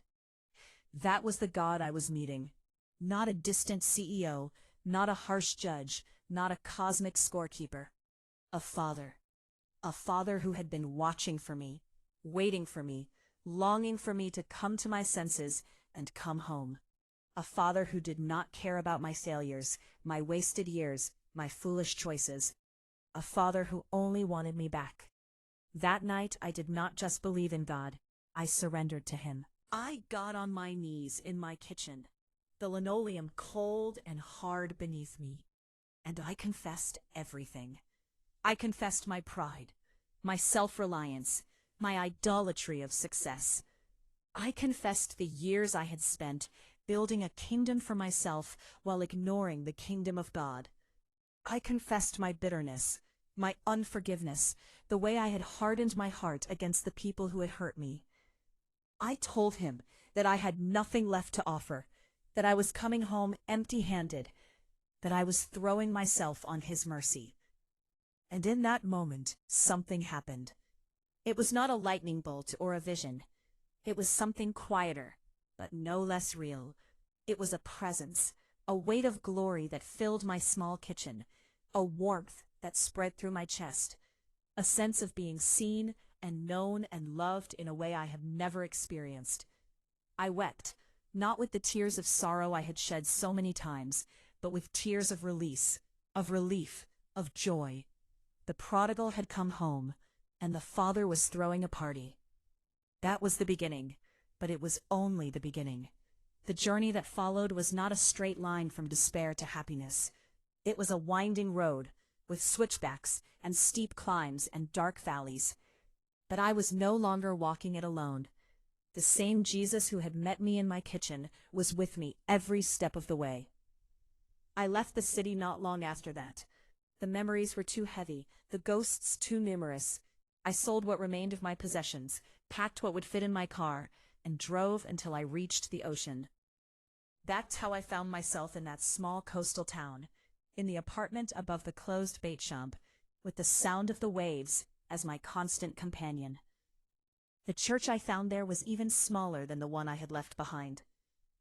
That was the God I was meeting. Not a distant CEO, not a harsh judge, not a cosmic scorekeeper. A father. A father who had been watching for me, waiting for me, longing for me to come to my senses and come home. A father who did not care about my failures, my wasted years, my foolish choices. A father who only wanted me back. That night I did not just believe in God, I surrendered to him. I got on my knees in my kitchen, the linoleum cold and hard beneath me, and I confessed everything. I confessed my pride, my self-reliance, my idolatry of success. I confessed the years I had spent building a kingdom for myself while ignoring the kingdom of God. I confessed my bitterness, my unforgiveness, the way I had hardened my heart against the people who had hurt me. I told him that I had nothing left to offer, that I was coming home empty-handed, that I was throwing myself on his mercy. And in that moment, something happened. It was not a lightning bolt or a vision. It was something quieter, but no less real. It was a presence, a weight of glory that filled my small kitchen, a warmth that spread through my chest, a sense of being seen and known and loved in a way I have never experienced. I wept, not with the tears of sorrow I had shed so many times, but with tears of release, of relief, of joy. The prodigal had come home, and the father was throwing a party. That was the beginning, but it was only the beginning. The journey that followed was not a straight line from despair to happiness. It was a winding road, with switchbacks and steep climbs and dark valleys. But I was no longer walking it alone. The same Jesus who had met me in my kitchen was with me every step of the way. I left the city not long after that. The memories were too heavy, the ghosts too numerous. I sold what remained of my possessions, packed what would fit in my car, and drove until I reached the ocean. That's how I found myself in that small coastal town, in the apartment above the closed bait shop, with the sound of the waves as my constant companion. The church I found there was even smaller than the one I had left behind.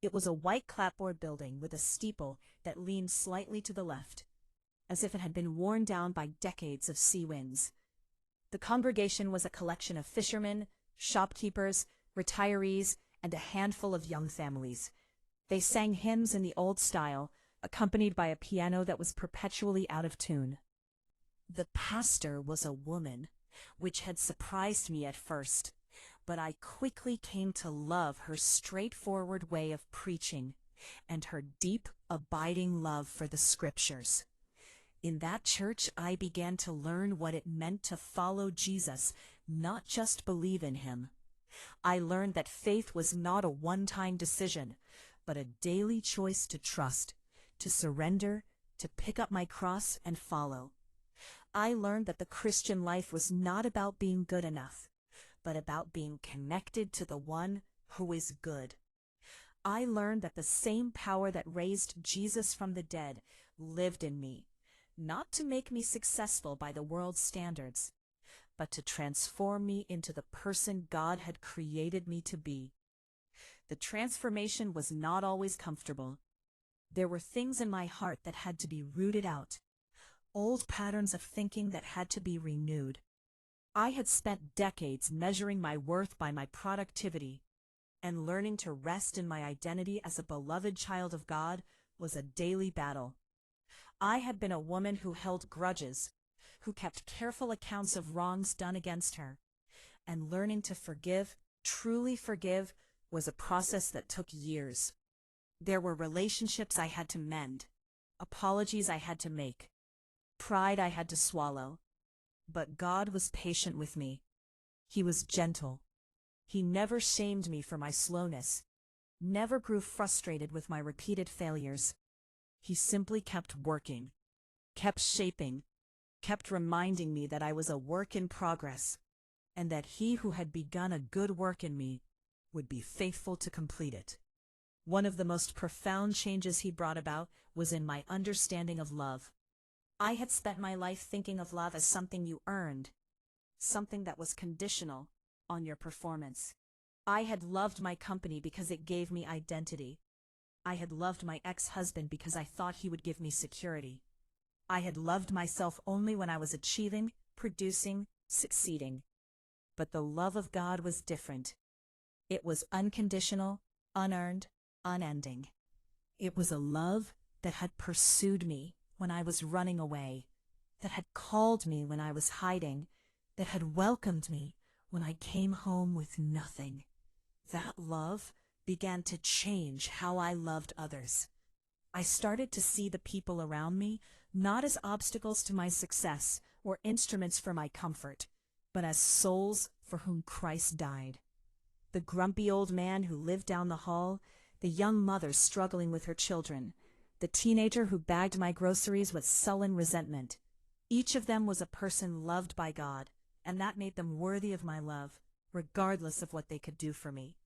It was a white clapboard building with a steeple that leaned slightly to the left, as if it had been worn down by decades of sea winds. The congregation was a collection of fishermen, shopkeepers, retirees, and a handful of young families. They sang hymns in the old style, accompanied by a piano that was perpetually out of tune. The pastor was a woman, which had surprised me at first, but I quickly came to love her straightforward way of preaching and her deep, abiding love for the scriptures. In that church, I began to learn what it meant to follow Jesus, not just believe in him. I learned that faith was not a one-time decision, but a daily choice to trust, to surrender, to pick up my cross and follow. I learned that the Christian life was not about being good enough, but about being connected to the one who is good. I learned that the same power that raised Jesus from the dead lived in me, not to make me successful by the world's standards, but to transform me into the person God had created me to be. The transformation was not always comfortable. There were things in my heart that had to be rooted out, old patterns of thinking that had to be renewed. I had spent decades measuring my worth by my productivity, and learning to rest in my identity as a beloved child of God was a daily battle. I had been a woman who held grudges, who kept careful accounts of wrongs done against her, and learning to forgive, truly forgive, was a process that took years. There were relationships I had to mend, apologies I had to make, pride I had to swallow. But God was patient with me. He was gentle. He never shamed me for my slowness, never grew frustrated with my repeated failures. He simply kept working, kept shaping, kept reminding me that I was a work in progress, and that he who had begun a good work in me would be faithful to complete it. One of the most profound changes he brought about was in my understanding of love. I had spent my life thinking of love as something you earned, something that was conditional on your performance. I had loved my company because it gave me identity. I had loved my ex-husband because I thought he would give me security. I had loved myself only when I was achieving, producing, succeeding. But the love of God was different. It was unconditional, unearned, unending. It was a love that had pursued me when I was running away, that had called me when I was hiding, that had welcomed me when I came home with nothing. That love began to change how I loved others. I started to see the people around me not as obstacles to my success or instruments for my comfort, but as souls for whom Christ died. The grumpy old man who lived down the hall, the young mother struggling with her children, the teenager who bagged my groceries with sullen resentment. Each of them was a person loved by God, and that made them worthy of my love, regardless of what they could do for me.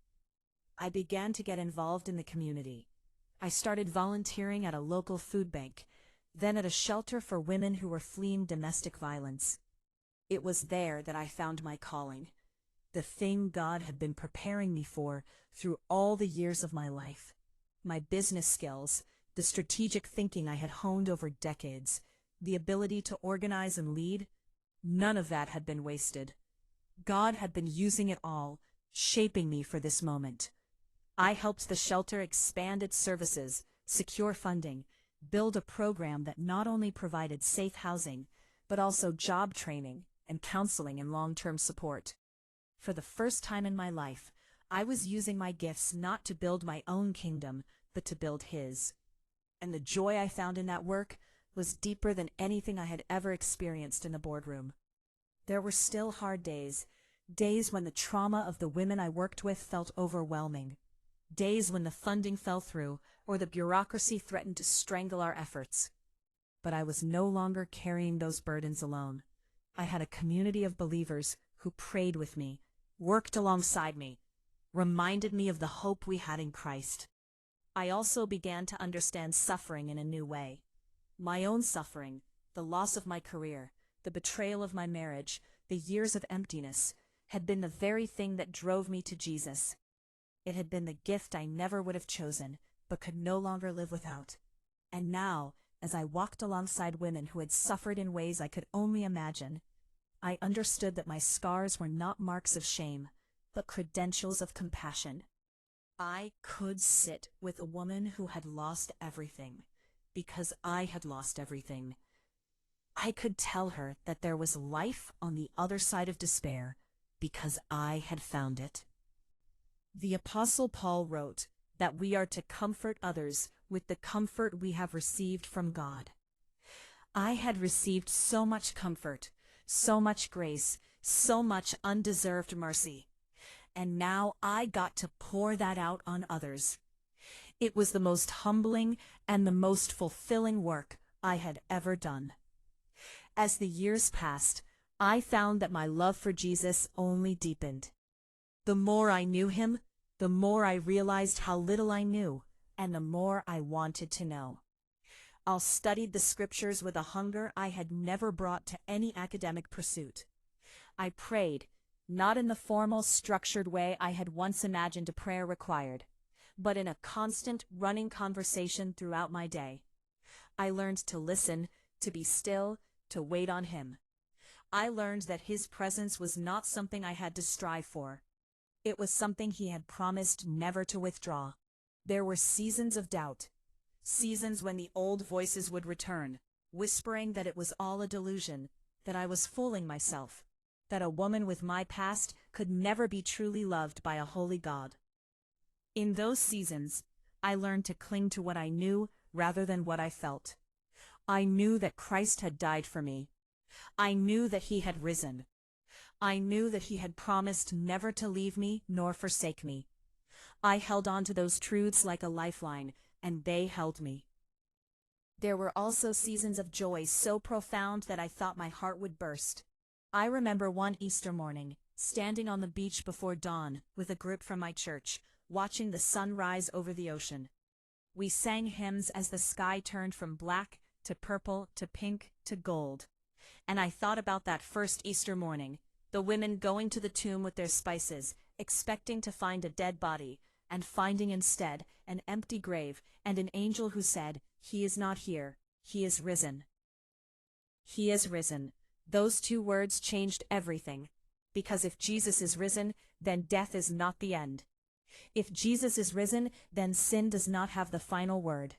I began to get involved in the community. I started volunteering at a local food bank, then at a shelter for women who were fleeing domestic violence. It was there that I found my calling, the thing God had been preparing me for through all the years of my life. My business skills, the strategic thinking I had honed over decades, the ability to organize and lead, none of that had been wasted. God had been using it all, shaping me for this moment. I helped the shelter expand its services, secure funding, build a program that not only provided safe housing, but also job training and counseling and long-term support. For the first time in my life, I was using my gifts not to build my own kingdom, but to build His. And the joy I found in that work was deeper than anything I had ever experienced in a boardroom. There were still hard days, days when the trauma of the women I worked with felt overwhelming, days when the funding fell through or the bureaucracy threatened to strangle our efforts. But I was no longer carrying those burdens alone. I had a community of believers who prayed with me, worked alongside me, reminded me of the hope we had in Christ. I also began to understand suffering in a new way. My own suffering, the loss of my career, the betrayal of my marriage, the years of emptiness, had been the very thing that drove me to Jesus. It had been the gift I never would have chosen, but could no longer live without. And now, as I walked alongside women who had suffered in ways I could only imagine, I understood that my scars were not marks of shame, but credentials of compassion. I could sit with a woman who had lost everything, because I had lost everything. I could tell her that there was life on the other side of despair, because I had found it. The Apostle Paul wrote that we are to comfort others with the comfort we have received from God. I had received so much comfort, so much grace, so much undeserved mercy, and now I got to pour that out on others. It was the most humbling and the most fulfilling work I had ever done. As the years passed, I found that my love for Jesus only deepened. The more I knew Him, the more I realized how little I knew, and the more I wanted to know. I studied the scriptures with a hunger I had never brought to any academic pursuit. I prayed, not in the formal, structured way I had once imagined a prayer required, but in a constant, running conversation throughout my day. I learned to listen, to be still, to wait on Him. I learned that His presence was not something I had to strive for. It was something He had promised never to withdraw. There were seasons of doubt, seasons when the old voices would return, whispering that it was all a delusion, that I was fooling myself, that a woman with my past could never be truly loved by a holy God. In those seasons, I learned to cling to what I knew rather than what I felt. I knew that Christ had died for me. I knew that He had risen. I knew that He had promised never to leave me nor forsake me. I held on to those truths like a lifeline, and they held me. There were also seasons of joy so profound that I thought my heart would burst. I remember one Easter morning, standing on the beach before dawn with a group from my church, watching the sun rise over the ocean. We sang hymns as the sky turned from black to purple to pink to gold. And I thought about that first Easter morning, the women going to the tomb with their spices, expecting to find a dead body, and finding instead an empty grave and an angel who said, "He is not here, He is risen." He is risen. Those two words changed everything, because if Jesus is risen, then death is not the end. If Jesus is risen, then sin does not have the final word.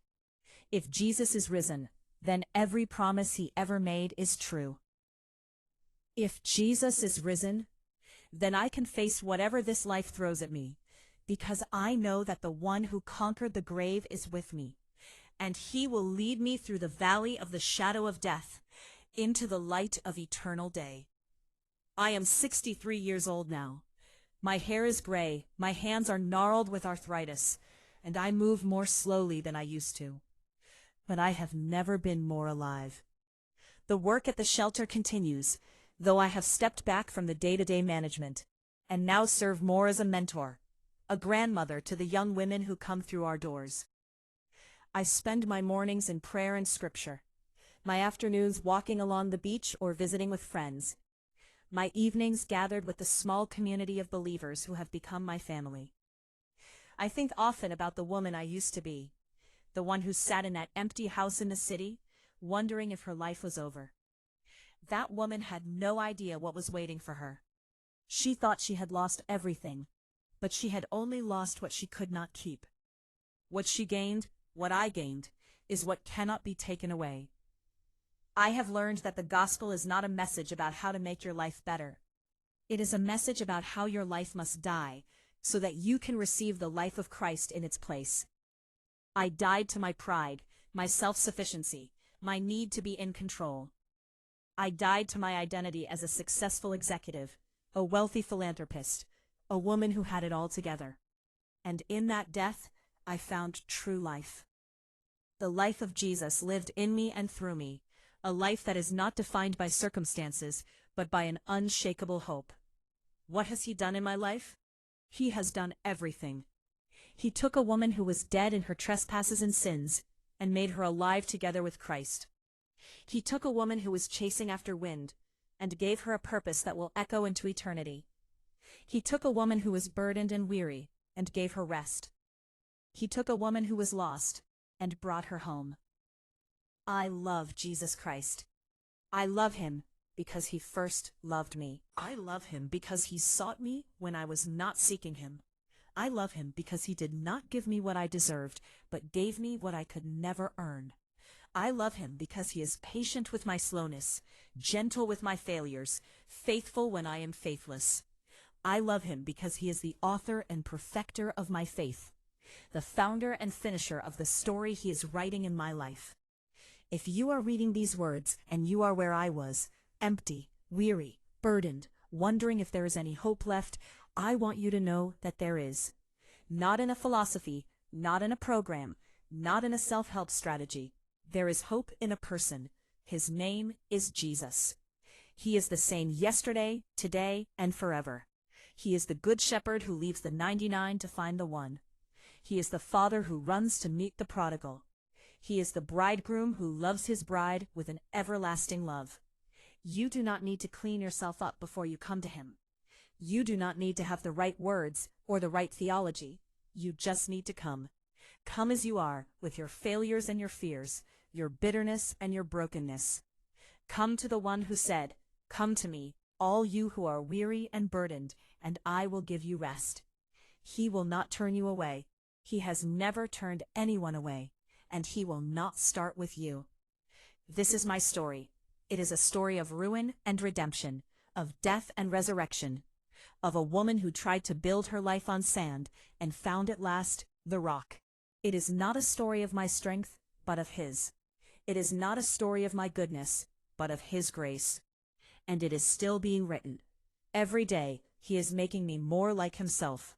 If Jesus is risen, then every promise He ever made is true. If Jesus is risen, then I can face whatever this life throws at me, because I know that the one who conquered the grave is with me, and He will lead me through the valley of the shadow of death, into the light of eternal day. I am 63 years old now. My hair is gray, my hands are gnarled with arthritis, and I move more slowly than I used to. But I have never been more alive. The work at the shelter continues, though I have stepped back from the day-to-day management, and now serve more as a mentor, a grandmother to the young women who come through our doors. I spend my mornings in prayer and scripture. my afternoons walking along the beach or visiting with friends, my evenings gathered with the small community of believers who have become my family. I think often about the woman I used to be, the one who sat in that empty house in the city, wondering if her life was over. That woman had no idea what was waiting for her. She thought she had lost everything, but she had only lost what she could not keep. What she gained, what I gained, is what cannot be taken away. I have learned that the gospel is not a message about how to make your life better. It is a message about how your life must die, so that you can receive the life of Christ in its place. I died to my pride, my self-sufficiency, my need to be in control. I died to my identity as a successful executive, a wealthy philanthropist, a woman who had it all together. And in that death, I found true life. The life of Jesus lived in me and through me, a life that is not defined by circumstances, but by an unshakable hope. What has he done in my life? He has done everything. He took a woman who was dead in her trespasses and sins, and made her alive together with Christ. He took a woman who was chasing after wind, and gave her a purpose that will echo into eternity. He took a woman who was burdened and weary, and gave her rest. He took a woman who was lost, and brought her home. I love Jesus Christ. I love him because he first loved me. I love him because he sought me when I was not seeking him. I love him because he did not give me what I deserved, but gave me what I could never earn. I love him because he is patient with my slowness, gentle with my failures, faithful when I am faithless. I love him because he is the author and perfecter of my faith, the founder and finisher of the story he is writing in my life. If you are reading these words and you are where I was, empty, weary, burdened, wondering if there is any hope left, I want you to know that there is. Not in a philosophy, not in a program, not in a self-help strategy. There is hope in a person. His name is Jesus. He is the same yesterday, today, and forever. He is the good shepherd who leaves the 99 to find the one. He is the father who runs to meet the prodigal. He is the bridegroom who loves his bride with an everlasting love. You do not need to clean yourself up before you come to him. You do not need to have the right words or the right theology. You just need to come. Come as you are, with your failures and your fears, your bitterness and your brokenness. Come to the one who said, "Come to me, all you who are weary and burdened, and I will give you rest." He will not turn you away. He has never turned anyone away, and he will not start with you. This is my story. It is a story of ruin and redemption, of death and resurrection, of a woman who tried to build her life on sand and found at last the rock. It is not a story of my strength, but of his. It is not a story of my goodness, but of his grace. And it is still being written. Every day, he is making me more like himself.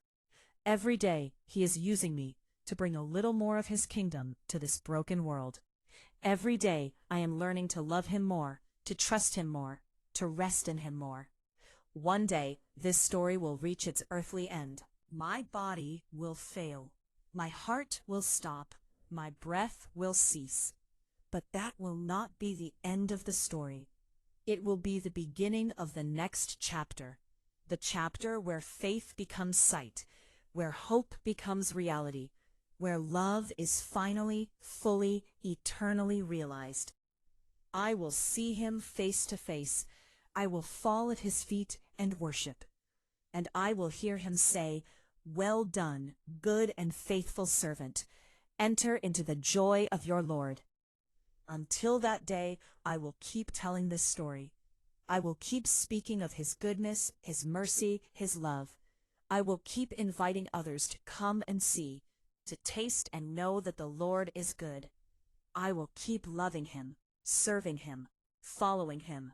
Every day, he is using me to bring a little more of his kingdom to this broken world. Every day, I am learning to love him more, to trust him more, to rest in him more. One day, this story will reach its earthly end. My body will fail. My heart will stop. My breath will cease. But that will not be the end of the story. It will be the beginning of the next chapter. The chapter where faith becomes sight, where hope becomes reality, where love is finally, fully, eternally realized. I will see him face to face. I will fall at his feet and worship. And I will hear him say, "Well done, good and faithful servant. Enter into the joy of your Lord." Until that day, I will keep telling this story. I will keep speaking of his goodness, his mercy, his love. I will keep inviting others to come and see, to taste and know that the Lord is good. I will keep loving him, serving him, following him,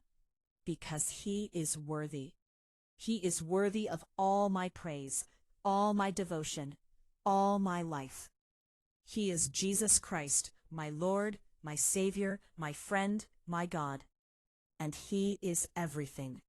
because he is worthy. He is worthy of all my praise, all my devotion, all my life. He is Jesus Christ, my Lord, my Savior, my friend, my God. And he is everything.